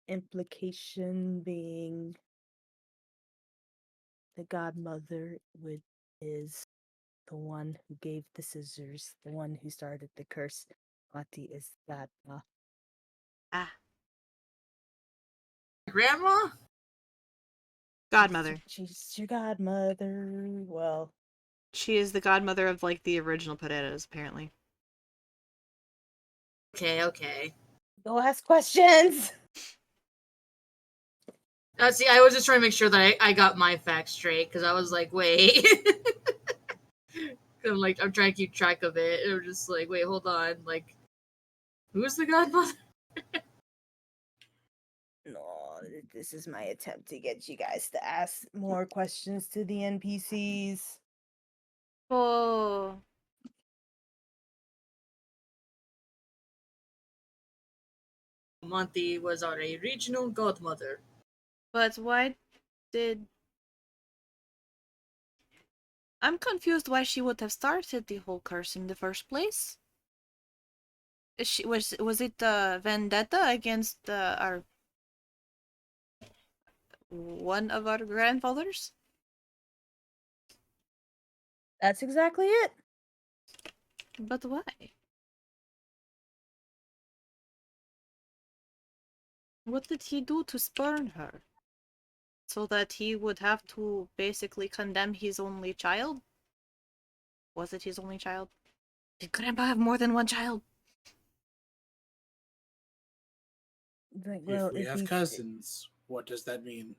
implication being the godmother would is the one who gave the scissors, the one who started the curse. Mati is that Ah, Grandma? godmother. she's your godmother. Well, She is the godmother of like the original Pereiras, apparently. Okay. go ask questions. See, I was just trying to make sure that I got my facts straight because I was like, wait. I'm trying to keep track of it. And I'm just like, wait, hold on. Like, who's the godmother? No, this is my attempt to get you guys to ask more questions to the NPCs. Oh. Monty was our original godmother. But why did... I'm confused why she would have started the whole curse in the first place. Was it the vendetta against our one of our grandfathers? That's exactly it. But why? What did he do to spurn her? So that he would have to basically condemn his only child? Was it his only child? Did Grandpa have more than one child? Like, well, If we have cousins, what does that mean?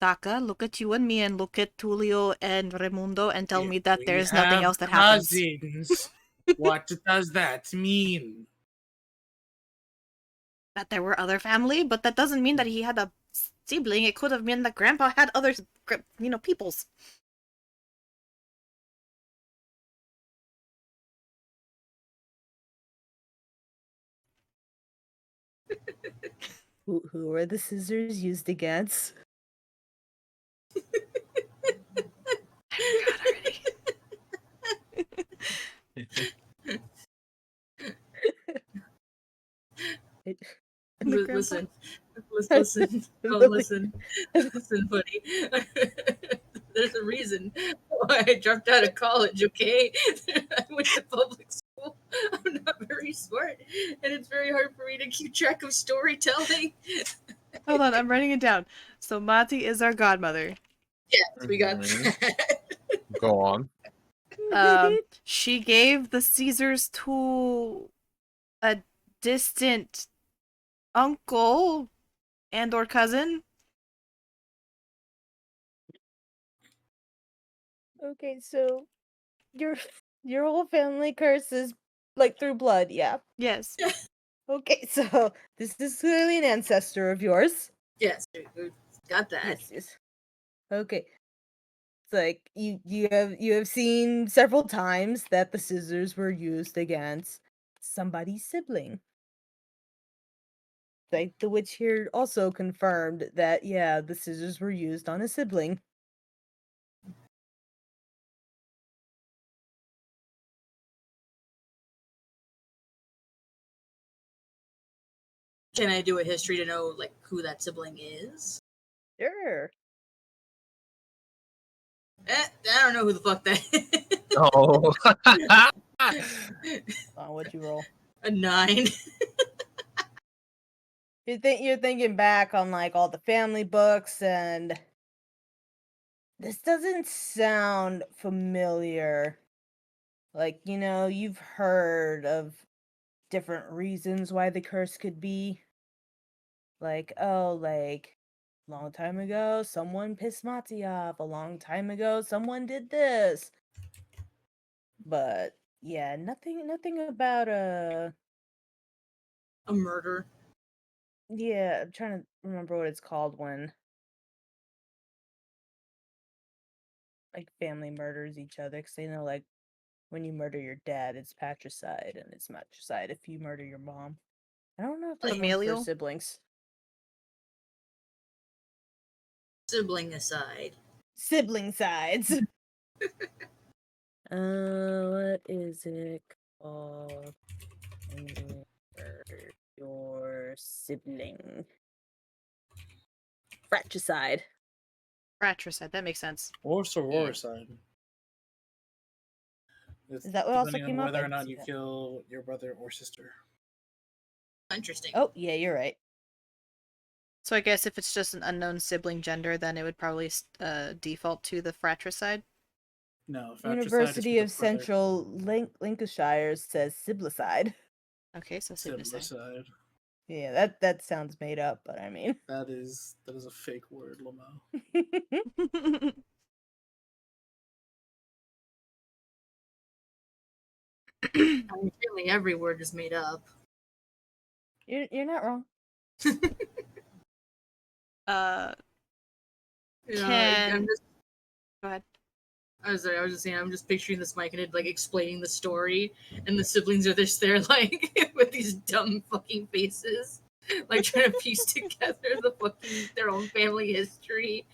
Taka, look at you and me and look at Tulio and Raimundo and tell me that We there's nothing have else that happens. cousins. What does that mean? That there were other family, but that doesn't mean that he had a sibling. It could have meant that Grandpa had other, peoples. Who are the scissors used against? I forgot already. Listen, listen, buddy. There's a reason why I dropped out of college, okay? I went to public school. I'm not very smart, and it's very hard for me to keep track of storytelling. Hold on, I'm writing it down. So Mati is our godmother. Yes, we got Mhm. that. Go on. She gave the Caesars to a distant uncle and or cousin. Okay, so your whole family curses like through blood, yeah. Yes. Okay, so this is clearly an ancestor of yours. Yes, we got that. Yes. Okay. It's like you have seen several times that the scissors were used against somebody's sibling. Like the witch here also confirmed that yeah, the scissors were used on a sibling. Can I do a history to know like who that sibling is? Sure. I don't know who the fuck that is. Oh. What'd you roll? A 9. You're thinking back on like all the family books, and this doesn't sound familiar. Like, you've heard of different reasons why the curse could be. Like, long time ago, someone pissed Mati off. A long time ago, someone did this. But yeah, nothing about A murder. Yeah, I'm trying to remember what it's called when like family murders each other, because they know like when you murder your dad, it's patricide, and it's matricide if you murder your mom. I don't know if there's one for Familial? siblings. Sibling aside. Sibling sides. What is it called? When you murder your sibling. Fratricide. Fratricide, that makes sense. Or sororicide. Is that what also Depending on came up? whether I or didn't not see you that. kill your brother or sister. Interesting. Oh, yeah, you're right. So I guess if it's just an unknown sibling gender, then it would probably default to the fratricide. No, fratricide University is of with a brother. Central Lancashire says siblicide. Okay, so siblicide. Siblicide. Yeah, that sounds made up, but I mean. That is a fake word, Lamo. I mean, really, every word is made up. You're not wrong. Can... Go ahead. I was just saying, I'm just picturing this Mike and it like explaining the story, and the siblings are just there like with these dumb fucking faces, like trying to piece together their own family history.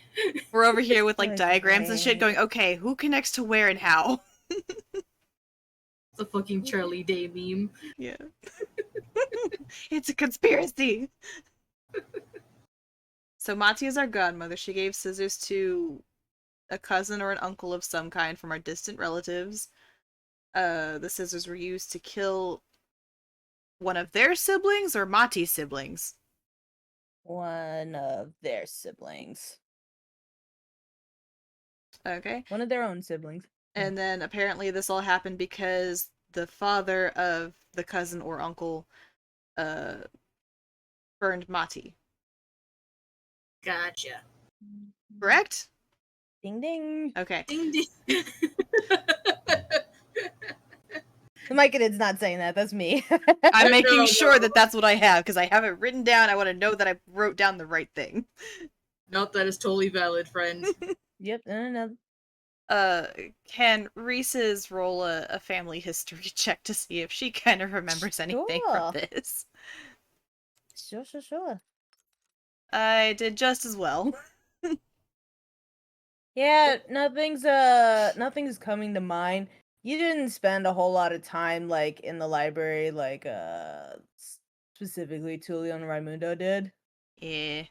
We're over here with like Like, diagrams and shit going, okay, who connects to where and how? It's a fucking Charlie Day meme. Yeah. It's a conspiracy. So Mati is our godmother. She gave scissors to a cousin or an uncle of some kind from our distant relatives. The scissors were used to kill one of their siblings or Mati's siblings? One of their siblings. Okay. One of their own siblings. And then apparently this all happened because the father of the cousin or uncle burned Mati. Gotcha. Correct? Ding ding. Okay. Ding ding. The Myconid's not saying that. That's me. I'm making sure that that's what I have, because I have it written down. I want to know that I wrote down the right thing. Nope, that is totally valid, friend. Yep, no. Can Risys roll a family history check to see if she kind of remembers anything from this? Sure. I did just as well. Yeah, nothing's coming to mind. You didn't spend a whole lot of time like in the library, like specifically Tulio and Raimundo did. Yeah.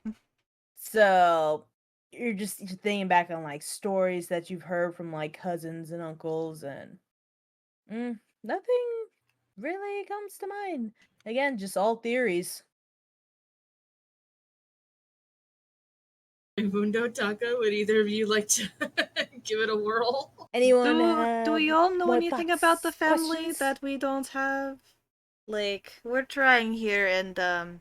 So you're thinking back on like stories that you've heard from like cousins and uncles, and nothing really comes to mind. Again, just all theories. Mundo, Taka, would either of you like to give it a whirl? Anyone Do we all know more anything thoughts, about the family questions? that we don't have? Like, we're trying here, and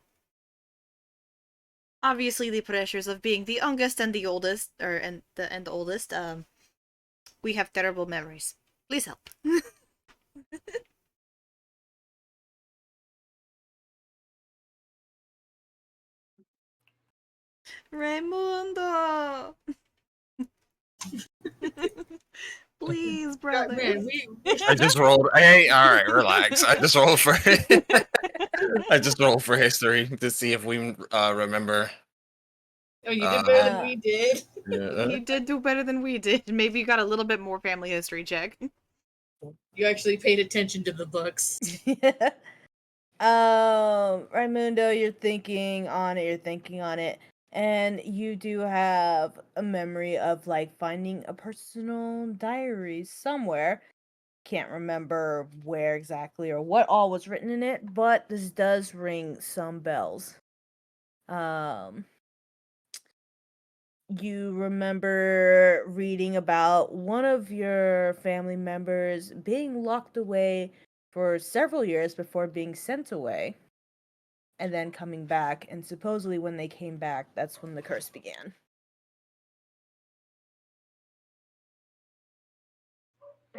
obviously the pressures of being the youngest and the oldest, and the oldest, we have terrible memories. Please help. Raimundo! Please, brother. God, man, I just rolled. Hey, all right, relax. I just rolled for. I just rolled for history to see if we remember. Oh, you did better than we did. Yeah. You did do better than we did. Maybe you got a little bit more family history check. You actually paid attention to the books. Raimundo, you're thinking on it, and you do have a memory of like finding a personal diary somewhere. Can't remember where exactly or what all was written in it, but this does ring some bells. you remember reading about one of your family members being locked away for several years before being sent away and then coming back. And supposedly when they came back, that's when the curse began.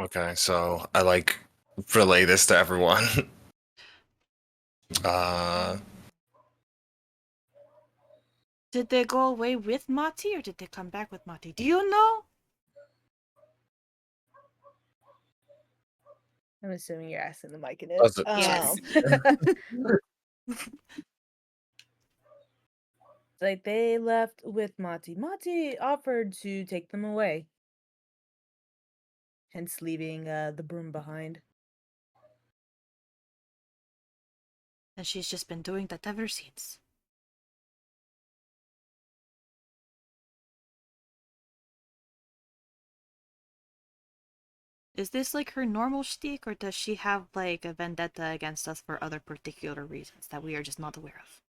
Okay, so I like relay this to everyone. Did they go away with Mati or did they come back with Mati? Do you know? I'm assuming you're asking the mic in Was it. it- Yes. Like they left with Mati. Mati offered to take them away. Hence leaving the broom behind. And she's just been doing that ever since. Is this like her normal shtick, or does she have like a vendetta against us for other particular reasons that we are just not aware of?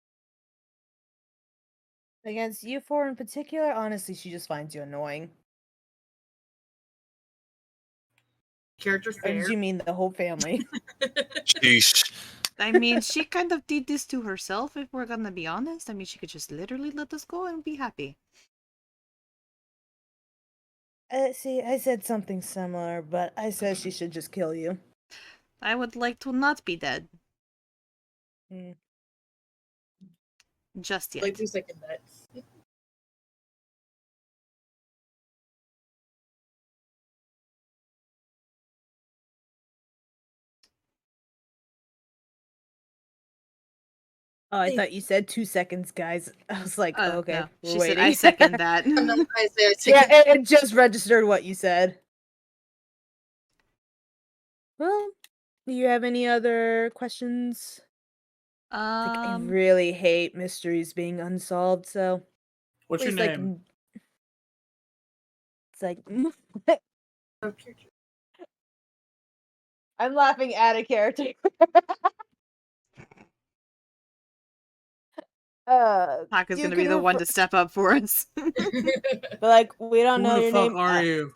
Against you four in particular, honestly, she just finds you annoying. Character Or did fair. you mean the whole family? Sheesh. I mean, she kind of did this to herself, if we're gonna be honest. I mean, she could just literally let us go and be happy. See, I said something similar, but I said she should just kill you. I would like to not be dead. Mm. Just yet. Like 2 second that. Oh, I thought you said 2 seconds, guys. I was like, oh, okay, no. we're She waiting. said, I second that. I'm not, I say I Yeah, second. it just registered what you said. Well, do you have any other questions? Like, I really hate mysteries being unsolved, so What's at your least, name? it's like I'm laughing at a character. Taka's you gonna be can the one to step up for us. But like, we don't Who know the your fuck name. are you?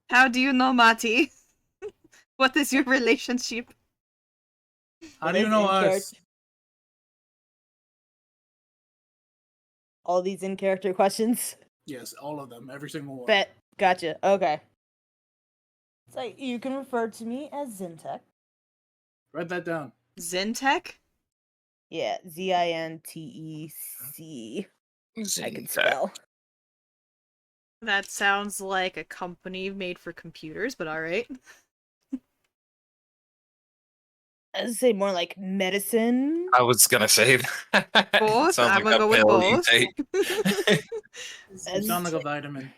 How do you know Mati? What is your relationship? How do you know us? All these in character questions. Yes, all of them, every single one. Bet. Gotcha. Okay. It's like you can refer to me as Zintek. Write that down. Zintech? Yeah, Zintec. I can spell. That sounds like a company made for computers, but alright. I'd say more like medicine. I was gonna say that. Both? Sounds I'm like gonna a go with pill you both. take. You sound like a vitamin.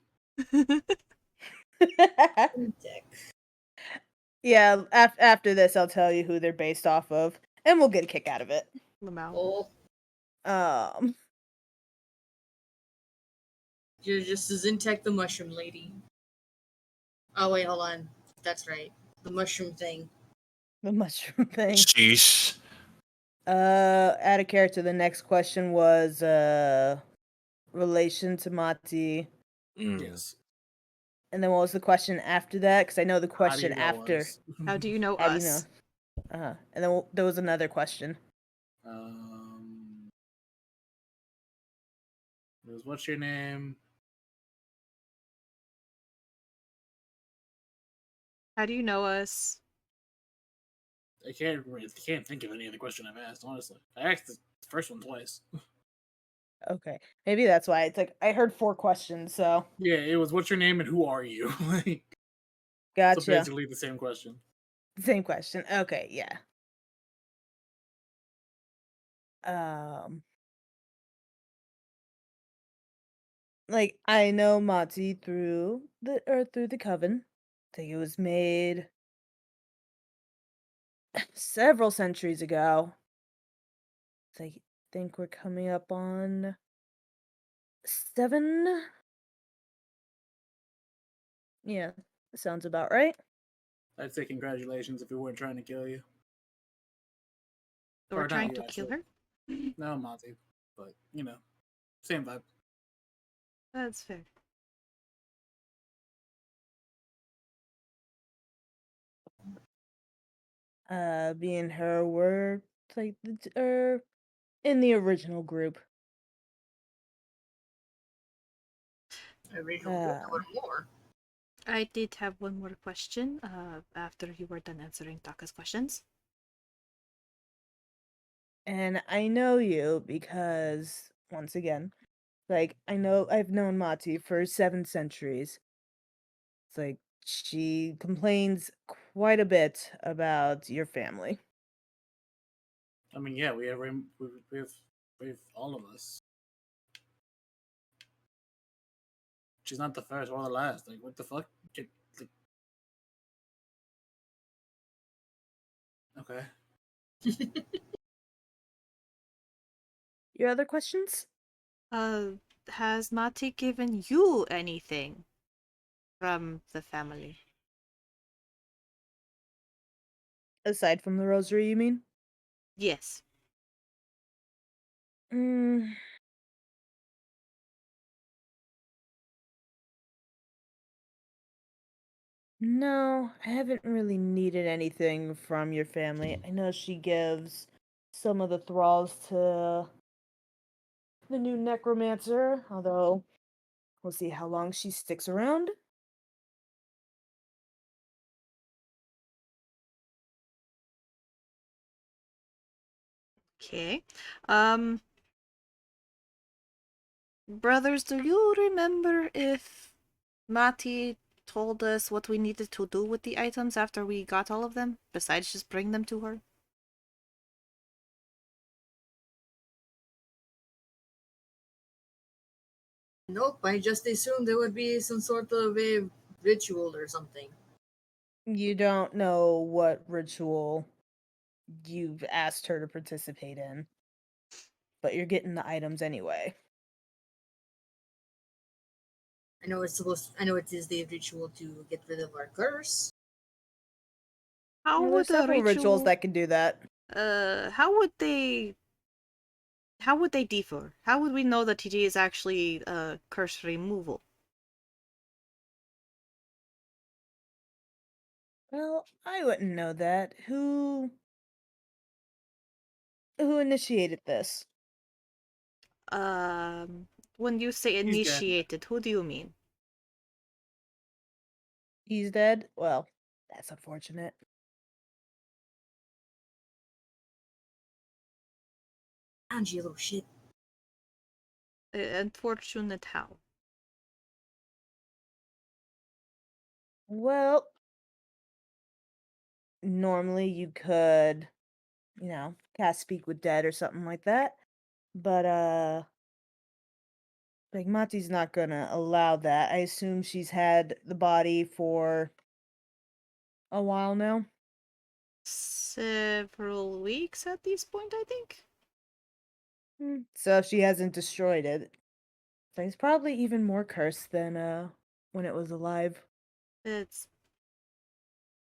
Yeah, after this, I'll tell you who they're based off of, and we'll get a kick out of it. Lamau. You're just Zintech the mushroom lady. Oh wait, hold on. That's right. The mushroom thing. The mushroom thing. Sheesh. Add a character. The next question was relation to Mati. Yes. And then what was the question after that? Because I know the question know after. us? How do you know How do us? you know? And then there was another question. What's your name? How do you know us? I can't think of any other question I've asked, honestly. I asked the first one twice. Okay, maybe that's why it's like I heard 4 questions. So Yeah, it was what's your name and who are you? Like, gotcha. so basically the same question. Same question. Okay, yeah. Like I know Mati through the coven. I think it was made several centuries ago. I think we're coming up on 7. Yeah, sounds about right. I'd say congratulations if we weren't trying to kill you. So we're Or not trying you, to kill actually. her? No, Monty. But, you know, same vibe. That's fair. Me and her were like in the original group. Original group, a little more. I did have one more question after you were done answering Taka's questions. And I know you because, once again, like, I've known Mati for 7 centuries. It's like, she complains quite a bit about your family. I mean, yeah, we have all of us. She's not the first or the last. Like, what the fuck? Okay. Your other questions? Has Mati given you anything from the family? Aside from the rosary, you mean? Yes. Mm. No, I haven't really needed anything from your family. I know she gives some of the thralls to the new necromancer, although we'll see how long she sticks around. Okay. Brothers, do you remember if Mati told us what we needed to do with the items after we got all of them, besides just bring them to her? Nope, I just assumed there would be some sort of a ritual or something. You don't know what ritual you've asked her to participate in, but you're getting the items anyway. I know I know it is the ritual to get rid of our curse. How Well, would there's a several rituals that can do that. how would they differ? How would we know that TG is actually curse removal? Well, I wouldn't know that. Who initiated this? When you say He's dead. initiated, who do you mean? He's dead? Well, that's unfortunate. And you little shit. Unfortunate how? Well, normally you could, cast Speak with Dead or something like that. But, like, Mati's not gonna allow that. I assume she's had the body for a while now. Several weeks at this point, I think. So if she hasn't destroyed it, it's probably even more cursed than, when it was alive. It's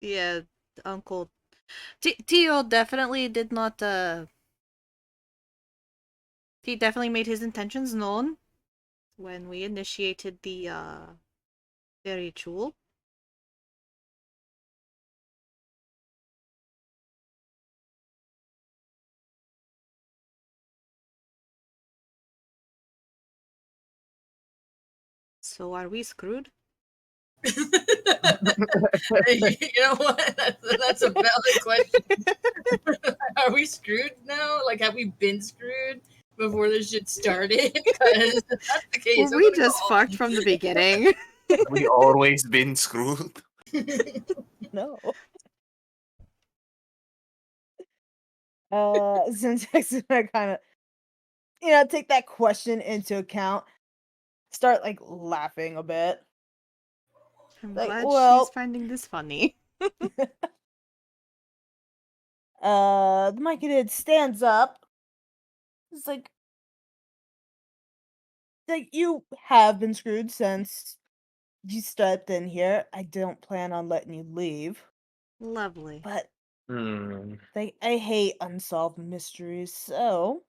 yeah, Uncle Tio definitely did not he definitely made his intentions known when we initiated the ritual. So are we screwed? You know what? That's a valid question. Are we screwed now? Like, have we been screwed before this shit started? Because if that's the case, Were we just fucked from the beginning? We always been screwed. No. Syntax is gonna kind of, take that question into account. Start like laughing a bit. I'm Like, glad well, she's finding this funny. the Myconid stands up. It's like you have been screwed since you stepped in here. I don't plan on letting you leave. Lovely. But I hate unsolved mysteries, so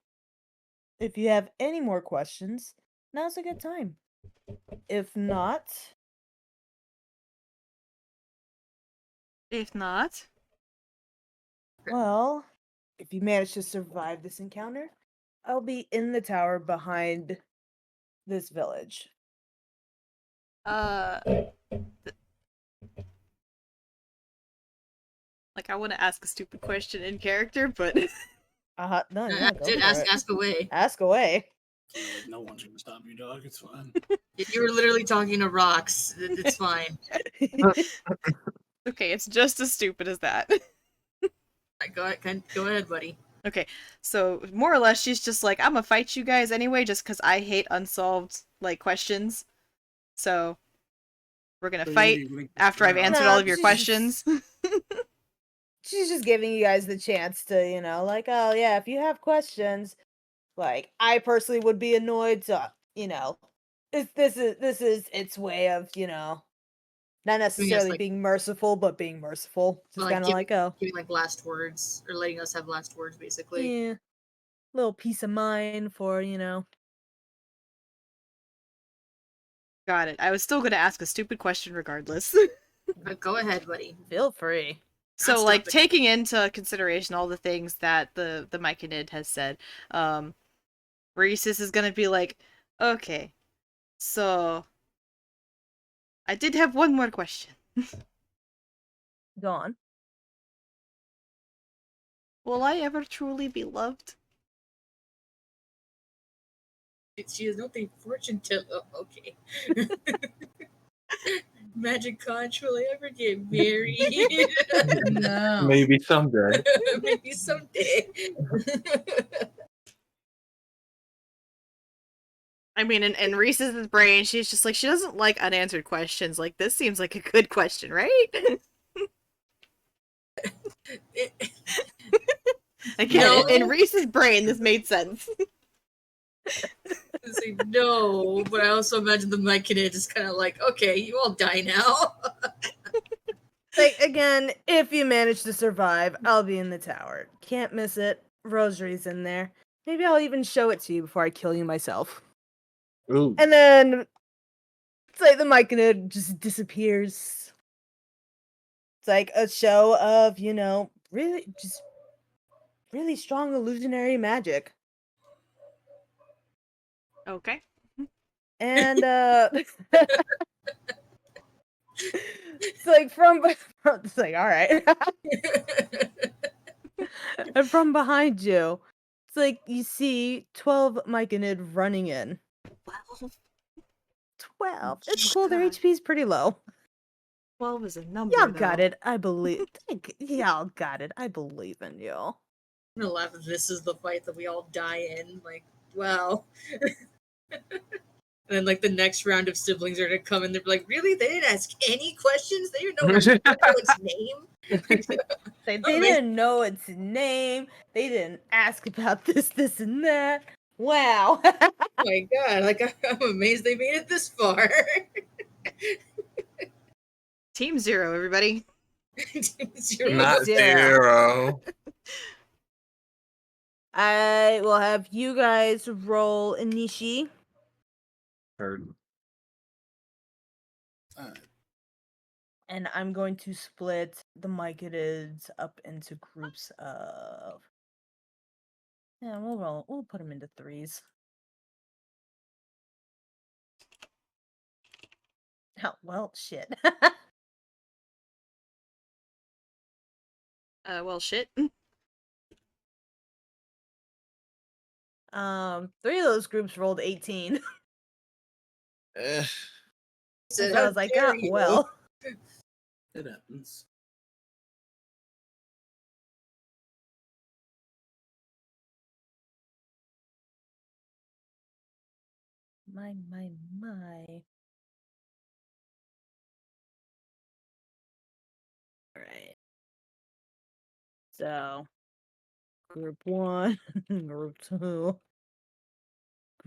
if you have any more questions, now's a good time. If not, well, if you manage to survive this encounter, I'll be in the tower behind this village. Like, I want to ask a stupid question in character, but No, yeah, go Did for it. ask away. Ask away. Like, no one's gonna stop you, dog. It's fine. You were literally talking to rocks. It's fine. okay, it's just as stupid as that. Go ahead, buddy. Okay, so more or less, she's just like, I'm gonna fight you guys anyway, just because I hate unsolved like questions. So we're gonna fight after I've answered all of your questions. She's just giving you guys the chance to, like, oh yeah, if you have questions, like, I personally would be annoyed, so this is its way of, not necessarily being merciful, but being merciful. Just kind of like, oh, giving like last words or letting us have last words, basically. Yeah, little peace of mind for Got it. I was still gonna ask a stupid question regardless. Go ahead, buddy. Feel free. So, like, taking into consideration all the things that the Myconid has said, Risys is gonna be like, okay, so I did have one more question. Go on. Will I ever truly be loved? She has nothing fortune teller. Oh, okay. Magic Conch, will I ever get married? No. Maybe someday. Maybe someday. I mean, in Risys' brain, she's just like, she doesn't like unanswered questions. Like, this seems like a good question, right? Again, No. in Risys' brain, this made sense. Say no, but I also imagine the Myconid just kind of like, okay, you all die now. Like, again, if you manage to survive, I'll be in the tower. Can't miss it. Rosary's in there. Maybe I'll even show it to you before I kill you myself. Ooh. And then it's like the Myconid just disappears. It's like a show of, really strong illusionary magic. Okay. And it's like it's like, all right. And from behind you, it's like you see 12 Myconid running in. 12. It's cool, their HP's pretty low. 12 is a number, Y'all though. got it. I believe. Y'all got it. I believe in you. I'm gonna laugh if this is the fight that we all die in. Like, wow. And then, like, the next round of siblings are gonna come and they're like, really? They didn't ask any questions? They didn't know its name? They didn't know its name. They didn't ask about this, and that. Wow. Oh my god, like, I'm amazed they made it this far. Team 0, everybody. Team 0. Not 0. I will have you guys roll Inishi. Heard. And I'm going to split the Myconids up into groups of... Yeah, we'll put them into 3s. Oh, well, shit. Well, shit. 3 of those groups rolled 18. So I was like, oh, well. It happens. My. Alright. So, group 1, group 2,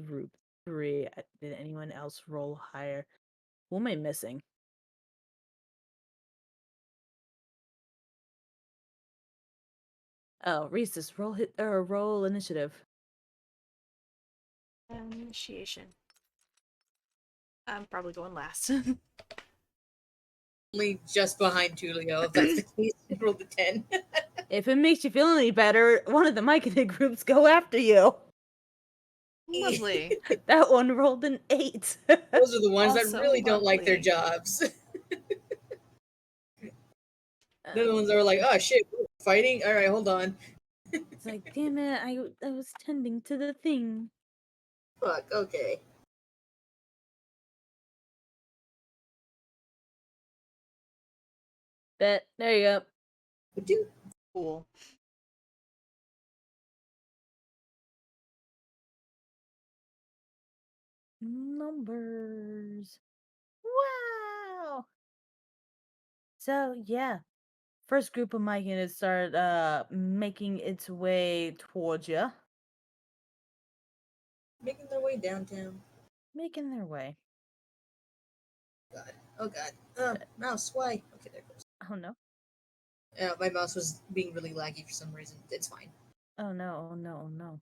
group 3. Did anyone else roll higher? Who am I missing? Oh, Risys, roll initiative. Initiation. I'm probably going last. Only just behind Tulio. If that's the case, roll the 10. If it makes you feel any better, one of the Myconid groups go after you. Lovely. That one rolled an 8. Those are the ones that Also really don't like their lovely. jobs. They're the ones that are like, oh shit, we're fighting? Alright, hold on. It's like, damn it, I was tending to the thing. Fuck, okay. Bet. There you go. Cool. Numbers. Wow. So yeah, first group of Myconid start making its way towards you. Making their way downtown. Making their way. God. Oh god. Mouse, why? Okay, there it goes. Oh no. My mouse was being really laggy for some reason. It's fine. Oh no, oh no, oh no.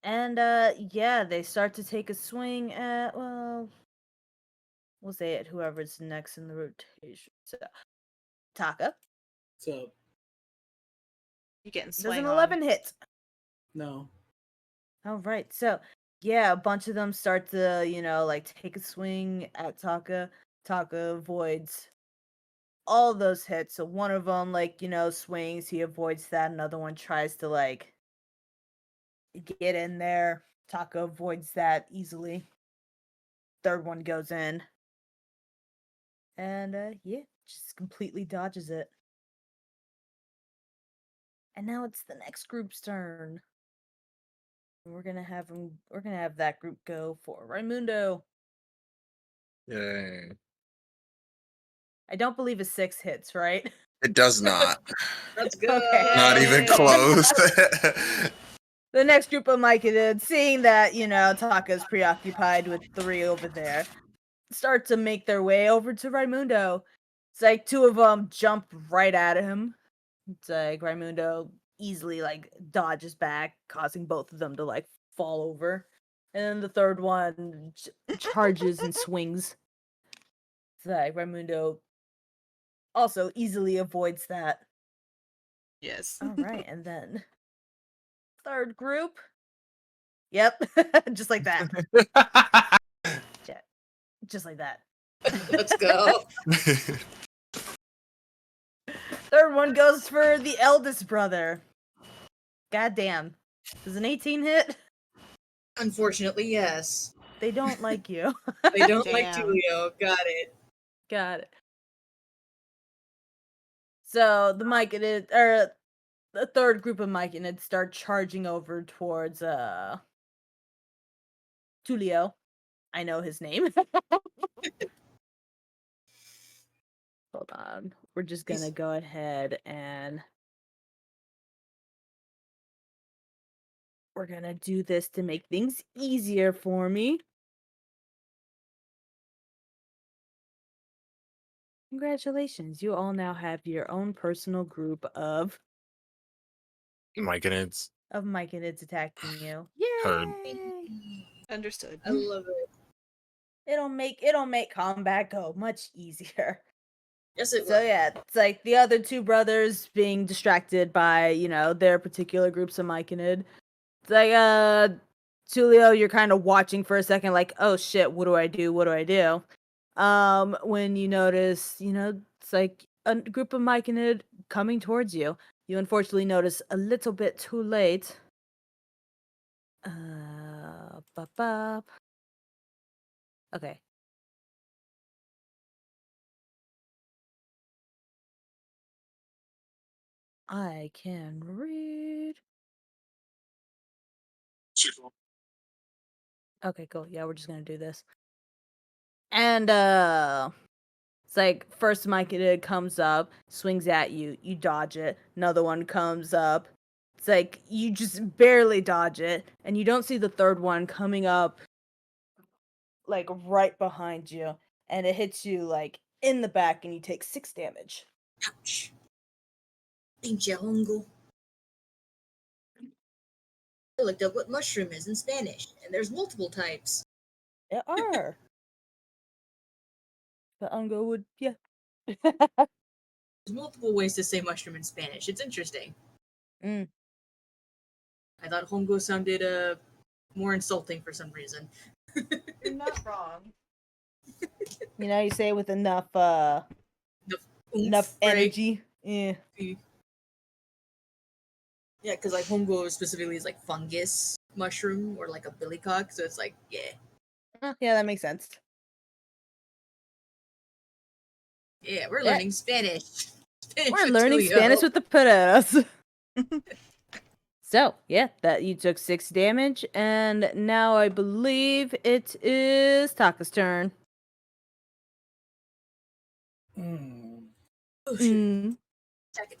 And yeah, they start to take a swing at, well, we'll say it whoever's next in the rotation. So Taka. So You getting Does swang an on. 11 hit? no. All right. So, yeah, a bunch of them start to, like take a swing at Taka. Taka avoids all those hits. So one of them, like, swings, he avoids that. Another one tries to, like, get in there. Taka avoids that easily. Third one goes in. And, yeah, just completely dodges it. And now it's the next group's turn. We're gonna have that group go for Raimundo. Yay. I don't believe a 6 hits, right? It does not. Let's go. Okay. Not even close. The next group of Myconid, seeing that, Taka's preoccupied with 3 over there, start to make their way over to Raimundo. It's like 2 of them jump right at him. It's like Raimundo easily, like, dodges back, causing both of them to, like, fall over. And then the third one charges and swings. It's like Raimundo also easily avoids that. Yes. All right, and then third group. Yep, just like that. Just like that. Let's go. Third one goes for the eldest brother. Goddamn. Does an 18 hit? Unfortunately, yes. They don't like you. They don't like Damn. Tulio. Got it. Got it. So the Myconid, or the third group of Myconid start charging over towards Tulio. I know his name. Hold on. We're just gonna go ahead and we're gonna do this to make things easier for me. Congratulations, you all now have your own personal group of Myconids. Myconids attacking you. Heard. Yay! Understood. I love it. It'll make combat go much easier. Yes, it So will. yeah, it's like the other 2 brothers being distracted by, their particular groups of Myconid. It's like, Tulio, you're kind of watching for a second, like, oh shit, what do I do? What do I do? When you notice, it's like a group of Myconid coming towards you. You unfortunately notice a little bit too late. Okay. I can read. Okay, cool. Yeah, we're just gonna do this. And it's like first Myconid comes up, swings at you, you dodge it. Another one comes up. It's like you just barely dodge it, and you don't see the third one coming up like right behind you, and it hits you like in the back, and you take 6 damage. Ouch. Pinche hongo. I looked up what mushroom is in Spanish, and there's multiple types. There are. The Ungo would, yeah. There's multiple ways to say mushroom in Spanish. It's interesting. Mm. I thought hongo sounded more insulting for some reason. You're not wrong. You know, you say it with enough Enough energy. Yeah. Yeah, because like hongo specifically is like fungus mushroom or like a billycock, so it's like, yeah. Yeah, that makes sense. Yeah, we're Yeah. learning Spanish. We're learning Spanish with the Pereras. So, yeah, that you took 6 damage, and now I believe it is Taka's turn. Oh shit. Taka.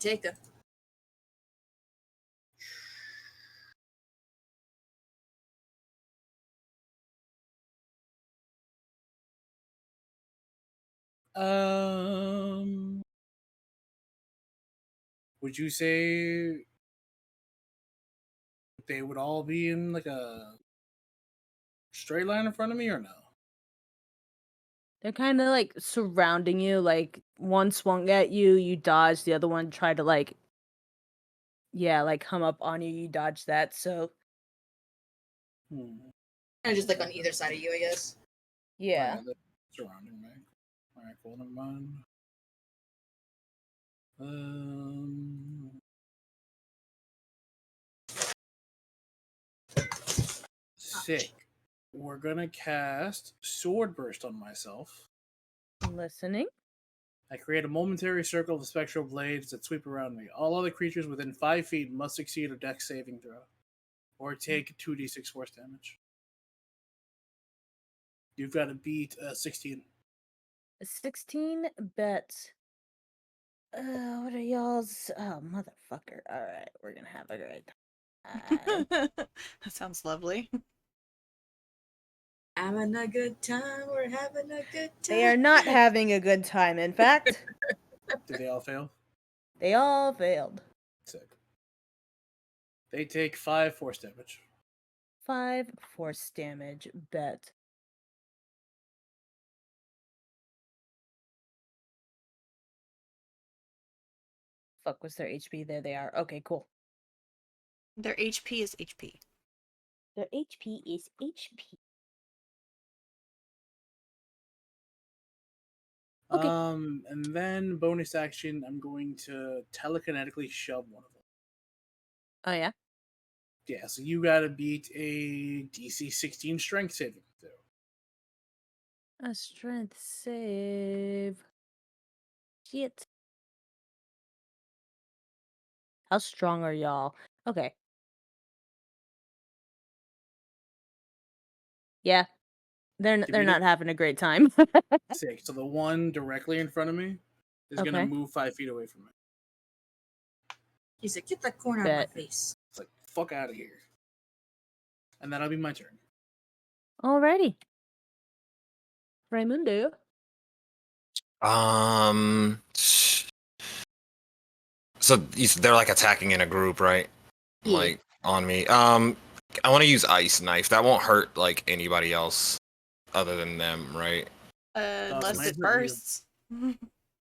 Would you say they would all be in like a straight line in front of me, or no? They're kind of like surrounding you, like one swung at you, you dodged, the other one tried to like come up on you, you dodged that, so Kind of just like on either side of you, I guess. yeah. They're surrounding me. Alright, cool, never mind. Sick. We're gonna cast Sword Burst on myself. Listening. I create a momentary circle of spectral blades that sweep around me. All other creatures within 5 feet must succeed a dex saving throw, or take 2d6 force damage. You've got to beat 16. 16 bet. What are y'all's? Oh, motherfucker. Alright, we're gonna have a great time. That sounds lovely. Having a good time. We're having a good time. They are not having a good time, in fact. Did they all fail? They all failed. Sick. They take 5 force damage. 5 force damage, bet. Fuck, what's their HP? There they are. Okay, cool. Their HP is HP. Their HP is HP. Okay. And then bonus action, I'm going to telekinetically shove one of them. Oh, yeah? Yeah, so you gotta beat a DC 16 strength saving throw. A strength save. Shit. How strong are y'all? Okay. Yeah. They're not having a great time. Sick. So the one directly in front of me is gonna Okay. move 5 feet away from me. He said, "Get that corn out of my face." It's like, fuck out of here. And that'll be my turn. Alrighty. Raimundo. So they're like attacking in a group, right? Yeah. Like on me. I want to use ice knife. That won't hurt like anybody else other than them, right? Unless might it hurt you. bursts.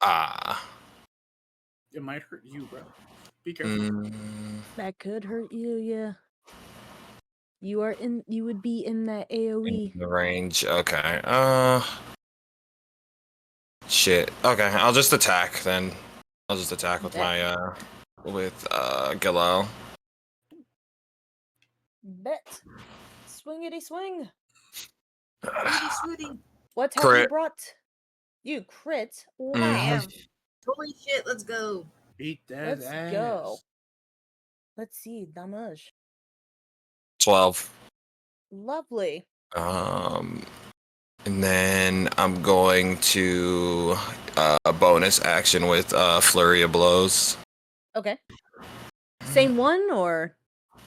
Ah. It might hurt you, bro. Be careful. That could hurt you, yeah. You would be in that AoE. The range. Okay. Shit. Okay, I'll just attack then. I'll just attack with my Galil. Bet. Swingity swing. Swooty. What have you Crit. brought? You crit? Wow. Damn. Holy shit, let's go. Beat that Let's ass. go. Let's see, damage. 12. Lovely. And then I'm going to a bonus action with Flurry of Blows. Okay. Same one or?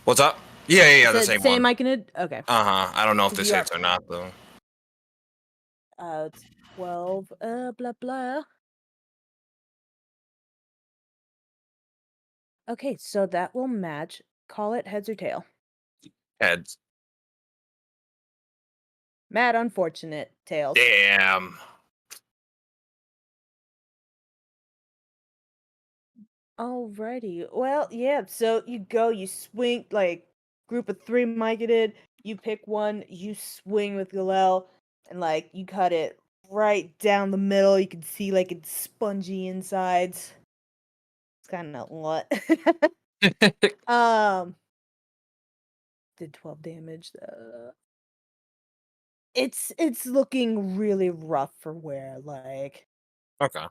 What's up? Yeah, the Is it same one. I can. Okay. I don't know if this You are- hits or not though. 12. Blah blah. Okay, so that will match. Call it heads or tail. Heads. Mad unfortunate, Tails. Damn. Alrighty. Well, yeah, so you go, you swing, like, group of 3 mic-ed, you pick one, you swing with Galel, and, like, you cut it right down the middle. You can see, like, it's spongy insides. It's kind of what? Did 12 damage. It's looking really rough for wear, like, Okay.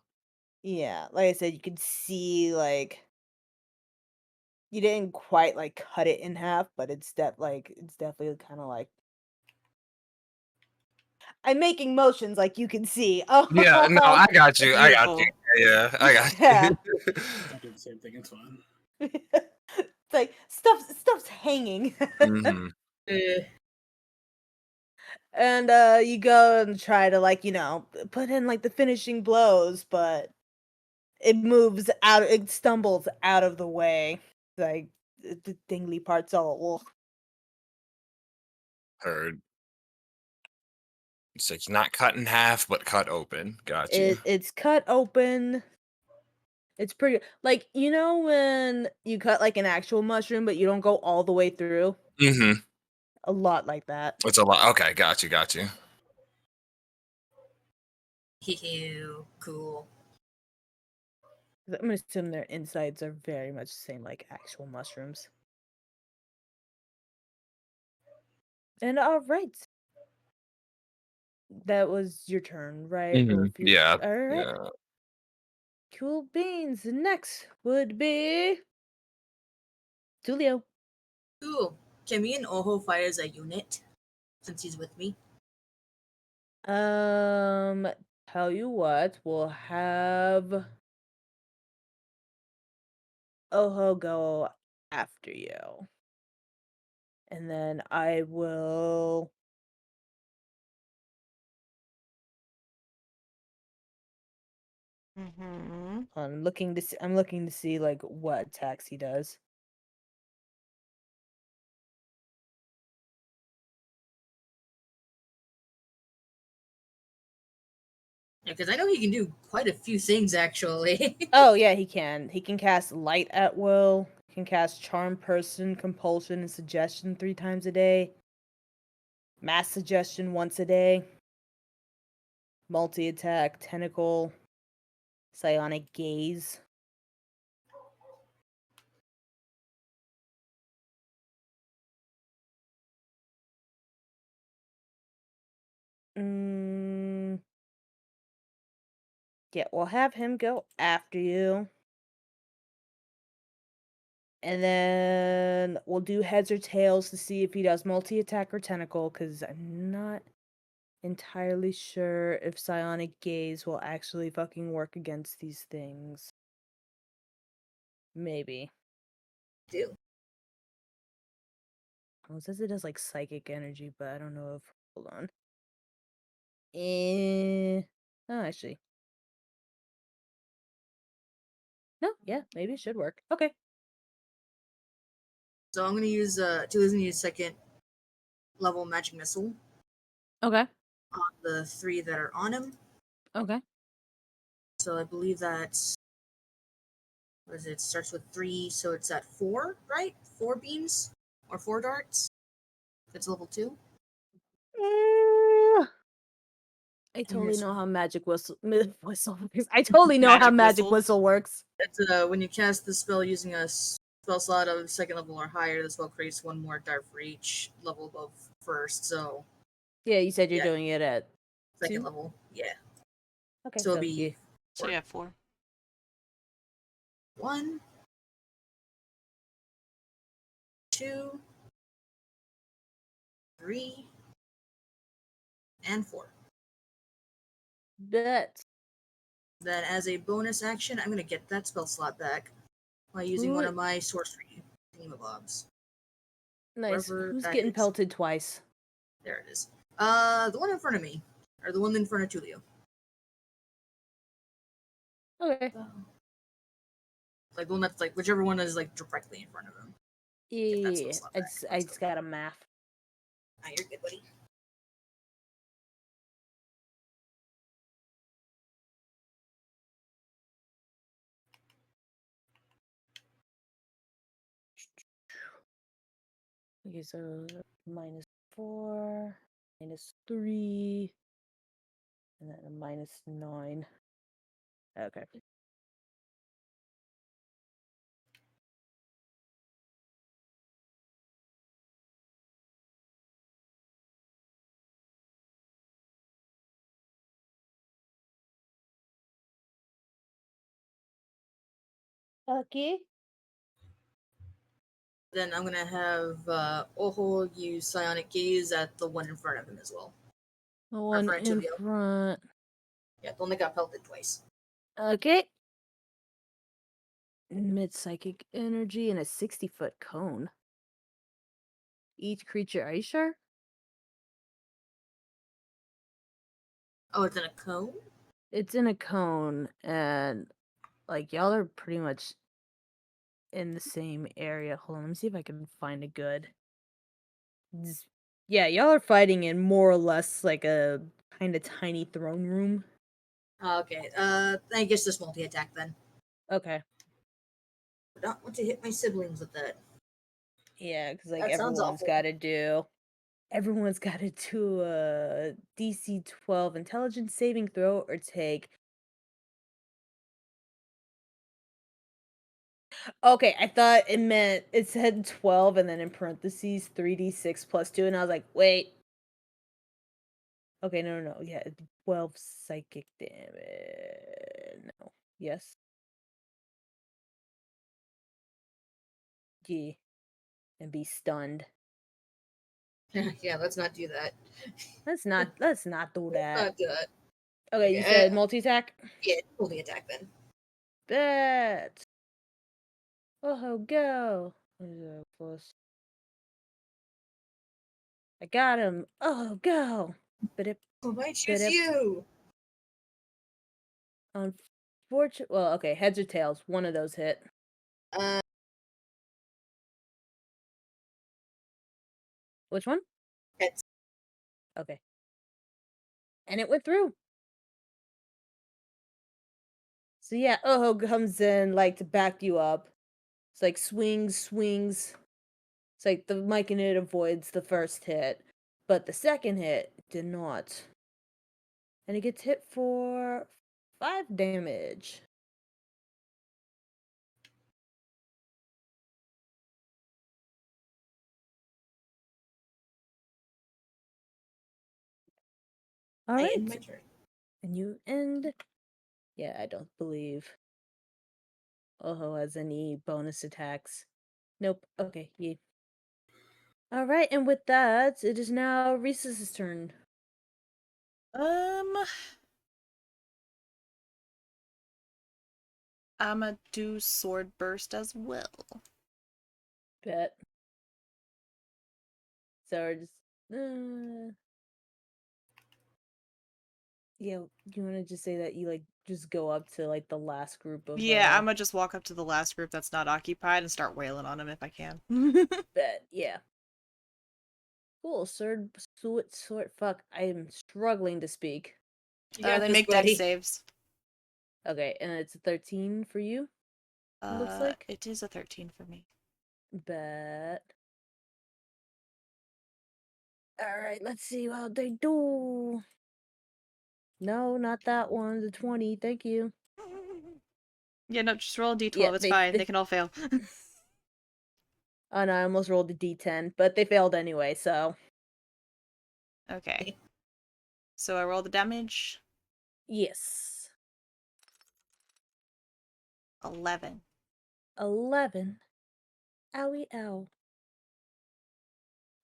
yeah, like I said, you can see, like, you didn't quite, like, cut it in half, but it's definitely kinda like I'm making motions like you can see. Yeah, no, I got you. I got you. Beautiful. Yeah, I got Yeah. you. I do the same thing. It's fine. It's like stuff's hanging. hmm And, you go and try to, like, put in, like, the finishing blows, but it stumbles out of the way. Like, the dingly part's all ugh. Heard. So it's not cut in half, but cut open. Got you. It's cut open. It's pretty like, when you cut, like, an actual mushroom, but you don't go all the way through? Mm-hmm. A lot like that. It's a lot. Okay, got you. Got you. Cool. I'm gonna assume their insides are very much the same like actual mushrooms. And alright. That was your turn, right? Mm-hmm. Wolf? Yeah. Alright. Yeah. Cool beans. Next would be Tulio. Cool. Can me and Oho fight as a unit? Since he's with me. Tell you what, we'll have Oho go after you. And then I will I'm looking to see like what attacks he does. Yeah, because I know he can do quite a few things actually. Oh yeah, he can. He can cast light at will. He can cast charm person, compulsion, and suggestion 3 times a day. Mass suggestion once a day. Multi attack, tentacle, psionic gaze. Yeah, we'll have him go after you. And then we'll do heads or tails to see if he does multi attack or tentacle, because I'm not entirely sure if psionic gaze will actually fucking work against these things. Maybe. do. Well, it says it does like psychic energy, but I don't know if. Hold on. Oh, actually. No, yeah, maybe it should work. Okay. So I'm gonna use Tuli's gonna use second level magic missile Okay. on the 3 that are on him. Okay. So I believe that's what is it? Starts with 3, so it's at 4, right? 4 beams or 4 darts. It's level 2. I totally Yes. know how magic whistle works. I totally know how Magic magic whistle? whistle works. It's when you cast the spell using a spell slot of second level or higher, the spell creates 1 more dart for each level above first. So Yeah, you said you're Yeah. doing it at second 2? level, yeah. Okay, So it'll be yeah. So yeah, 4. 1, 2, 3, and 4. Bet. Then, as a bonus action, I'm going to get that spell slot back by using one of my sorcery thingamabobs. Nice. Wherever Who's that getting is. pelted twice? There it is. The one in front of me, or the one in front of Tulio. Okay. Like the one that's like whichever one is like directly in front of him. Get that spell Yeah, slot back. I just got a math. Ah, you're good, buddy. Okay, so -4, -3, and then a -9. Okay. Okay. Then I'm gonna have Oho use Psionic Gaze at the one in front of him as well. The Or one for in Antonio. front. Yeah, the one that got pelted twice. Okay. Mid psychic energy and a 60-foot cone. Each creature, are you sure? Oh, it's in a cone? It's in a cone, and like y'all are pretty much in the same area. Hold on, let me see if I can find a good. Yeah, y'all are fighting in more or less like a kind of tiny throne room. Okay, I guess this multi-attack then. Okay. I don't want to hit my siblings with that. Yeah, because like That sounds everyone's awful. got to do. Everyone's got to do a DC 12 intelligence saving throw or take. Okay, I thought it said 12 and then in parentheses 3d6 plus 2, and I was like, wait. Okay, no. Yeah, 12 psychic damage. No. Yes. Yeah. And be stunned. Yeah, let's not do that. Let's not do Let's that. not do that. Okay, you said multi-attack? Yeah, multi-attack then. Bet. Oh, go. Plus. I got him. Oh, go. But it. Oh, I choose you. Unfortunate. Well, okay. Heads or tails. One of those hit. Which one? Heads. Okay. And it went through. So yeah, Oho comes in like to back you up. It's like swings. It's like the mic and it avoids the first hit, but the second hit did not. And it gets hit for 5 damage. All right. I end my turn. And you end. Yeah, I don't believe Oho has any bonus attacks. Nope. Okay, yeah. All right, and with that, it is now Risys' turn. I'ma do sword burst as well. Bet. So we're just yeah, you want to just say that you like just go up to like the last group of Yeah, I'ma just walk up to the last group that's not occupied and start wailing on them if I can. Bet, yeah. Cool, sword fuck. I am struggling to speak. They make dex saves. Okay, and it's a 13 for you? Looks like it is a 13 for me. Bet. Alright, let's see how they do. No, not that one. The 20. Thank you. Yeah, no, just roll a d12. Yeah, it's fine. They can all fail. Oh no, I almost rolled a d10, but they failed anyway, so. Okay. So I roll the damage. Yes. 11. 11. Owie ow.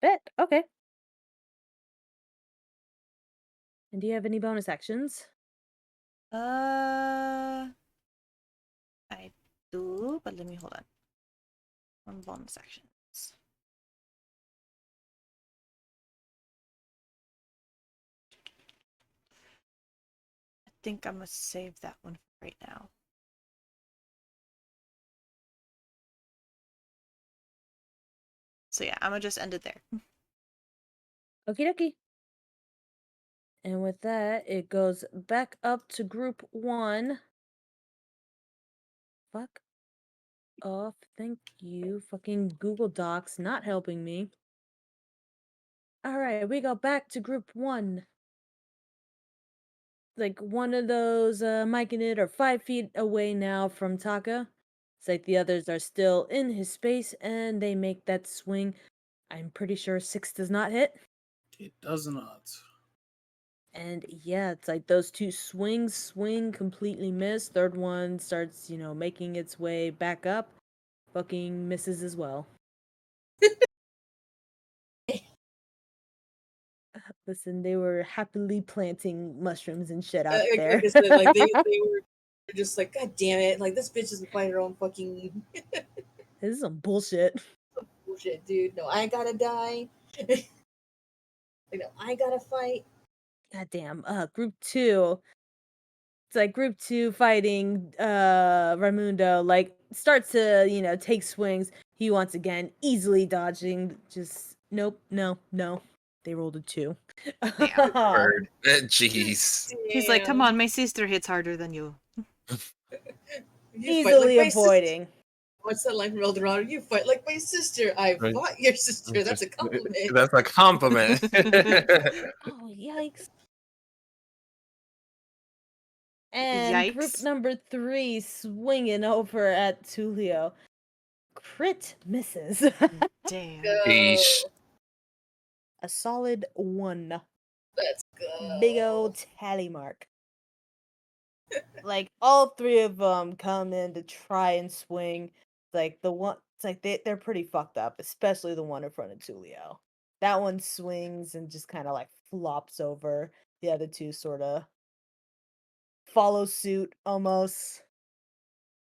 Bet. Okay. And do you have any bonus actions? I do, but let me hold on. One bonus actions. I think I'm gonna save that one right now. So yeah, I'm gonna just end it there. Okie dokie. And with that, it goes back up to group 1. Fuck off. Thank you. Fucking Google Docs not helping me. All right, we go back to group 1. Like one of those Mike and it are 5 feet away now from Taka. It's like the others are still in his space and they make that swing. I'm pretty sure 6 does not hit. It does not. And yeah, it's like those two swing, completely miss. Third one starts, making its way back up. Fucking misses as well. Listen, they were happily planting mushrooms and shit out there. Like I said, like they were just like, God damn it! Like this bitch doesn't find her own fucking. This is some bullshit. Bullshit, dude. No, I gotta die. I gotta fight. Goddamn. Group 2. It's like group 2 fighting Raimundo, like starts to, take swings. He once again easily dodging. Just nope, no. They rolled a 2. Word. Jeez. He's like, come on, my sister hits harder than you. Easily avoiding. What's that line from Eldorado? You fight like my sister. I Right. fought your sister. That's a compliment. That's a compliment. Oh, yikes. And group Yikes. number 3 swinging over at Tulio. Crit misses. Damn. Yeesh. A solid 1. Let's go. Big old tally mark. Like all 3 of them come in to try and swing. Like the one, it's like they're pretty fucked up, especially the one in front of Tulio. That one swings and just kind of like flops over. The other 2 sort of follow suit almost.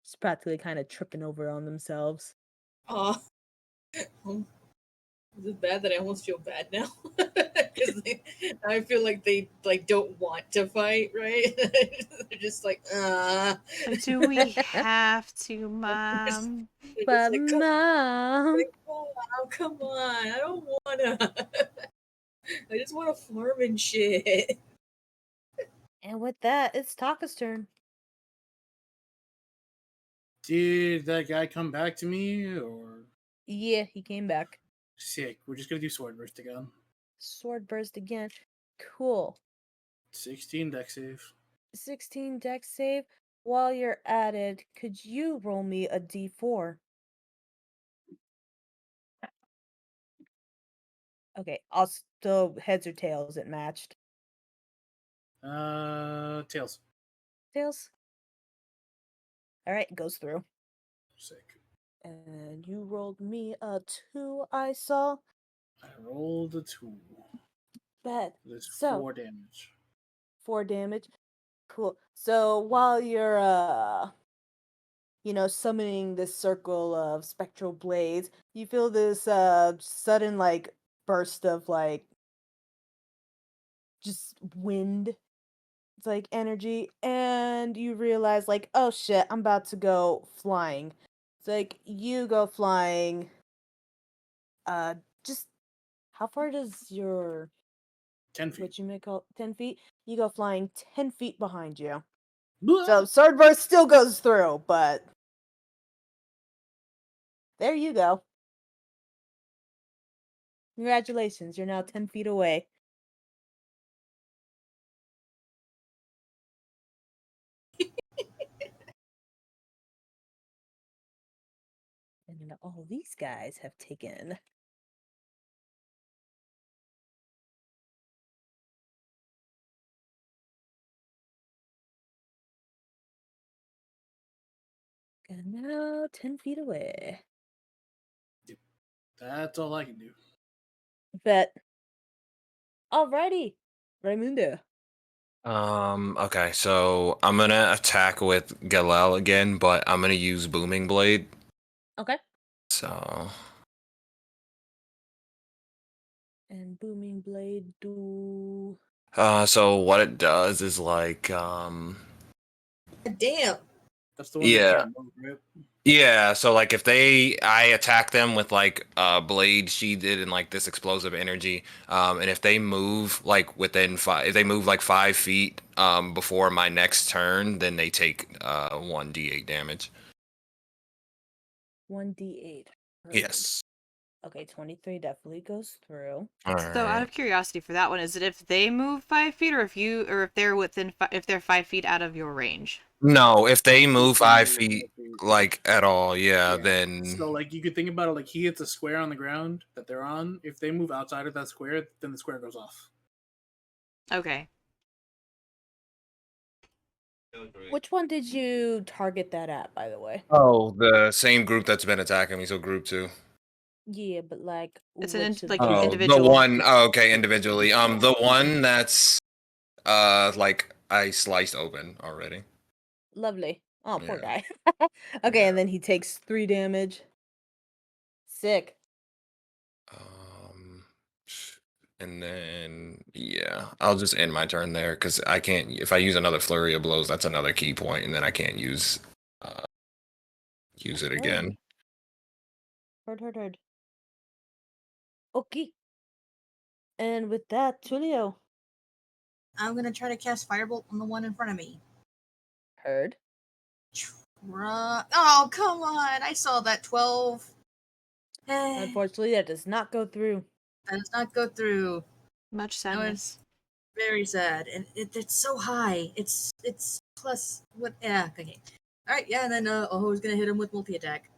Just practically kind of tripping over on themselves. Oh, is it bad that I almost feel bad now? Because I feel like they don't want to fight, right? They're just like, Do we have to, Mom? But like, Mom, come on, I don't wanna. I just want to farm and shit. and with that, it's Taka's turn. Did that guy come back to me, or Yeah, he came back. sick? We're just gonna do sword burst again. Sword burst again. Cool. 16 deck save. 16 deck save. While you're at it, could you roll me a d4? Okay, also heads or tails, it matched. Tails. Tails. Alright, goes through. Sick. And you rolled me a 2, I saw. I rolled a 2. Bet. There's So, 4 damage. 4 damage. Cool. So while you're summoning this circle of spectral blades, you feel this sudden like burst of like just wind. It's like energy, and you realize like, oh shit, I'm about to go flying. It's like you go flying. Just how far does your 10 feet. what you may call 10 feet? You go flying 10 feet behind you. Blah! So sword burst still goes through, but there you go. Congratulations, you're now 10 feet away. And all these guys have taken and now 10 feet away. That's all I can do. Bet. Alrighty. Raimundo. Okay, so I'm gonna attack with Galel again, but I'm gonna use Booming Blade. Okay. So And Booming Blade do so what it does is like Damn. That's the one Yeah. that can't move, right? yeah, so like if I attack them with like blade sheathed and like this explosive energy, and if they move like within if they move like 5 feet before my next turn, then they take 1d8 damage. 1d8. Yes. Okay, 23 definitely goes through. All So out right. of curiosity for that one, is it if they move 5 feet, or if they're if they're 5 feet out of your range? No, if they move If they 5 feet, move- like at all, yeah, Yeah. then So like you could think about it like he hits a square on the ground that they're on. If they move outside of that square, then the square goes off. Okay. Which one did you target that at, by the way? oh, the same group that's been attacking me, so group 2. Yeah, but like, It's which of like the... Oh, individual. the one. Oh, okay, individually. The one that's like I sliced open already. Lovely. Oh, poor Yeah. guy. Okay, and then he takes 3 damage. Sick. And then yeah, I'll just end my turn there because I can't. If I use another flurry of blows, that's another key point, and then I can't use it again. Heard. Okay. And with that, Tulio. I'm gonna try to cast Firebolt on the one in front of me. Heard. Oh, come on! I saw that 12. Unfortunately, that does not go through. That does not go through. Much No, sadness. it's very sad, and it's so high. It's plus what? Yeah, okay. All right, yeah, and then Oho's gonna hit him with multi-attack.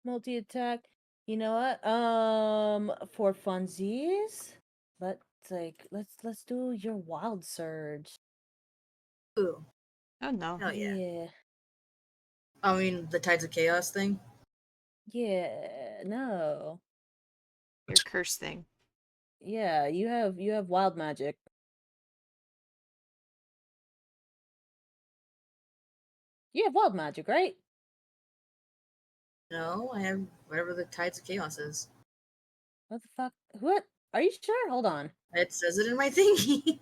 Multi-attack. You know what? For funsies, let's do your wild surge. Ooh. Oh no. Hell yeah. Yeah. I mean, the Tides of Chaos thing. Yeah. No. Your curse thing. Yeah, you have wild magic. You have wild magic, right? No, I have whatever the Tides of Chaos is. What the fuck? What? Are you sure? Hold on. It says it in my thingy.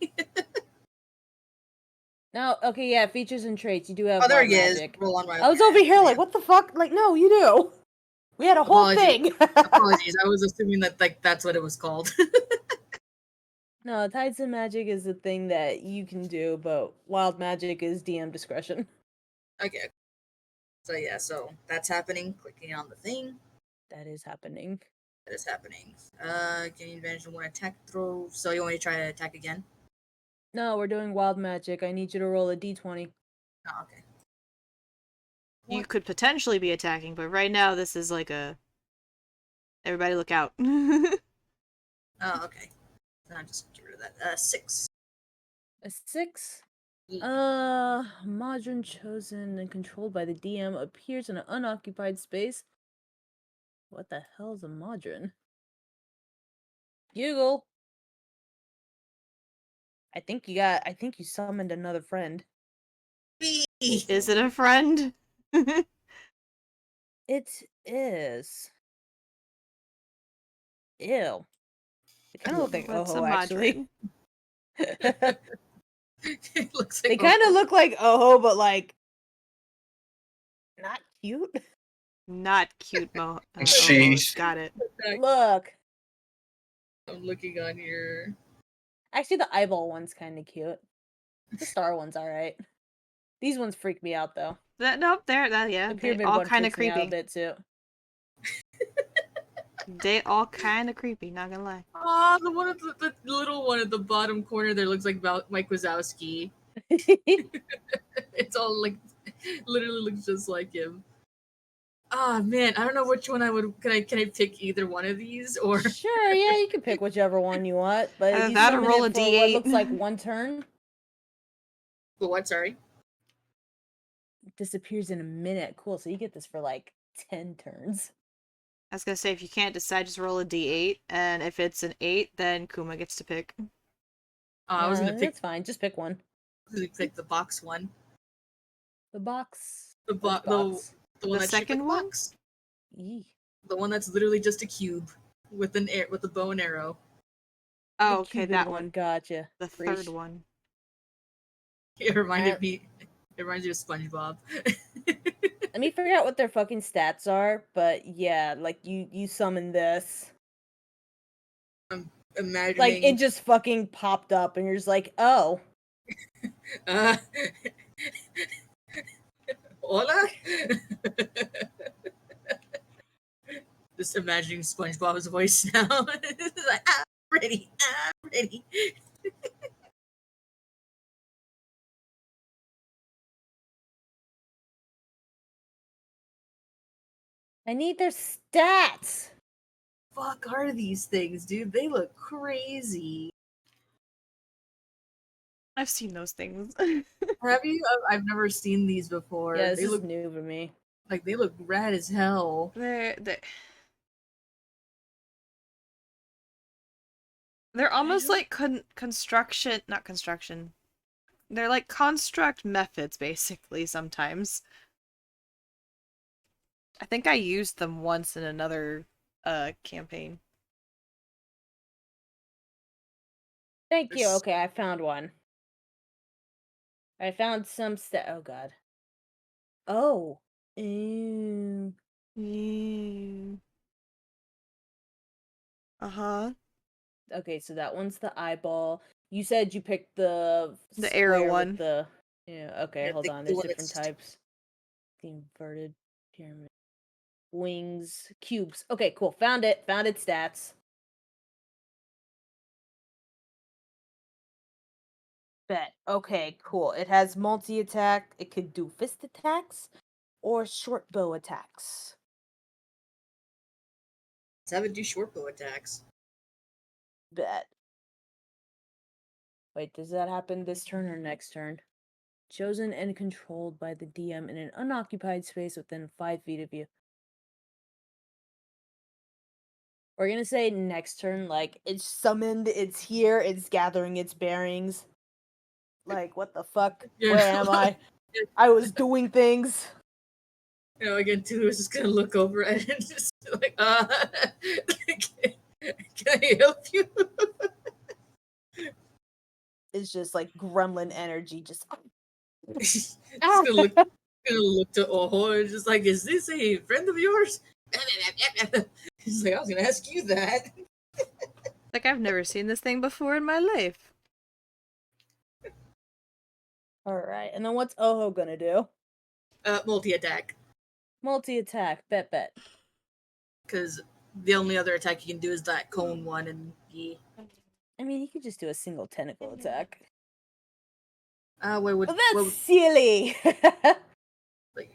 No, okay, yeah, features and traits. You do have there wild he is. magic. Roll on my I was over here like, what the fuck? Like, no, you do. We had a whole thing. Apologies. I was assuming that that's what it was called. No, Tides of Magic is the thing that you can do, but wild magic is DM discretion. Okay. So yeah, so that's happening. Clicking on the thing. That is happening. That is happening. Gain advantage on one attack throw. So you want me to try to attack again? No, we're doing wild magic. I need you to roll a d20. Oh, okay. You could potentially be attacking, but right now this is like a... Everybody look out. Oh, okay. Then I'll just get rid of that. 6. A 6? Yeah. Modron chosen and controlled by the DM appears in an unoccupied space. What the hell is a Modron? Bugle! I think you summoned another friend. Is it a friend? It is. Ew. They kind of look like What's a Oho, actually. It looks They like kind of Oho. look like Oho, but like not cute. Not cute, Mo. Sheesh. Got it. Look. I'm looking on here. Actually, the eyeball one's kind of cute. The star one's alright. These ones freak me out, though. Nope, yeah. The They pyramid all one kind of freaks me out a creepy. bit, too. They all kind of creepy, not gonna lie. Oh, the one at the little one at the bottom corner there looks like Mike Wazowski. It's all like, literally looks just like him. Ah, man, I don't know which one I would. Can I pick either one of these or? Sure, yeah, you can pick whichever one you want, but you That or summon roll it a for what D8. looks like one turn. What? Sorry. Disappears in a minute. Cool. So you get this for like 10 turns. I was gonna say, if you can't decide, just roll a D8, and if it's an 8, then Kuma gets to pick. I was gonna pick. That's fine. Just pick one. I was gonna pick the box one. The box. The Which box. The one The that's shaped like second a one? box. Yee. The one that's literally just a cube with with a bow and arrow. Oh, The okay, Cupid that one. Gotcha. The Preach. third one. It reminded me. It reminds you of SpongeBob. Let me figure out what their fucking stats are, but yeah, like you summon this. I'm imagining. Like it just fucking popped up and you're just like, oh. Hola. Just imagining SpongeBob's voice now. It's like, I'm ready. I'm ready. I need their stats. Fuck are these things, dude? They look crazy. I've seen those things. Have you? I've never seen these before. Yeah, this They is look new for me. like they look rad as hell. They're almost like construction, not construction. They're like construct methods, basically, sometimes. I think I used them once in another campaign. Thank you. Okay, I found one. I found some oh god. Oh. Ew. Ew. Uh-huh. Okay, so that one's the eyeball. You said you picked the arrow square one. with the okay, Yeah, hold on. the There's one different that's- types. The inverted pyramid. Wings, cubes. Okay, cool. Found it. Found its stats. Bet. Okay, cool. It has multi-attack. It could do fist attacks or short bow attacks. Let's have it do short bow attacks. Bet. Wait, does that happen this turn or next turn? Chosen and controlled by the DM in an unoccupied space within 5 feet of you. We're gonna say next turn, like, it's summoned, it's here, it's gathering its bearings. Like, what the fuck? Yeah. Where am I? I was doing things. You know, again, Tulio is just gonna look over at it and just be like, can I help you? It's just like gremlin energy, just. Just gonna look to Oho and just like, is this a friend of yours? He's like, I was gonna ask you that. Like, I've never seen this thing before in my life. Alright, and then what's Oho gonna do? Multi-attack. Multi-attack, bet. Because the only other attack you can do is that cone one, and he... I mean, he could just do a single tentacle attack. Where would... Well, that's silly! like,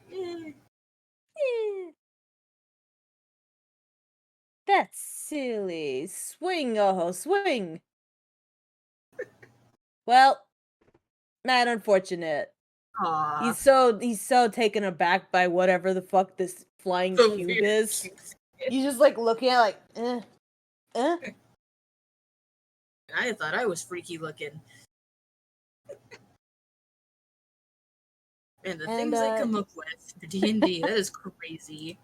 That's silly. Swing, Oho, swing! Well, not unfortunate. Aww. He's so taken aback by whatever the fuck this flying The cube weird is. cubes. He's just like looking at like, I thought I was freaky looking. And the things I come up with for D&D, that is crazy.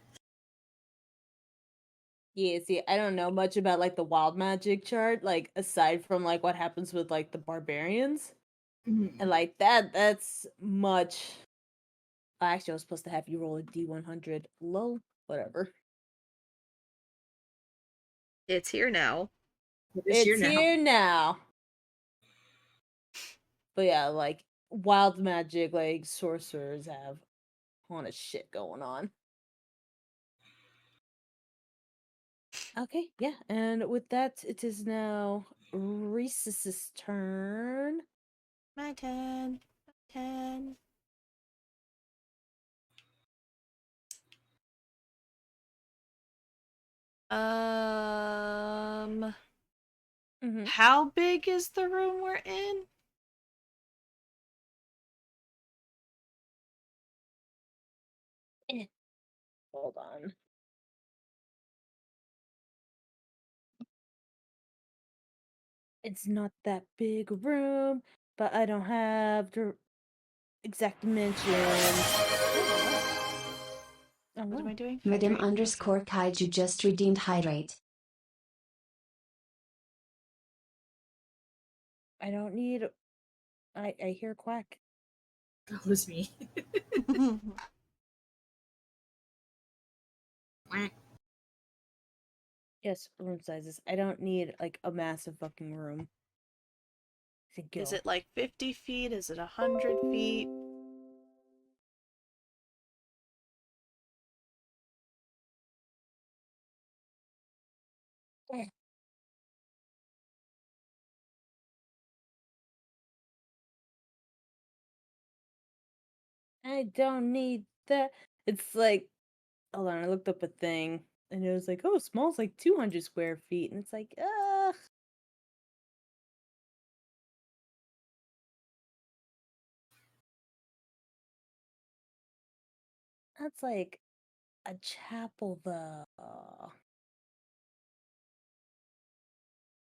Yeah, see, I don't know much about like the wild magic chart, like aside from like what happens with like the barbarians. And like that's much. Actually, I was supposed to have you roll a D100. Lol, whatever. It's here now. It's here now. But yeah, like wild magic, like sorcerers have a ton of shit going on. Okay, yeah, and with that, it is now Risys' turn. My turn. How big is the room we're in? Hold on. It's not that big a room, but I don't have the exact dimensions. What am I doing? Madam underscore Kaiju just redeemed hydrate. I don't need. I hear quack. That was me. Yes, room sizes. I don't need like a massive fucking room. Thank you. Is it like 50 feet? Is it 100 feet? I don't need that. It's like, hold on, I looked up a thing and it was like, oh, small's like 200 square feet. And it's like, ugh. That's like a chapel, though.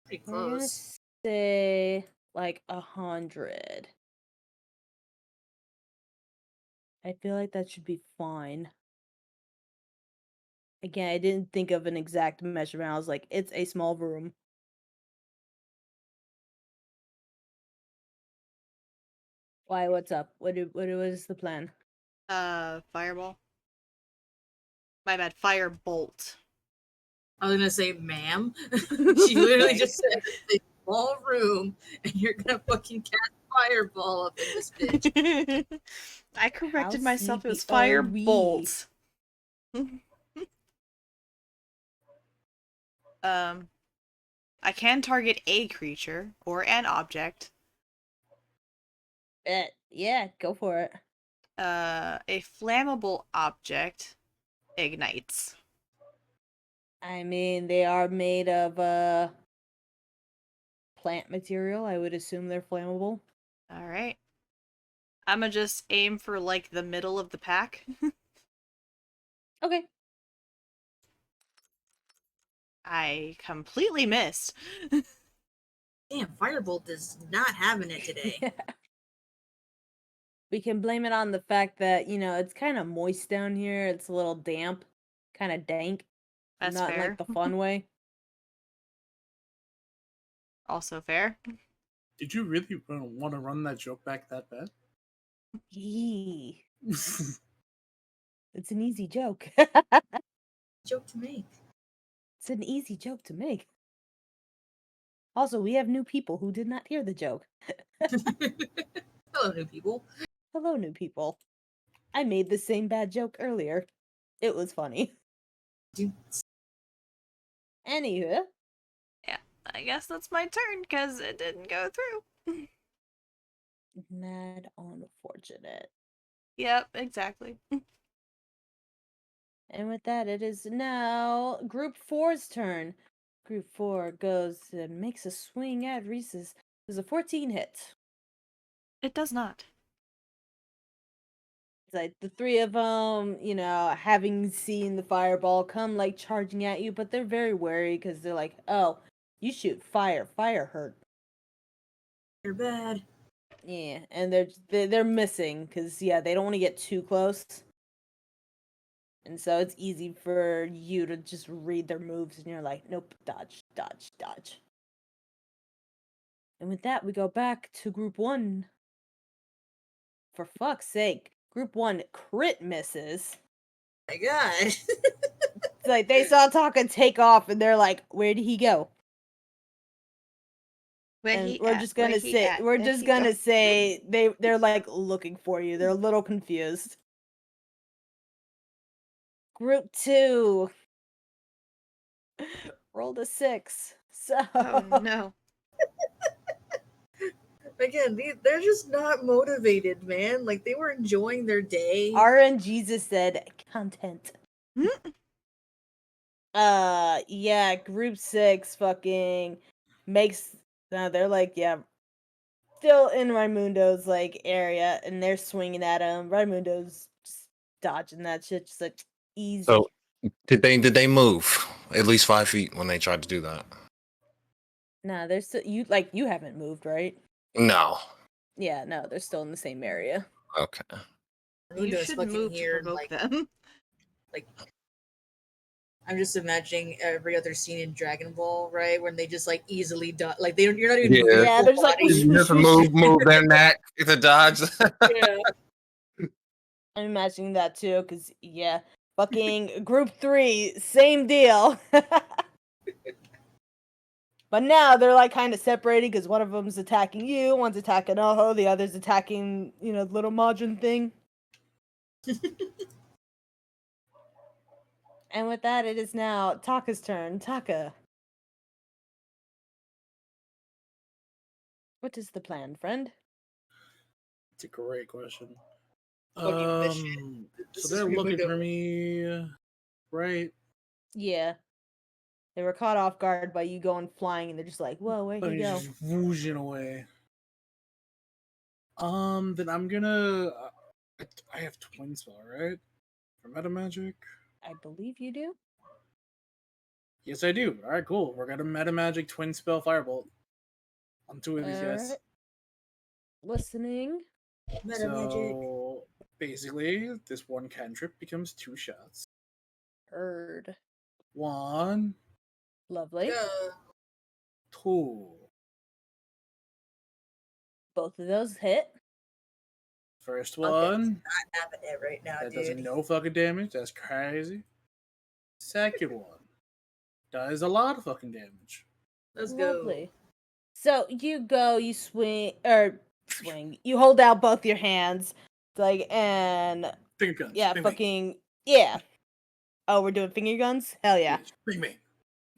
Pretty We're gonna close. say like 100. I feel like that should be fine. Again, I didn't think of an exact measurement. I was like, it's a small room. Why? What's up? What is the plan? Fireball. My bad, firebolt. I was gonna say, ma'am. She literally just said it's a small room, and you're gonna fucking cast fireball up in this bitch. I corrected How myself. It was sleepy are we? firebolt. I can target a creature or an object. Yeah, go for it. A flammable object ignites. I mean, they are made of plant material. I would assume they're flammable. All right. I'ma just aim for like the middle of the pack. Okay. I completely missed. Damn, Firebolt is not having it today. We can blame it on the fact that, it's kind of moist down here. It's a little damp, kind of dank. That's Not in fair. like the fun way. Also fair. Did you really want to run that joke back that bad? Yee. It's an easy joke. Joke to make. It's an easy joke to make. Also, we have new people who did not hear the joke. Hello, new people. Hello, new people. I made the same bad joke earlier. It was funny. Anywho. Yeah, I guess that's my turn because it didn't go through. Mad unfortunate. Yep, exactly. And with that, it is now Group 4's turn. Group 4 goes and makes a swing at Risys. There's a 14 hit. It does not. It's like the three of them, having seen the fireball come like charging at you, but they're very wary because they're like, oh, you shoot fire. Fire hurt. You're bad. Yeah, and they're missing because they don't want to get too close. And so it's easy for you to just read their moves and you're like, nope, dodge, dodge, dodge. And with that, we go back to Group 1. For fuck's sake, Group 1 crit misses. My God. It's like they saw Taka take off and they're like, where did he go? We're just gonna say they're like looking for you. They're a little confused. Group 2 rolled a 6. So Oh no. Again, they're just not motivated, man. Like, they were enjoying their day. RNGesus said content. Yeah, Group 6 fucking makes they're like, still in Raimundo's like area and they're swinging at him. Raimundo's just dodging that shit, just like easy. So did they move at least 5 feet when they tried to do that? Nah, they're still you haven't moved, right? No. Yeah, no, they're still in the same area. Okay. You should move to provoke them. Like, I'm just imagining every other scene in Dragon Ball, right, when they just like easily dodge. Like you're not even moving your full they're just body. You have to move their neck to dodge. Yeah. I'm imagining that too, because fucking Group 3, same deal. But now they're like kind of separated because one of them's attacking you, one's attacking Oho, the other's attacking, little Majin thing. And with that, it is now Taka's turn. Taka. What is the plan, friend? It's a great question. Fucking mission. This So is they're looking Raimundo. for me, right? Yeah. They were caught off guard by you going flying, and they're just like, "Whoa, where'd But he he's go?" just whooshing away. Then I'm gonna. I have twin spell, right? For meta magic. I believe you do. Yes, I do. All right, cool. We're gonna meta magic twin spell firebolt on two of these guys. Alright. Listening. Meta magic. So basically, this one cantrip becomes 2 shots. Heard. 1, Lovely. Go. 2. Both of those hit. First Okay, one, not having it right now, that does dude. no fucking damage. That's crazy. Second one does a lot of fucking damage. Let's go. Lovely. So you go, you swing, you hold out both your hands, like, and Finger guns. yeah, bang, fucking, yeah. Oh, we're doing finger guns? Hell yeah. Bang, bang.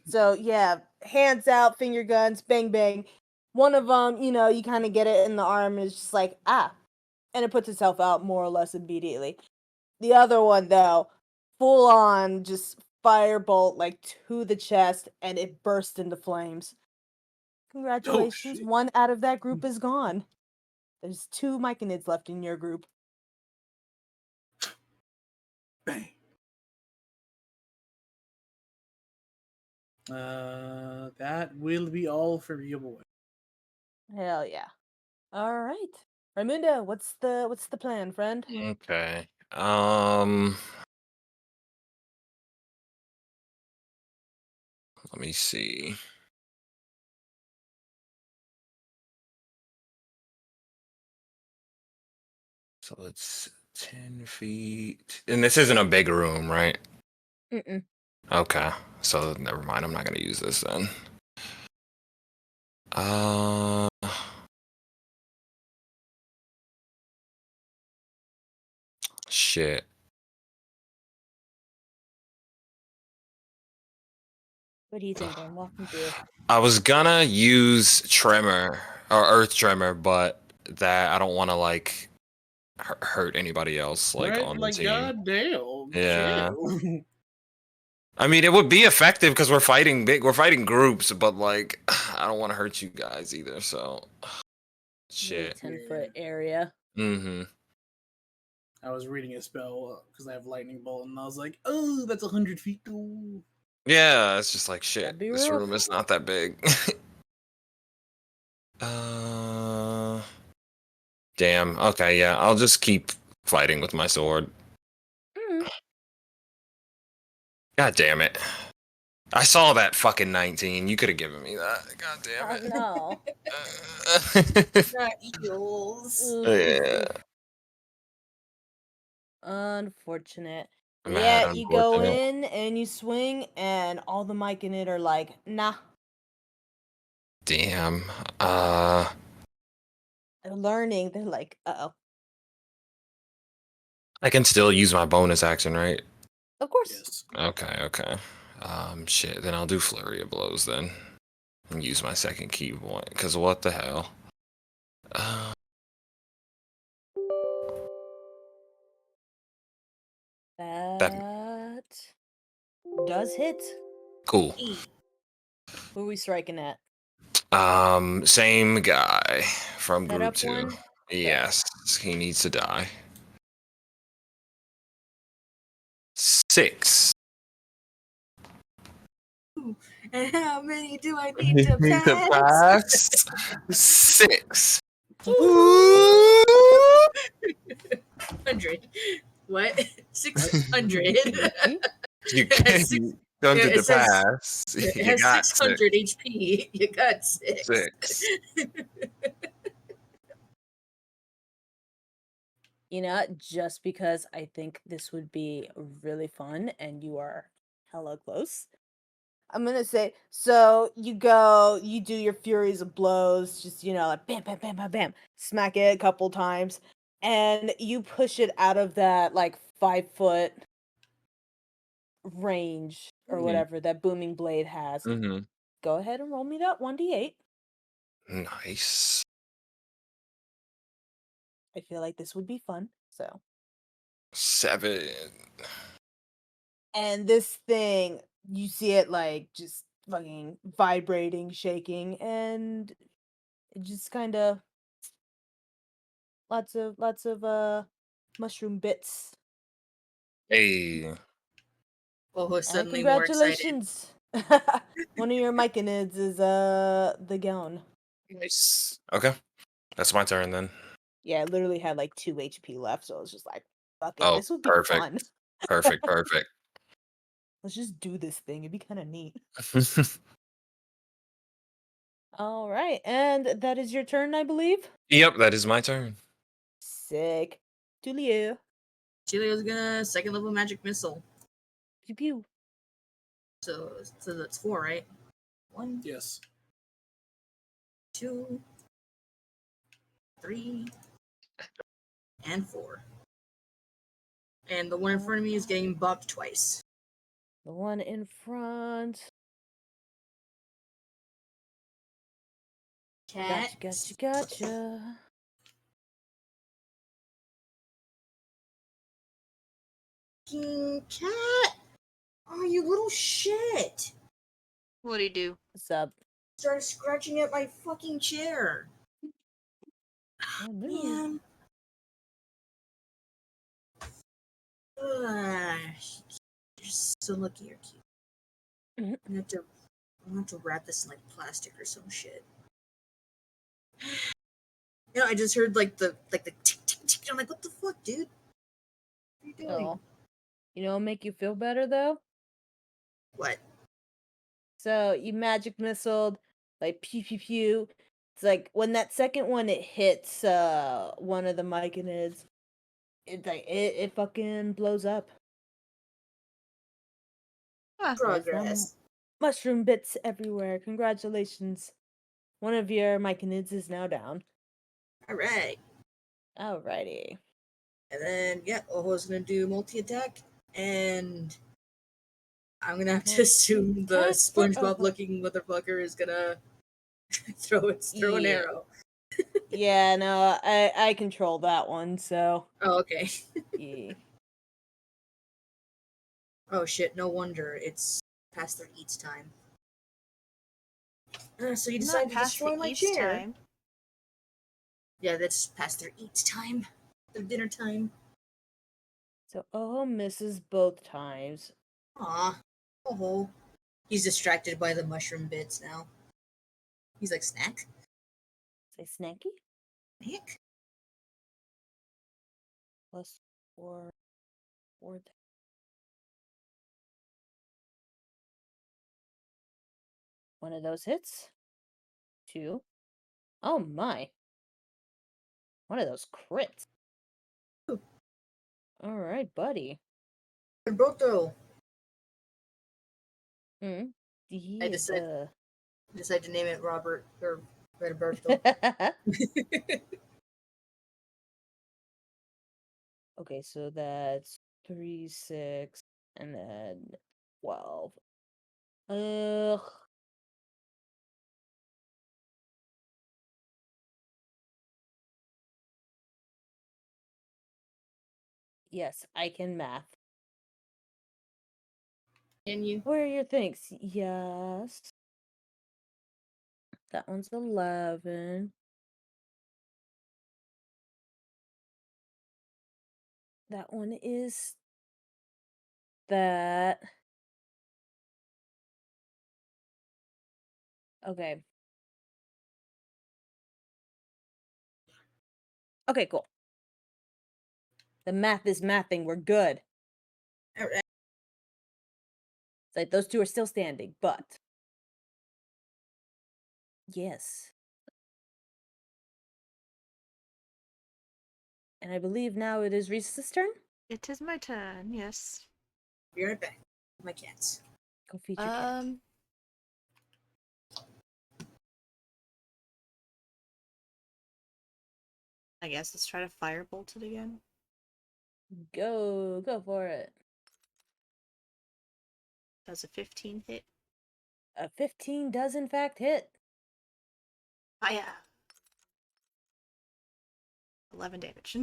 So yeah, hands out, finger guns, bang bang. One of them, you kind of get it in the arm, and it's just like, ah, and it puts itself out more or less immediately. The other one, though, full on, just firebolt, like, to the chest, and it burst into flames. Congratulations, shit. one out of that group is gone. There's 2 myconids left in your group. Bang. That will be all for you, boy. Hell yeah. All right. Raimundo, what's the plan, friend? Okay. Let me see. So it's 10 feet. And this isn't a big room, right? Mm-mm. Okay. So never mind. I'm not going to use this then. Uh, shit. What do you think? I'm walking through. I was gonna use Tremor or Earth Tremor, but that I don't want to like hurt anybody else like Right? on the Like, team. goddamn. Yeah. chill. I mean, it would be effective because we're fighting groups, but like, I don't want to hurt you guys either. So, shit. 10-foot area. Mm-hmm. I was reading a spell because I have lightning bolt, and I was like, "Oh, that's 100 feet." Ooh. Yeah, it's just like shit. That'd be This rough. room is not that big. uh, damn. Okay, yeah. I'll just keep fighting with my sword. Mm. God damn it. I saw that fucking 19. You could have given me that. God damn it. Oh no. Not eels. Yeah. Unfortunate. Mad Yeah, you go unfortunate. in and you swing, and all the mic in it are like, nah. Damn. They're learning. They're like, uh-oh. I can still use my bonus action, right? Of course. Yes. Okay. Shit. Then I'll do flurry of blows then, and use my second key point. Cause what the hell? That does hit. Cool. Who are we striking at? Same guy from Head group up 2. one? Yes, he needs to die. 6. And how many do I need to pass? pass? 6. 100. What? 600. You It has can't six- don't yeah, do the it says- pass. It You has got 600 HP. You got 6. 6. You know, just because I think this would be really fun and you are hella close, I'm gonna say, so you go, you do your furies of blows, just, like bam, bam, bam, bam, bam, smack it a couple times, and you push it out of that, like, 5-foot range or whatever that booming blade has. Mm-hmm. Go ahead and roll me that 1d8. Nice. I feel like this would be fun. So, 7. and this thing, you see it like just fucking vibrating, shaking, and it just kind of lots of mushroom bits. Hey. Oh, And suddenly more excited. congratulations. One of your myconids is the gown. Nice. Okay. That's my turn then. Yeah, I literally had like 2 HP left, so I was just like, fuck it, Oh, this would be perfect. fun. Perfect. Perfect. Let's just do this thing. It'd be kind of neat. All right, and that is your turn, I believe. Yep, that is my turn. Sick. Tulio. Julio's gonna second level magic missile. Pew pew. So that's 4, right? 1, Yes. 2, 3, and 4. And the one in front of me is getting bopped twice. The one in front. Cat. Gotcha. Fucking cat! Oh, you little shit! What'd he do? What's up? Started scratching at my fucking chair. Oh, no. Man. Ugh. You're so lucky you're cute. Mhm. I'm gonna have to wrap this in like plastic or some shit. You know, I just heard like the tick tick tick. I'm like, what the fuck, dude? What are you doing? Oh. You know, make you feel better though. What? So you magic missiled, like pew pew pew. It's like when that second one it hits one of the myconids, it fucking blows up. Huh. There's now Progress. mushroom bits everywhere. Congratulations. One of your myconids is now down. Alright. Alrighty. And then, yeah, Oho's gonna do multi attack, and I'm gonna have to assume the Multi-attack for SpongeBob Oho. looking motherfucker is gonna throw an Yeah. arrow. Yeah, no, I control that one, so Oh, okay. yeah. Oh shit, no wonder it's past their eats time. So you Not decide to past destroy the my East chair. time. Yeah, that's past their eats time. Their dinner time. So Oho misses both times. Aw. Oh. He's distracted by the mushroom bits now. He's like, snack? Say snacky? Snack? Plus 4. One of those hits. 2. Oh my. One of those crits. Alright, buddy. Roberto. Hmm. I decide to name it Robert or Roberto. Okay, so that's 3, 6, and then 12. Ugh. Yes, I can math. Can you? Where are your things? Yes. That one's 11. That one is that. Okay. Okay, cool. The math is mathing. We're good. Alright. It's like those two are still standing, but yes. And I believe now it is Risys' turn. It is my turn, yes. Be right back. My cats. Go feed your cat. I guess let's try to firebolt it again. Go for it. Does a 15 hit? A 15 does in fact hit. Fire! 11 damage.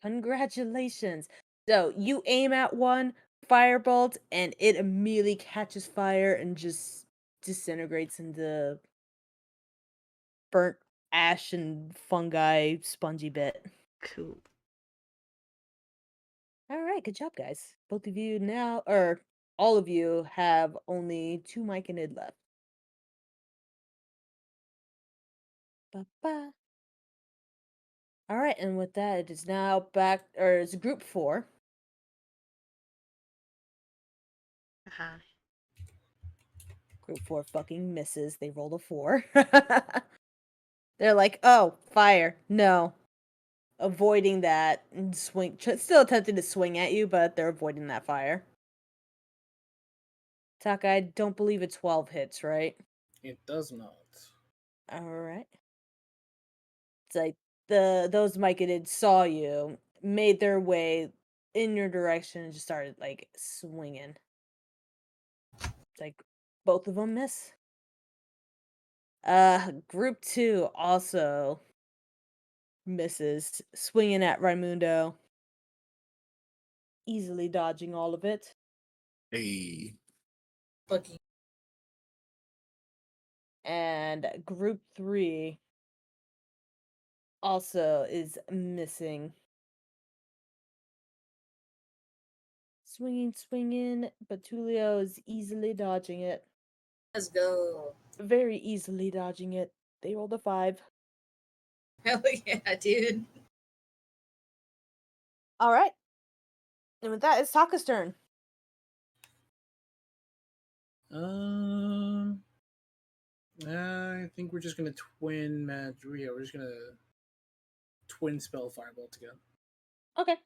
Congratulations. So you aim at one firebolt and it immediately catches fire and just disintegrates into burnt ash and fungi spongy bit. Cool. All right, good job, guys. Both of you now, or all of you, have only 2 Myconid left. Ba-ba. All right, and with that, it is now back, or it's group 4. Uh-huh. Group 4 fucking misses. They rolled a 4. They're like, oh, fire. No. Avoiding that and swing. Still attempting to swing at you, but they're avoiding that fire. Taka, I don't believe a 12 hits, right? It does not. All right. It's like those Myconids saw you, made their way in your direction, and just started like swinging. It's like both of them miss. Group 2 also misses, swinging at Raimundo, easily dodging all of it. Hey. Fucking And group 3 also is missing. Swinging, but Tulio is easily dodging it. let's go. Very easily dodging it. They rolled a 5. Hell yeah, dude. All right. And with that, it's Taka's turn. I think we're just gonna twin Madria. We're just gonna twin spell Firebolt together. Okay.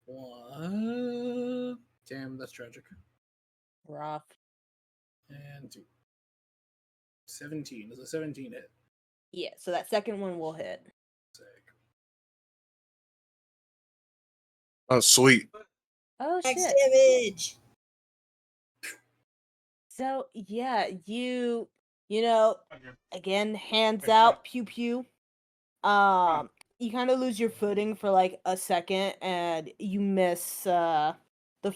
What? Damn, that's tragic. Rough. And 2. 17. Is a 17 hit? Yeah, so that second one will hit. Sick. Oh, sweet. Oh, Max shit. damage. So, yeah, you know, again, hands out, pew pew. You kind of lose your footing for like a second and you miss the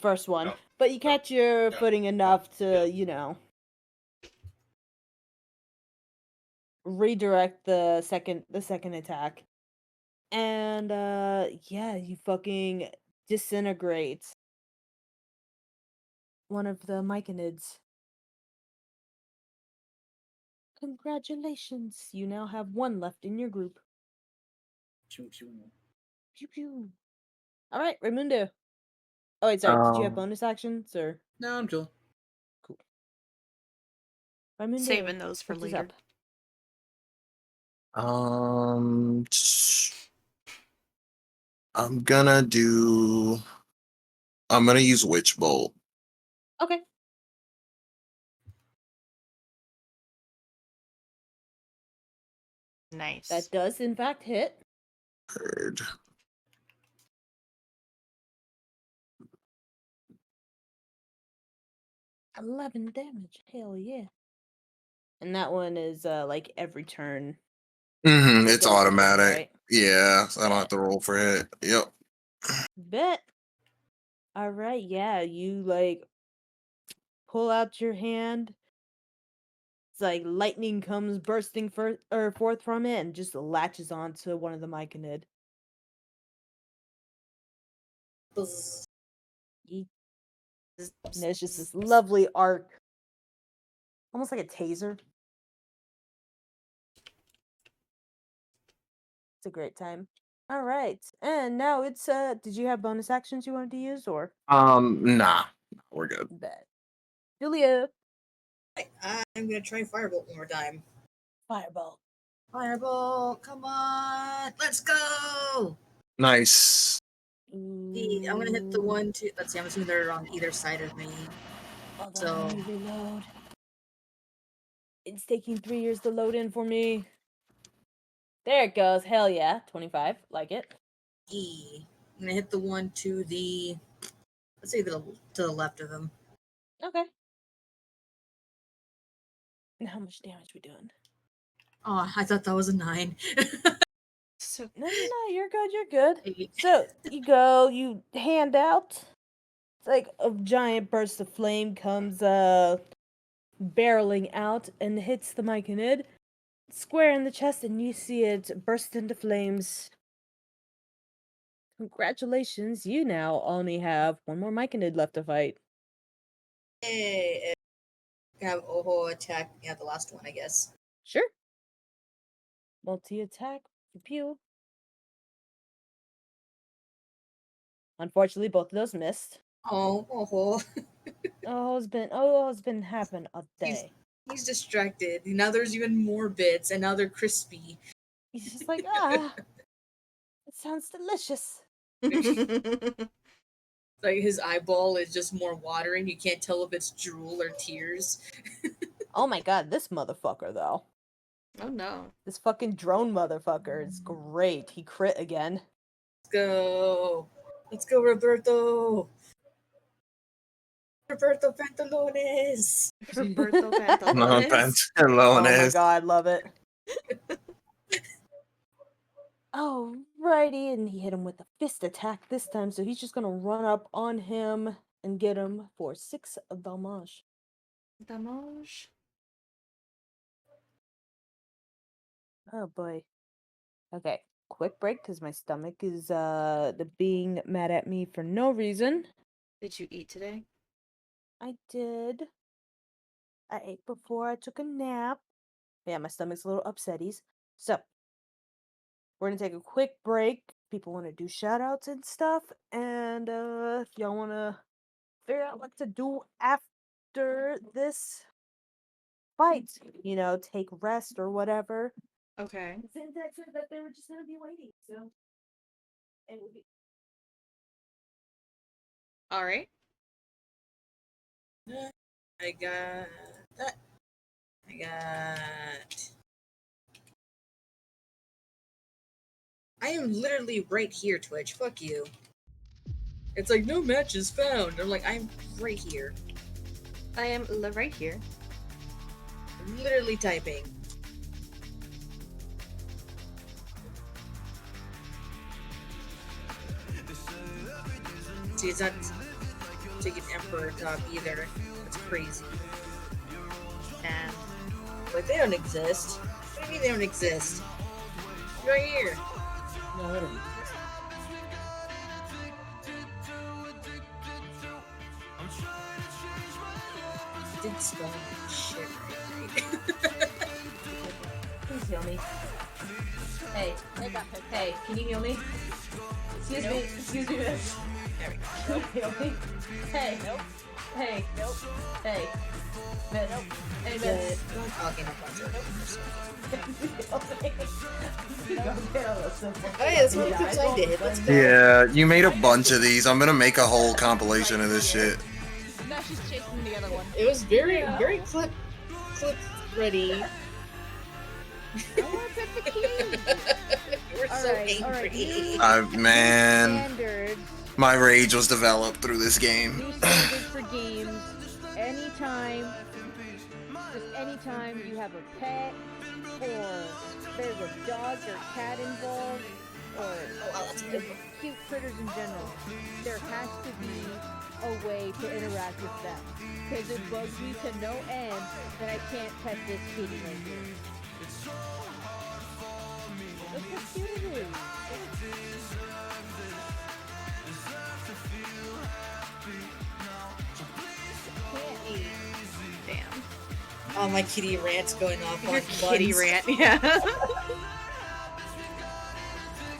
first one, but you catch your footing enough to, redirect the second attack. And yeah, you fucking disintegrate one of the Myconids. Congratulations, you now have 1 left in your group. Pew pew. Pew pew. All right, Raimundo. Oh wait, sorry. Did you have Um, bonus actions or? No, I'm chill. Cool. Raimundo, Saving those for lift us later. up. um, I'm gonna do. I'm gonna use Witch Bolt. Okay. Nice. That does in fact hit. Heard. 11 damage. Hell yeah. And that one is like every turn. It's It goes again, automatic. right? Yeah, so I don't Bet. have to roll for it. Yep. Bet. All right, yeah, you like pull out your hand. It's like lightning comes bursting forth from it and just latches onto one of the Myconid. Buzz. And there's just this lovely arc, almost like a taser. It's a great time. All right, and now it's did you have bonus actions you wanted to use or? Nah, we're good. Bet. Julia. I'm gonna try Firebolt one more time. Fireball. Firebolt, come on, let's go. Nice. I'm gonna hit the 1, 2. Let's see. I'm assuming they're on either side of me. Hold So on, let me reload. It's taking 3 years to load in for me. There it goes. Hell yeah. 25. Like it. E. I'm gonna hit the 1 to the. Let's say to the left of him. Okay. And how much damage we doing? Oh, I thought that was a 9. So No, you're good, you're good. 8. So you go, you hand out. It's like a giant burst of flame comes barreling out and hits the Myconid square in the chest, and you see it burst into flames. Congratulations, you now only have one more Myconid left to fight. Hey, have Oho attack. Yeah, the last one, I guess. Sure. Multi-attack. Pew. Unfortunately, both of those missed. Oh, Oho. It's been having a day. He's distracted. Now there's even more bits, and now they're crispy. He's just like, it sounds delicious. Like his eyeball is just more watering. You can't tell if it's drool or tears. Oh my god, this motherfucker though. Oh no. This fucking drone motherfucker is great. He crit again. Let's go. Let's go, Roberto. Roberto Pantalones. Roberto No, Pantalones. Oh my god, love it. Alrighty, and he hit him with a fist attack this time, so he's just gonna run up on him and get him for 6 damage. Damage. Oh boy. Okay, quick break because my stomach is being mad at me for no reason. Did you eat today? I did. I ate before I took a nap. Yeah, my stomach's a little upsetties. So, we're gonna take a quick break. People want to do shout outs and stuff. And if y'all want to figure out what to do after this fight, take rest or whatever. Okay. Syntax said that they were just gonna be waiting, so it would be. All right. I got that. I got. I am literally right here, Twitch. Fuck you. It's like no matches found. I'm like, I'm right here. I am right here. I'm literally typing. See, it's not taking Emperor top either. That's crazy. And like they don't exist. What do you mean they don't exist? Right here. No, they don't exist. Did spell shit right. Please heal me. Hey, can you heal me? Excuse me, miss. There we go. Heal me. Hey, nope. Hey, nope. Hey, miss. Nope. Hey, miss. Okay, no problem. Oh, Hey, that's one of the clips I did. Let's go. Yeah, you made a bunch of these. I'm gonna make a whole compilation of this shit. now she's chasing the other one. It was very clip ready. I want to pick the key. You were so angry. Man, Standards. my rage was developed through this game. New standards for games. Anytime you have a pet, or there's a dog or cat involved, or cute critters in general, there has to be a way to interact with them. Because it bugs me to no end that I can't pet this kitty right here. Look how cute it is. Damn. Oh, my kitty rant's going off on Kitty rant, yeah.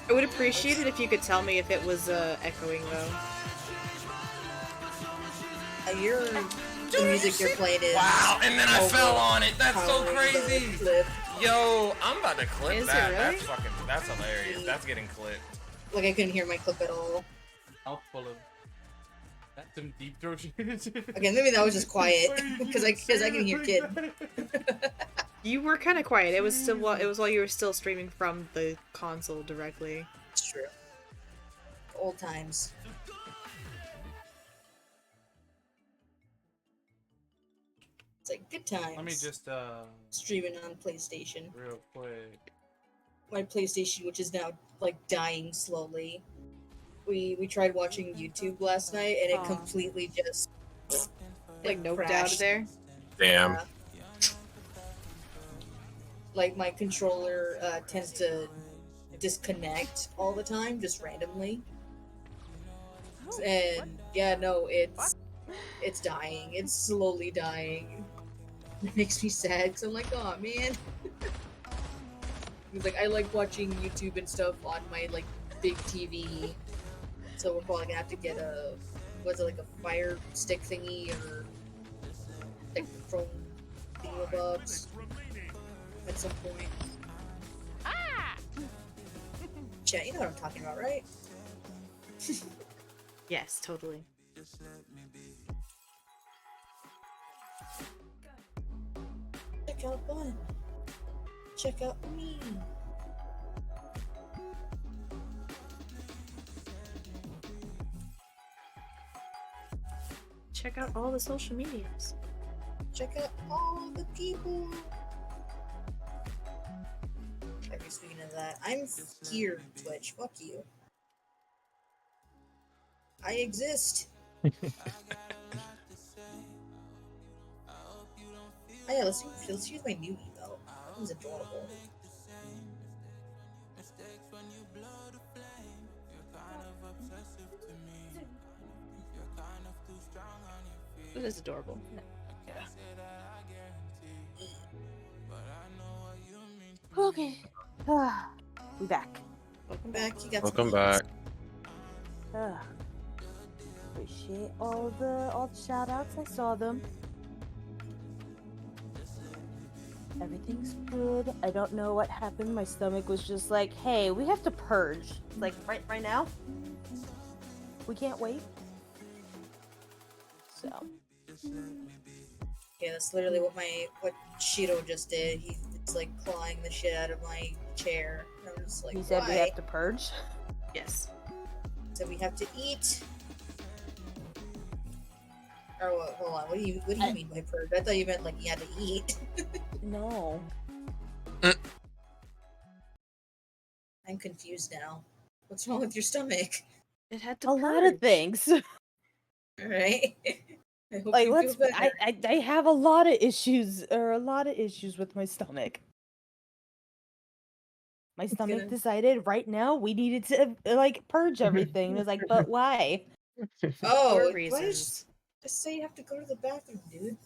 I would appreciate it if you could tell me if it was echoing though. The music you're playing is. Wow, and then I fell on it. That's so powering the crazy. clip. Yo, I'm about to clip Is it that. really? That's hilarious. That's getting clipped. Like I couldn't hear my clip at all. Mouthful of. That's some deep throat shit. Okay, maybe that was just quiet because I can hear kid. You were kind of quiet. It was still while you were still streaming from the console directly. It's true. Old times. It's like good times. Let me just streaming on PlayStation. real quick. My PlayStation, which is now like dying slowly. We tried watching YouTube last night, and it completely just like noped crashed. out of there. Damn. Yeah. Like my controller tends to disconnect all the time, just randomly. And yeah, no, it's dying. It's slowly dying. It makes me sad because I'm like, oh man. Like I like watching YouTube and stuff on my like big TV, so we're probably gonna have to get a like a Fire Stick thingy or like from thingamabobs at some point. Chat, you know what I'm talking about, right? Yes, totally. Check out Bun. Check out me. Check out all the social medias. Check out all the people. Okay, speaking of that, I'm here, Twitch. Fuck you. I exist. Oh yeah, let's use my new email. That one's adorable. It is adorable. Yeah. Okay. We back. Welcome back. You got Welcome some back. Appreciate all the shout outs. I saw them. Everything's good. I don't know what happened. My stomach was just like, hey, we have to purge. Like right now. We can't wait. So yeah, that's literally what Shiro just did. He's like clawing the shit out of my chair. I'm just like, he said why? we have to purge. Yes. So we have to eat. Or what, hold on, what do you mean by purge? I thought you meant like you had to eat. No. I'm confused now. What's wrong with your stomach? It had to A lot of things. Alright. I hope Like you let's feel better. I have a lot of issues with my stomach. My stomach decided right now we needed to like purge everything. It was like, but why? Oh, For why reasons. just say you have to go to the bathroom, dude?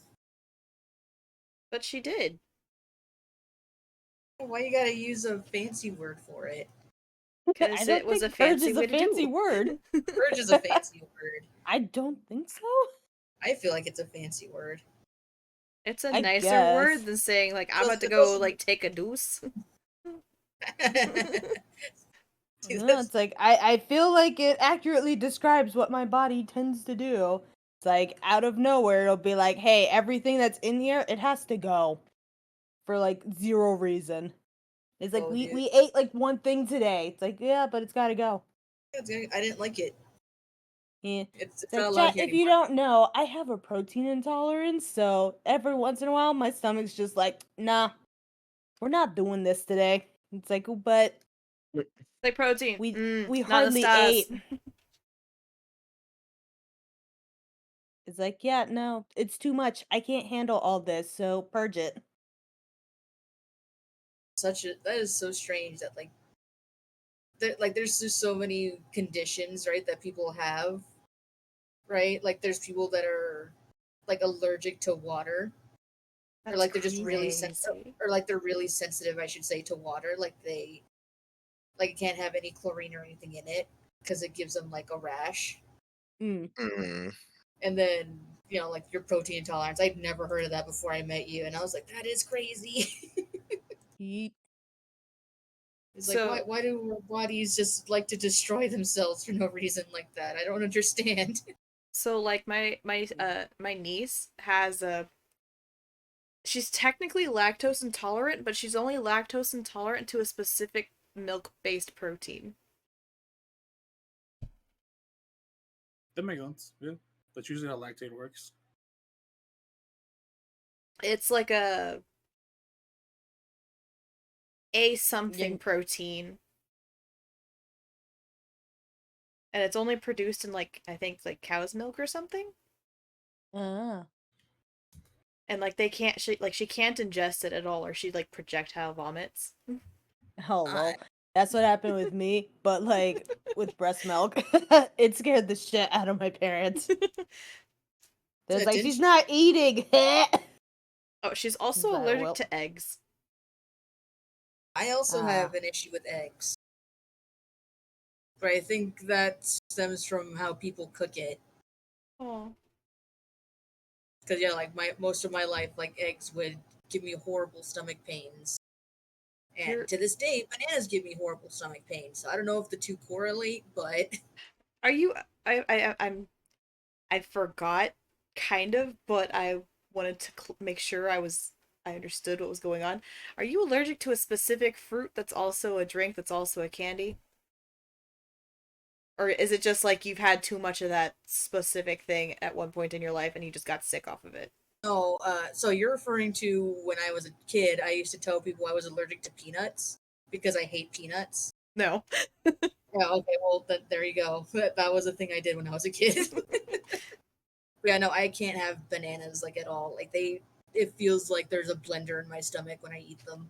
But she did. Why you gotta use a fancy word for it? Because it was a purge fancy is way a to fancy do. word. Purge is a fancy word. I don't think so. I feel like it's a fancy word. It's a I nicer guess. word than saying like I'm about to It go doesn't- like take a deuce. Dude, No, it's like I feel like it accurately describes what my body tends to do. It's like out of nowhere it'll be like, hey, everything that's in here, it has to go. For like zero reason. It's like Oh, we dude. ate like one thing today. It's like, yeah, but it's gotta go. I didn't like it. Yeah. It's It's not like, allowed chat, here if you anymore. don't know, I have a protein intolerance, so every once in a while my stomach's just like, nah, we're not doing this today. It's like, but Like protein. we not the hardly stars. ate. It's like, yeah, no, it's too much. I can't handle all this, so purge it. That is so strange that there's just so many conditions, right, that people have, right? Like there's people that are like allergic to water, or like they're just really sensitive, or like they're really sensitive, I should say, to water. Like they can't have any chlorine or anything in it because it gives them like a rash. Mm. And then like your protein intolerance. I'd never heard of that before I met you, and I was like, that is crazy. Yeet. It's like, why do our bodies just like to destroy themselves for no reason like that? I don't understand. So like my niece has she's technically lactose intolerant, but she's only lactose intolerant to a specific milk-based protein. That makes sense. Yeah, that's usually how lactate works. It's like a something protein. And it's only produced in like I think like cow's milk or something. Ah. And like they can't she can't ingest it at all or she like projectile vomits. Oh well, that's what happened with me. But like with breast milk, it scared the shit out of my parents. There's Yeah, like didn't she's she- not eating. Oh, she's also Like, allergic well. to eggs. I also have an issue with eggs. But I think that stems from how people cook it. Oh. Because yeah, like most of my life, like eggs would give me horrible stomach pains, and to this day, bananas give me horrible stomach pains. So I don't know if the two correlate, but Are you I forgot kind of, but I wanted to make sure I understood what was going on. Are you allergic to a specific fruit that's also a drink that's also a candy? Or is it just like you've had too much of that specific thing at one point in your life and you just got sick off of it? no. So you're referring to when I was a kid, I used to tell people I was allergic to peanuts because I hate peanuts. No. Yeah. Okay. Well, there you go. That was a thing I did when I was a kid. Yeah. No, I can't have bananas like at all. Like it feels like there's a blender in my stomach when I eat them.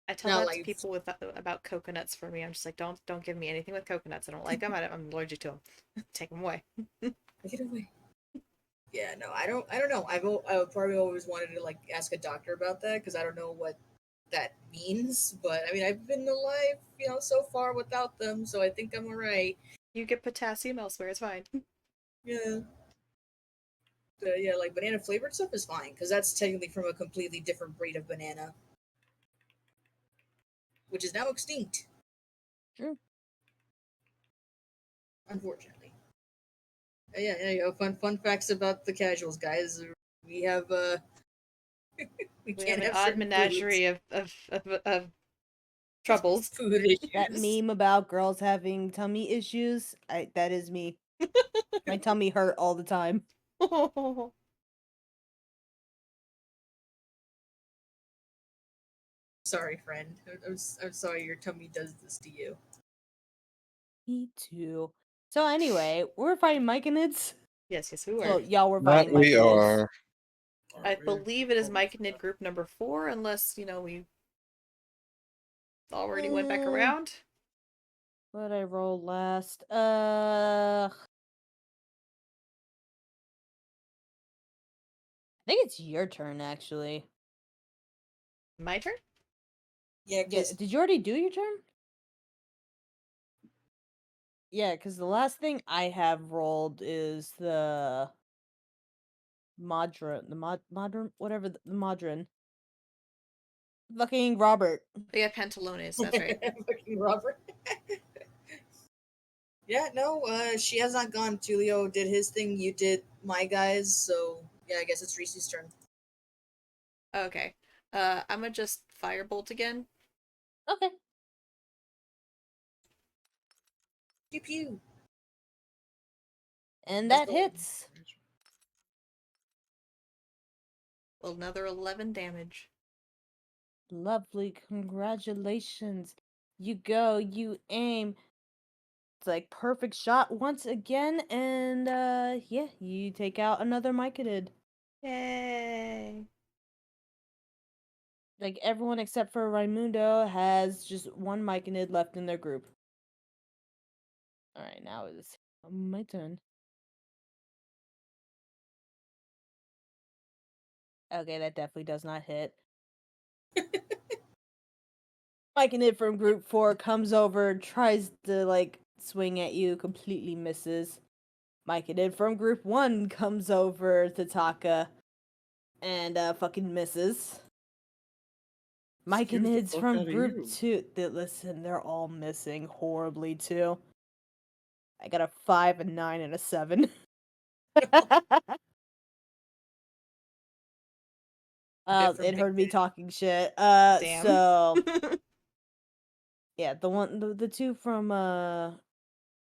I tell Now, that to like people with about coconuts. For me, I'm just like, don't give me anything with coconuts. I don't like them. I'm allergic to them. Take them away. Get away. Yeah, no, I don't know. I probably always wanted to like ask a doctor about that because I don't know what that means. But I mean, I've been alive, so far without them, so I think I'm alright. You get potassium elsewhere. It's fine. Yeah. Yeah, like banana flavored stuff is fine because that's technically from a completely different breed of banana, which is now extinct. True. Unfortunately. Yeah. Fun facts about the casuals, guys. We have we We have can't an have odd certain menagerie of troubles. food issues. That meme about girls having tummy issues, that is me. My tummy hurt all the time. Sorry, friend. I'm sorry your tummy does this to you. Me too. So anyway, we're fighting myconids. Yes, we Well, were. y'all were That fighting we myconids. are. I believe it is Myconid group number 4, unless, we already went back around. What did I roll last? I think it's your turn, actually. My turn? Yeah, Yeah, did you already do your turn? Yeah, because the last thing I have rolled is the modern, whatever, the modern. Fucking Robert. Yeah, Pantalones, that's right. Fucking Robert. Yeah, no, she has not gone. Tulio did his thing, you did my guys, so yeah, I guess it's Rissy's turn. Okay. I'm gonna just firebolt again. Okay. Pew pew. And that hits. Well, another 11 damage. Lovely, congratulations. You go, you aim. It's like perfect shot once again, and yeah, you take out another myconid. Yay! Like everyone except for Raimundo has just one myconid left in their group. Alright, now it's my turn. Okay, that definitely does not hit. Myconid from group 4 comes over, tries to like swing at you, completely misses. Myconid from group 1 comes over to Taka and fucking misses. Myconids from group 2. Listen, they're all missing horribly too. I got a 5, a 9, and a 7. It heard me talking shit. Damn. So yeah, the two from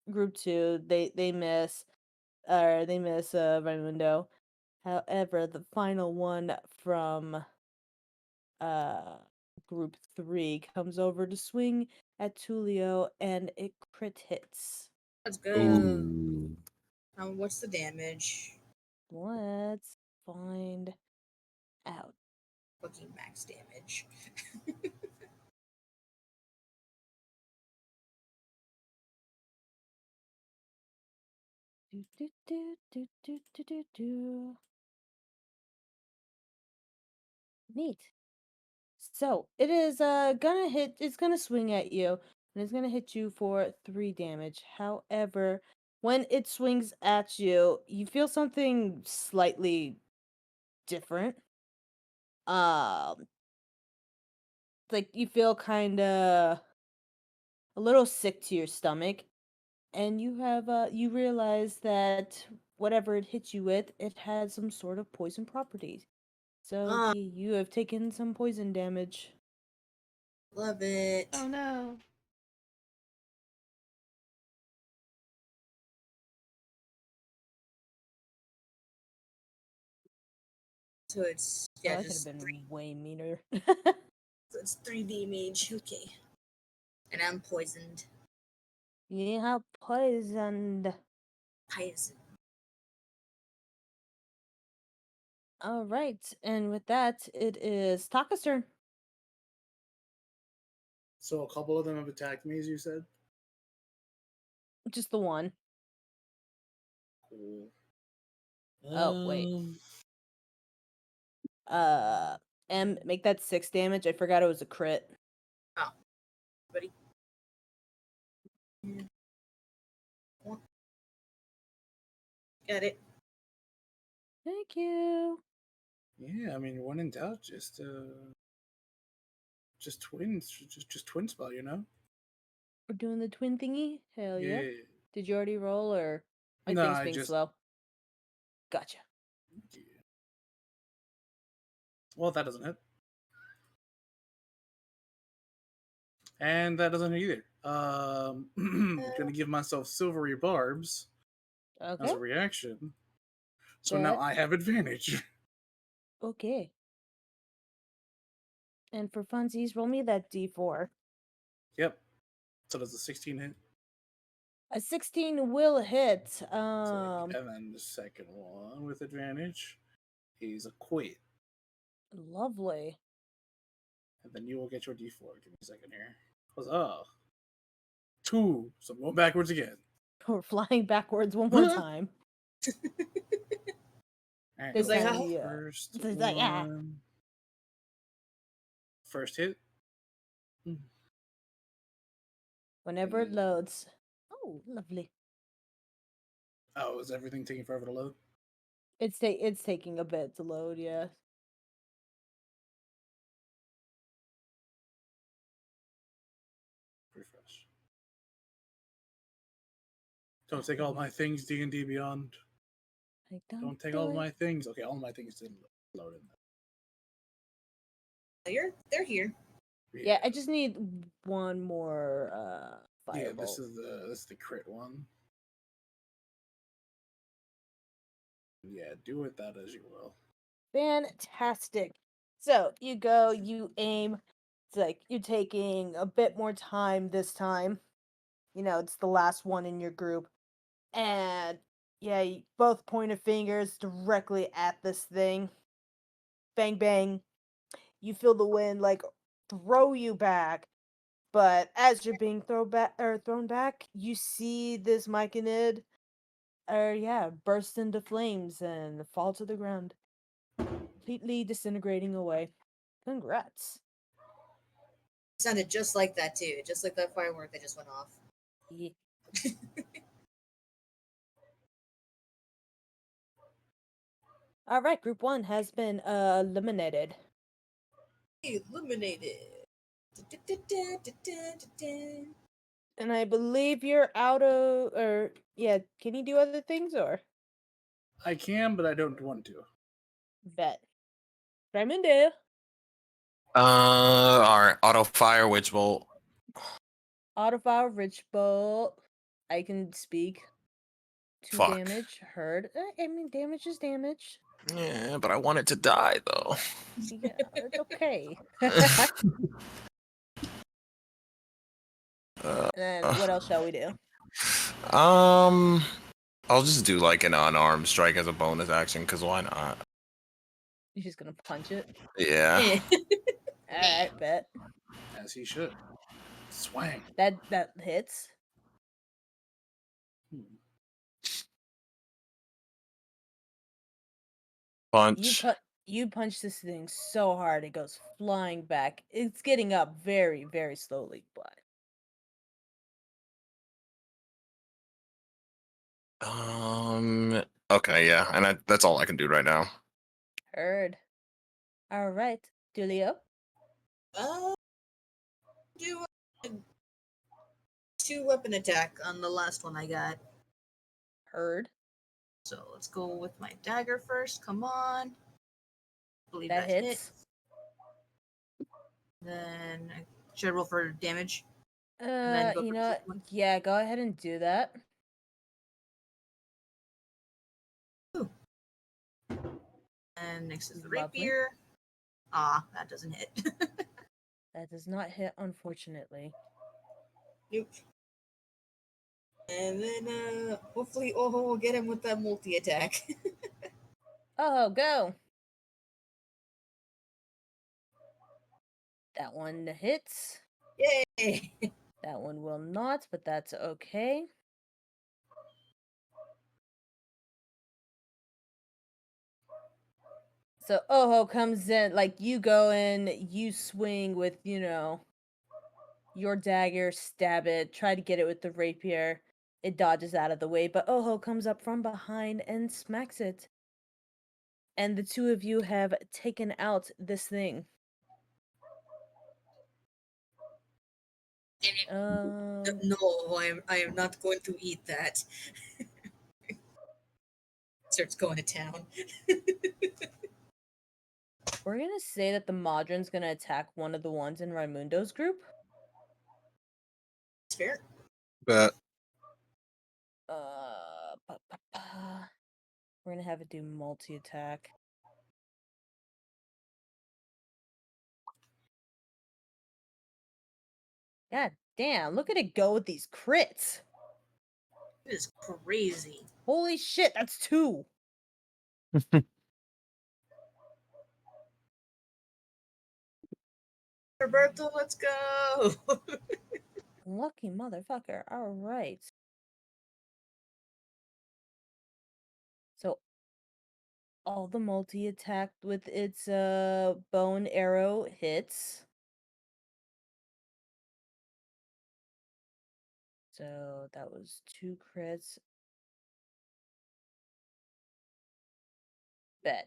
group 2, they miss Raimundo. However, the final one from group 3 comes over to swing at Tulio, and it crit hits. Let's go. Ooh. What's the damage? Let's find out. Fucking max damage. Do, do, do, do, do, do, do, do. Neat. So it is gonna hit. It's gonna swing at you, and it's gonna hit you for 3 damage. However, when it swings at you, you feel something slightly different. Like you feel kind of a little sick to your stomach, and you realize that whatever it hits you with, it has some sort of poison properties. So you have taken some poison damage. Love it. Oh no. So it's yeah, that could have just been way meaner. so it's 3D mage. Okay, and I'm poisoned. Yeah, poisoned. Poison. All right, and with that, it is Taka's turn. So a couple of them have attacked me, as you said. Just the one. Cool. Oh wait. Make that 6 damage. I forgot it was a crit. Oh, buddy. Got it. Thank you. Yeah, I mean, when in doubt, just twins, just twin spell, you know. We're doing the twin thingy. Hell yeah. Yeah. Did you already roll, or my No, thing's I being just. slow? Gotcha. Yeah. Well, that doesn't hit. And that doesn't hit either. Gonna give myself silvery barbs Okay. as a reaction. So Good. now I have advantage. Okay. And for funsies, roll me that d4. Yep. So does a 16 hit? A 16 will hit. Sick. And then the second one with advantage is a quit. Lovely. And then you will get your d4. Give me a second here. Huzzah. 2. So I'm going backwards again. We're flying backwards one more time. Alright, It's like, first it's like, one. First hit. Whenever it loads. Oh, lovely. Oh, is everything taking forever to load? It's taking a bit to load, yeah. Refresh. Don't take all my things, D&D Beyond. Don't take all my things. Okay, all my things didn't load in. They're here. Yeah, I just need one more firebolt. Yeah, this is the crit one. Yeah, do with that as you will. Fantastic. So you go, you aim. It's like you're taking a bit more time this time. You know, it's the last one in your group. And yeah, you both point of fingers directly at this thing. Bang, bang. You feel the wind like throw you back. But as you're being thrown back, you see this Myconid burst into flames and fall to the ground, completely disintegrating away. Congrats. It sounded just like that too, just like that firework that just went off. Yeah. All right, group 1 has been eliminated. Eliminated. And I believe you're out of, can you do other things, or? I can, but I don't want to. Bet. Raimundo. Our auto fire witch bolt. Autofire, Rich Bolt. I can speak. 2 Fuck. damage. Heard. I mean, damage is damage. Yeah, but I want it to die though. Yeah, it's okay. And what else shall we do? I'll just do like an unarmed strike as a bonus action, because why not? You're just gonna punch it? Yeah. Alright, bet. As he should. Swang. That hits. Punch. You punch this thing so hard it goes flying back. It's getting up very, very slowly, but Okay, yeah, and that's all I can do right now. heard. Alright, Tulio. Do a 2-weapon attack on the last one I got. Heard. So let's go with my dagger first. Come on. I believe That hits. hits. Then should I roll for damage? You know what? Yeah, go ahead and do that. Ooh. And next is the Lovely. rapier. Ah, that doesn't hit. That does not hit, unfortunately. Nope. And then hopefully Oho will get him with that multi-attack. Oh, go! That one hits. Yay! That one will not, but that's okay. So Oho comes in, like, you go in, you swing with, your dagger, stab it, try to get it with the rapier. It dodges out of the way, but Oho comes up from behind and smacks it. And the two of you have taken out this thing. No, I am not going to eat that. Starts going to town. We're gonna say that the Modron's gonna attack one of the ones in Raimundo's group. It's fair. Bet. We're gonna have it do multi-attack. God damn, look at it go with these crits. It is crazy. Holy shit, that's 2. Roberto, let's go. Lucky motherfucker. Alright. So all the multi-attack with its bone arrow hits. So that was 2 crits. Bet.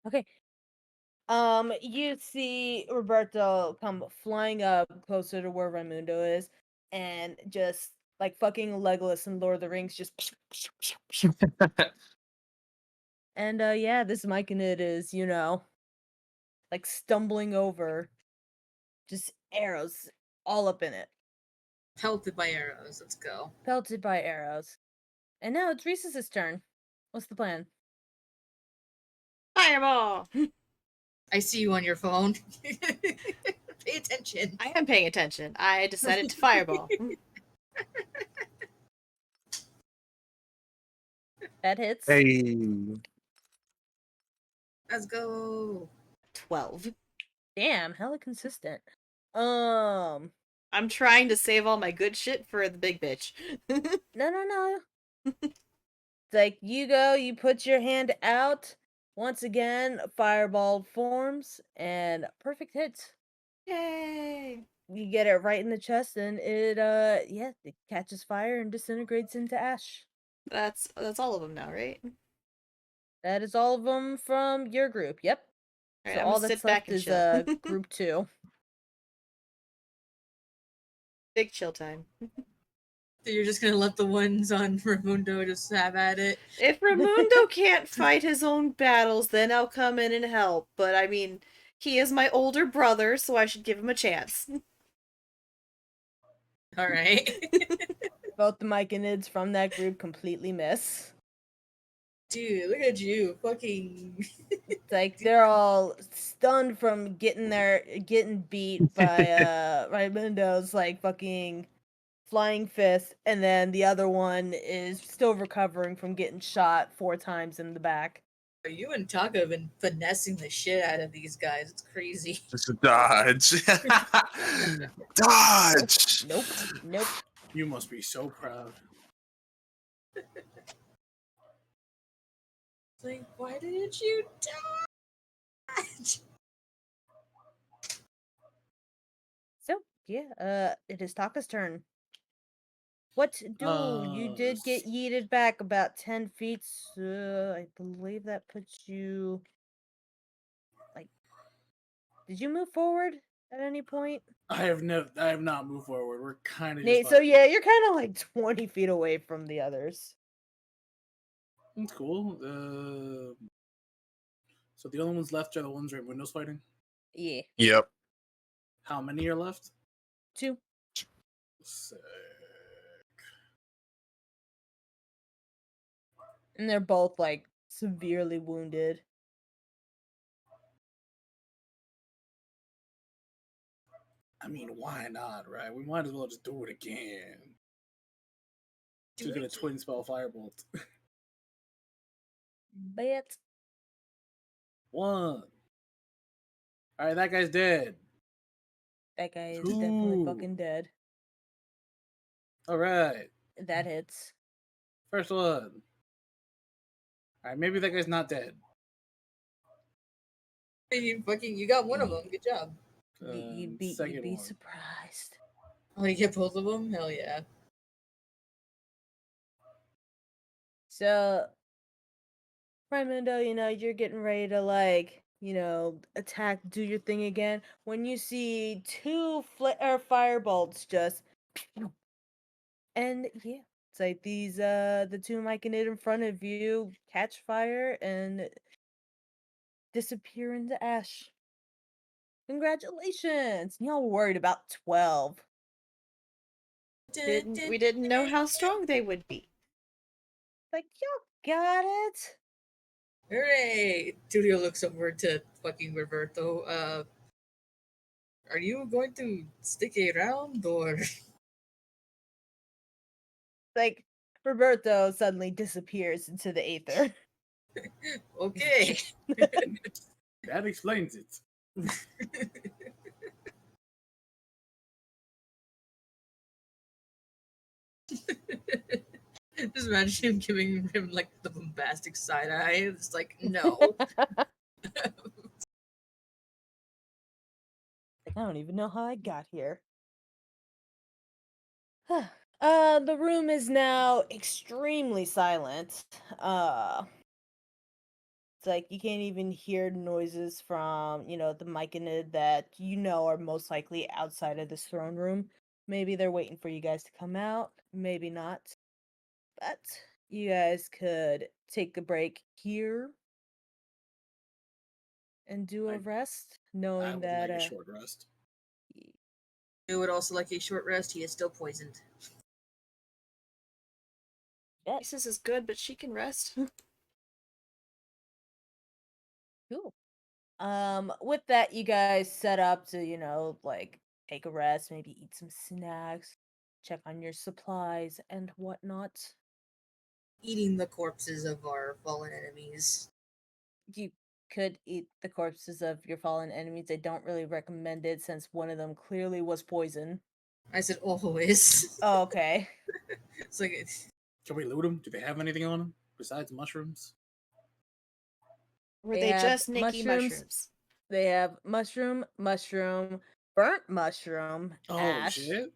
Okay. You see Roberto come flying up closer to where Raimundo is, and just like fucking Legolas in Lord of the Rings, just and yeah, this Myconid is, like stumbling over, just arrows all up in it. Pelted by arrows. Let's go. Pelted by arrows. And now it's Risys' turn. What's the plan? Fireball! I see you on your phone. Pay attention. I am paying attention. I decided to fireball. That hits. Hey. Let's go. 12. Damn, hella consistent. I'm trying to save all my good shit for the big bitch. No. It's like, you go, you put your hand out. Once again, fireball forms, and perfect hit. Yay! You get it right in the chest, and it catches fire and disintegrates into ash. That's all of them now, right? That is all of them from your group. Yep. All So right, all that's left is group 2. Big chill time. So you're just gonna let the ones on Raimundo just have at it? If Raimundo can't fight his own battles, then I'll come in and help. But I mean, he is my older brother, so I should give him a chance. All right. Both the Myconids from that group completely miss. Dude, look at you, fucking. It's like they're all stunned from getting beat by Raimundo's like fucking flying fist, and then the other one is still recovering from getting shot 4 times in the back. You and Taka have been finessing the shit out of these guys. It's crazy. Just a dodge. Dodge. Nope. You must be so proud. Like, why didn't you dodge? So yeah, it is Taka's turn. What to do? You did get yeeted back about 10 feet. So I believe that puts you. Like, did you move forward at any point? I have not moved forward. We're kind of Nate, so yeah, you're kind of like 20 feet away from the others. That's cool. So the only ones left are the ones Raimundo's fighting? Yeah. Yep. How many are left? 2. Sick. And they're both like severely wounded. I mean, why not, right? We might as well just do it again. Just get a twin spell firebolt. Bet. 1. Alright, that guy's dead. That guy is 2. definitely fucking dead. Alright. That hits. First one. Alright, maybe that guy's not dead. You got one of them. Good job. You'd be surprised. Oh, you get both of them? Hell yeah. So, Raimundo, you're getting ready to like, attack, do your thing again. When you see 2 firebolts just, and yeah, it's like these the 2 Myconid in front of you catch fire and disappear into ash. Congratulations! Y'all were worried about 12. We didn't know how strong they would be. Like, y'all got it. Hooray! Tulio looks over to fucking Roberto. Are you going to stick around or? Like, Roberto suddenly disappears into the aether. Okay. That explains it. Just imagine him giving him like the bombastic side eye. It's like, no. Like, I don't even know how I got here. The room is now extremely silent. It's like you can't even hear noises from, the Myconid that are most likely outside of this throne room. Maybe they're waiting for you guys to come out, maybe not. But you guys could take a break here and do a rest, knowing I would that like a short rest. I would also like a short rest. He is still poisoned. Risys is good, but she can rest. Cool. With that, you guys set up to, like take a rest, maybe eat some snacks, check on your supplies and whatnot. Eating the corpses of our fallen enemies. You could eat the corpses of your fallen enemies. I don't really recommend it since one of them clearly was poison. I said always. Oh, okay. It's like Can we loot them? Do they have anything on them besides mushrooms? Were they just Nicky mushrooms? They have mushroom, burnt mushroom, ash. Shit.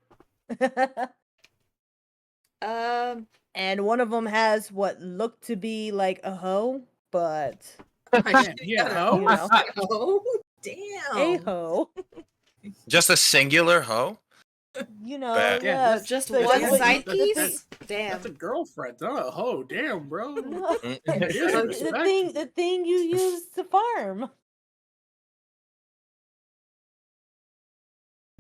And one of them has what looked to be like a hoe, but hoe? Damn. A hoe. Just a singular hoe? Yeah, just like, one that's side what- piece? Damn. That's a girlfriend, not a hoe. Damn, bro. No. Disrespect. the thing you use to farm.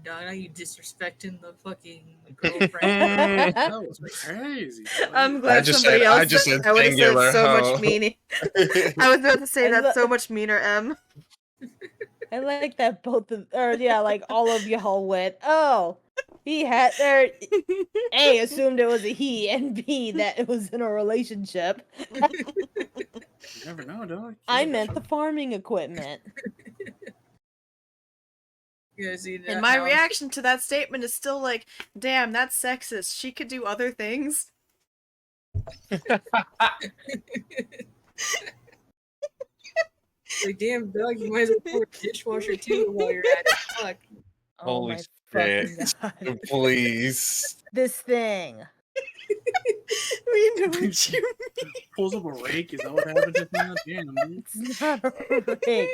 dog. Now you disrespecting the fucking girlfriend. That was crazy. I'm glad somebody I else just said said it. I would have said it singular so much hoe. meaning. I was about to say I that's lo- so much meaner, M. I like that both of, or yeah, like all of y'all went, oh, he had there. A assumed it was a he, and B that it was in a relationship. You never know, dog. I meant the farming equipment. Yeah, see, And now my I'm reaction to that statement is still like, damn, that's sexist. She could do other things. like, damn, dog, you might as well pour a dishwasher too while you're at it. Fuck. Oh Holy my shit. fucking god. Please. This thing. We know what you mean. Pulls up a rake. Is that what happened just now? Damn, dude. It's not a rake.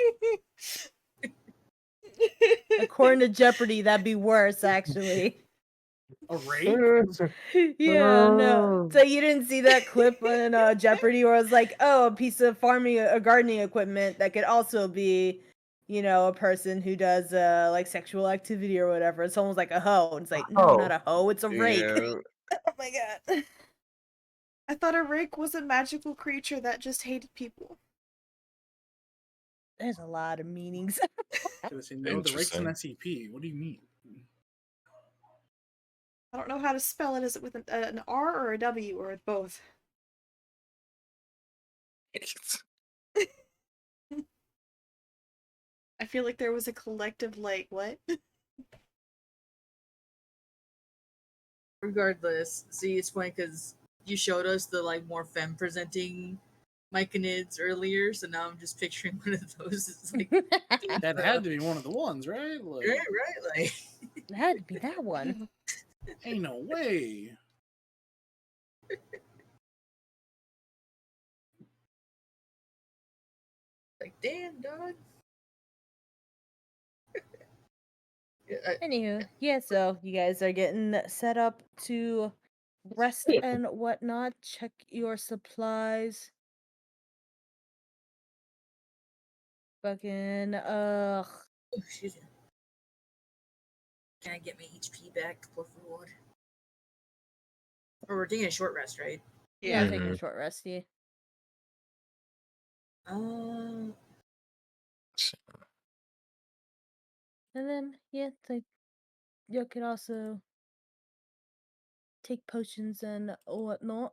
According to Jeopardy, that'd be worse, actually. A rake? Yeah, no. So you didn't see that clip in Jeopardy where it was like, oh, a piece of farming, gardening equipment that could also be, you know, a person who does like sexual activity or whatever. It's almost like a hoe. It's like, no, not a hoe. It's a rake. Yeah. Oh my god. I thought a rake was a magical creature that just hated people. There's a lot of meanings. Gonna say, no, the rake's an SCP. What do you mean? I don't know how to spell it. Is it with an R or a W or both? I feel like there was a collective, like, what? Regardless, see, it's funny because you showed us the like more femme presenting myconids earlier, so now I'm just picturing one of those. It's like That had to be one of the ones, right? Like, right, like It had to be that one. ain't no way. like damn dog. Anywho, yeah, so you guys are getting set up to rest and whatnot. Check your supplies. Fucking, Oh, excuse me. Can I get my HP back, por favor? Or we're taking a short rest, right? yeah, taking a short rest, yeah. And then, yeah, like, you could also take potions and whatnot.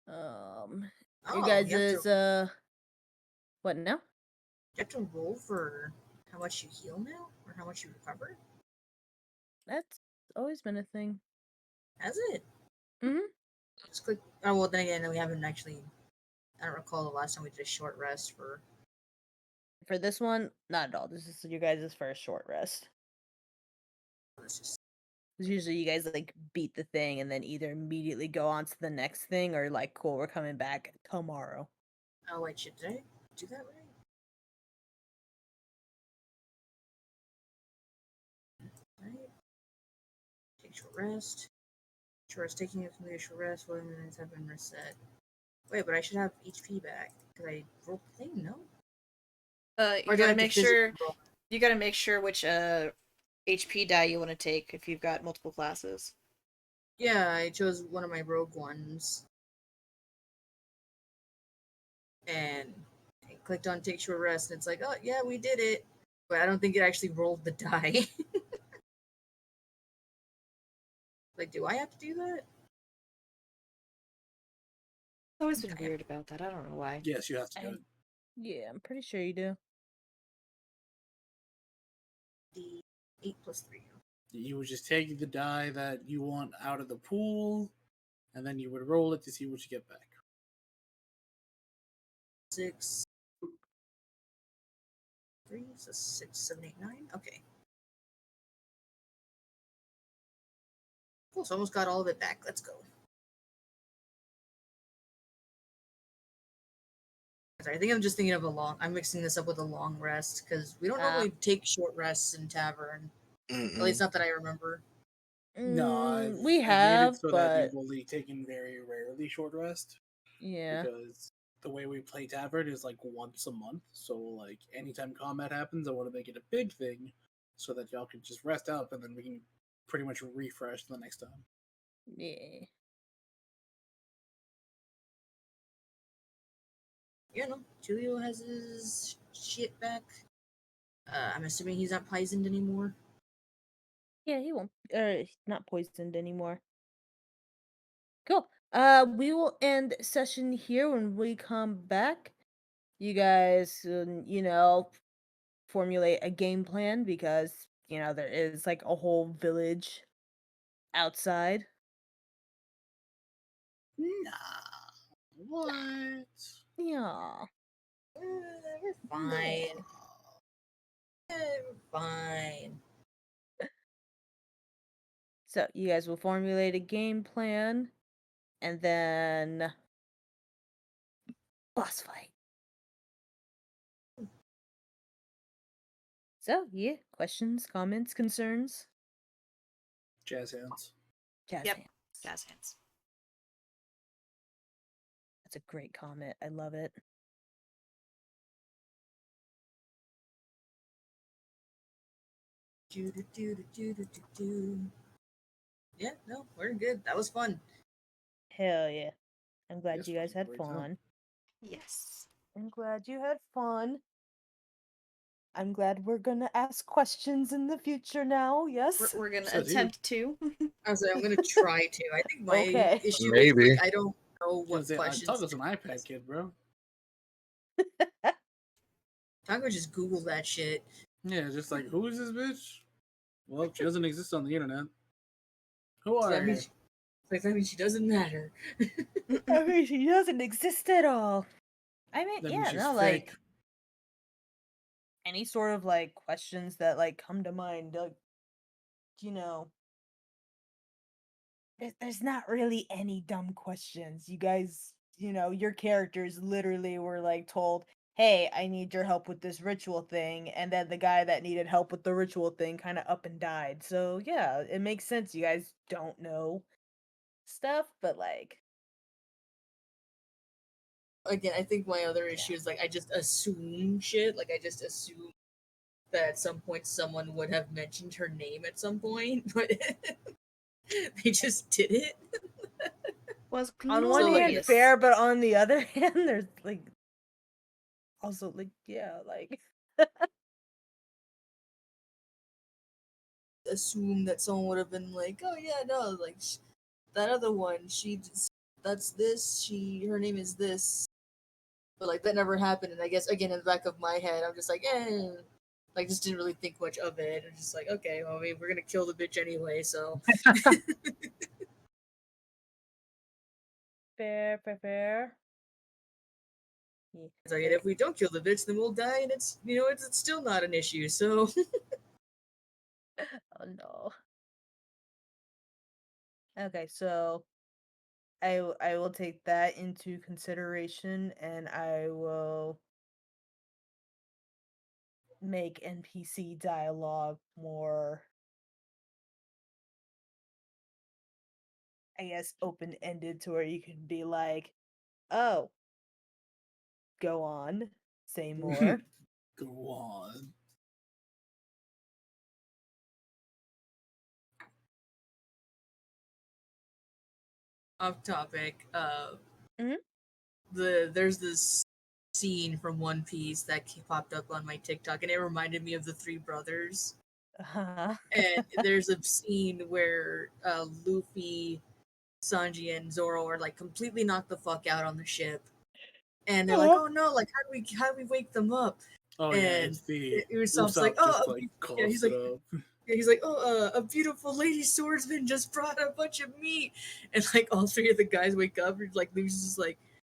You guys you have is, what now? You have to roll for how much you heal now, or how much you recover. That's always been a thing. Has it? Mm-hmm. Just click. Oh well, then again, we haven't actually. I don't recall the last time we did a short rest for. For this one, not at all. This is your guys' first short rest. Let's just. Because usually you guys like beat the thing and then either immediately go on to the next thing or like, cool, we're coming back tomorrow. Oh wait, should I do that right? Right. Take short rest. Short rest. Taking a complete short rest. 1 minutes have been reset. Wait, but I should have HP back because I rolled the thing. No. You gotta make sure. You gotta make sure which HP die you want to take if you've got multiple classes. Yeah, I chose one of my rogue ones. And I clicked on take short rest, and it's like, oh, yeah, we did it. But I don't think it actually rolled the die. Like, do I have to do that? I've always been weird about that. I don't know why. Yes, you have to do it. Yeah, I'm pretty sure you do. The 8 plus 3. You would just take the die that you want out of the pool, and then you would roll it to see what you get back. 6. 3, so 6, 7, 8, 9. Okay. Cool, so almost got all of it back. Let's go. I think I'm just thinking of I'm mixing this up with a long rest, because we don't normally take short rests in Tavern. At least not that I remember. No, we I've have, made it so that but you've only taken very rarely short rest. yeah. Because the way we play Tavern is like once a month, so like anytime combat happens, I want to make it a big thing, so that y'all can just rest up and then we can pretty much refresh the next time. Yeah. You know, Tulio has his shit back. I'm assuming he's not poisoned anymore. Yeah, he won't. He's not poisoned anymore. Cool. We will end session here. When we come back, you guys, formulate a game plan because there is like a whole village outside. Nah. What? Yeah. We're fine. We're fine. So you guys will formulate a game plan, and then boss fight. So yeah, questions, comments, concerns. Jazz hands. Jazz Yep. hands. Jazz hands. That's a great comment. I love it. Yeah, no, we're good. That was fun. Hell yeah. I'm glad Yes, you guys had great time. fun. Yes. I'm glad you had fun. I'm glad we're gonna ask questions in the future now, yes? We're gonna Says you. attempt to. I was like, I'm gonna try to. I think my Okay. issue is Maybe. like, I don't know what questions. Taka's an iPad kid, bro. Taka just Google that shit. Yeah, just like, who is this bitch? Well, she doesn't exist on the internet. Who So are that you? means, that means she doesn't matter. I mean, she doesn't exist at all. I mean, That yeah, means she's no, fake. like any sort of like questions that like come to mind, like there's not really any dumb questions. You guys, your characters literally were like told, "Hey, I need your help with this ritual thing," and then the guy that needed help with the ritual thing kind of up and died. So yeah, it makes sense. You guys don't know stuff, but like. Again, I think my other issue is like I just assume shit. Like I just assume that at some point someone would have mentioned her name at some point, but they just did it. Was On one hand, glorious. fair, but on the other hand, there's like also like like Assume that someone would have been like, oh yeah, no, like that other one, that's this, her name is this, but like that never happened. And I guess again in the back of my head, I'm just like, like just didn't really think much of it. I'm just like, okay, well, I mean, we're gonna kill the bitch anyway, so. fair. Yeah. So if we don't kill the bitch, then we'll die, and it's it's still not an issue. So. Oh no. Okay, so I will take that into consideration, and I will make NPC dialogue more, I guess, open-ended to where you can be like, "Oh, go on, say more." Go on. Off topic. Mhm. There's this scene from One Piece that popped up on my TikTok, and it reminded me of the Three Brothers. Uh-huh. And there's a scene where Luffy, Sanji, and Zoro are like completely knocked the fuck out on the ship, and they're like, "Oh no! Like how do we wake them up?" Oh and yeah, it's the Usopp's like, Usopp just "Oh, like yeah." He's coughs like, it up. yeah, he's like, "Oh, a beautiful lady swordsman just brought a bunch of meat," and like all three of the guys wake up, and like Luffy's just like.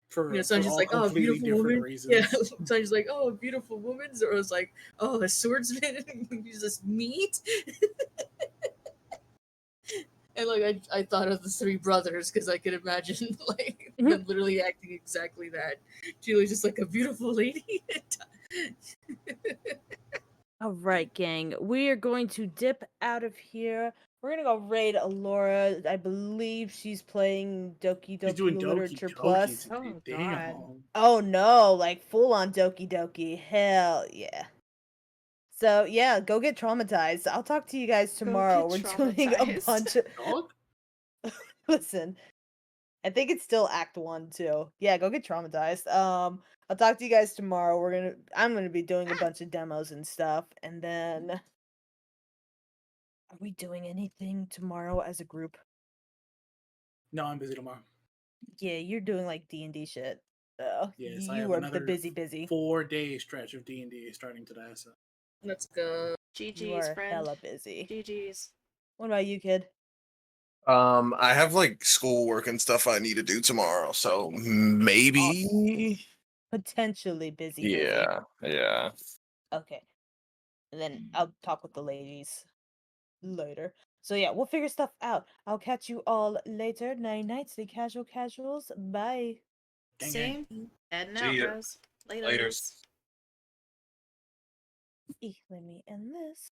For Sanji's all like, "Oh, a completely beautiful different woman." reasons. Yeah, Sanji's like, "Oh, a beautiful woman." Zoro's like, "Oh, a swordsman." He's just meat. And like I thought of the Three Brothers because I could imagine like them literally acting exactly that. Julie's just like a beautiful lady. All right, gang. We are going to dip out of here. We're gonna go raid Alora. I believe she's playing Doki She's doing Doki Doki Literature Doki Plus. today. Oh, Damn. God. Oh no, like full on Doki Doki. Hell yeah. So yeah, go get traumatized. I'll talk to you guys tomorrow. We're get doing a traumatized. bunch of Dog? listen. I think it's still Act 1 too. Yeah, go get traumatized. I'll talk to you guys tomorrow. I'm gonna be doing a bunch of demos and stuff, and then are we doing anything tomorrow as a group? No, I'm busy tomorrow. Yeah, you're doing like D&D shit. Yes, I You have are the another busy. 4-day stretch of D&D starting today. So Let's go. You GG's, are friend. hella busy. GG's. What about you, kid? I have like schoolwork and stuff I need to do tomorrow, so maybe. Potentially busy. Yeah, yeah. Okay. And then I'll talk with the ladies later. So yeah, we'll figure stuff out. I'll catch you all later. Night, stay casuals. Bye. Gang, See? Heading See out, ya. bros. Laters. Laters. Let me end this.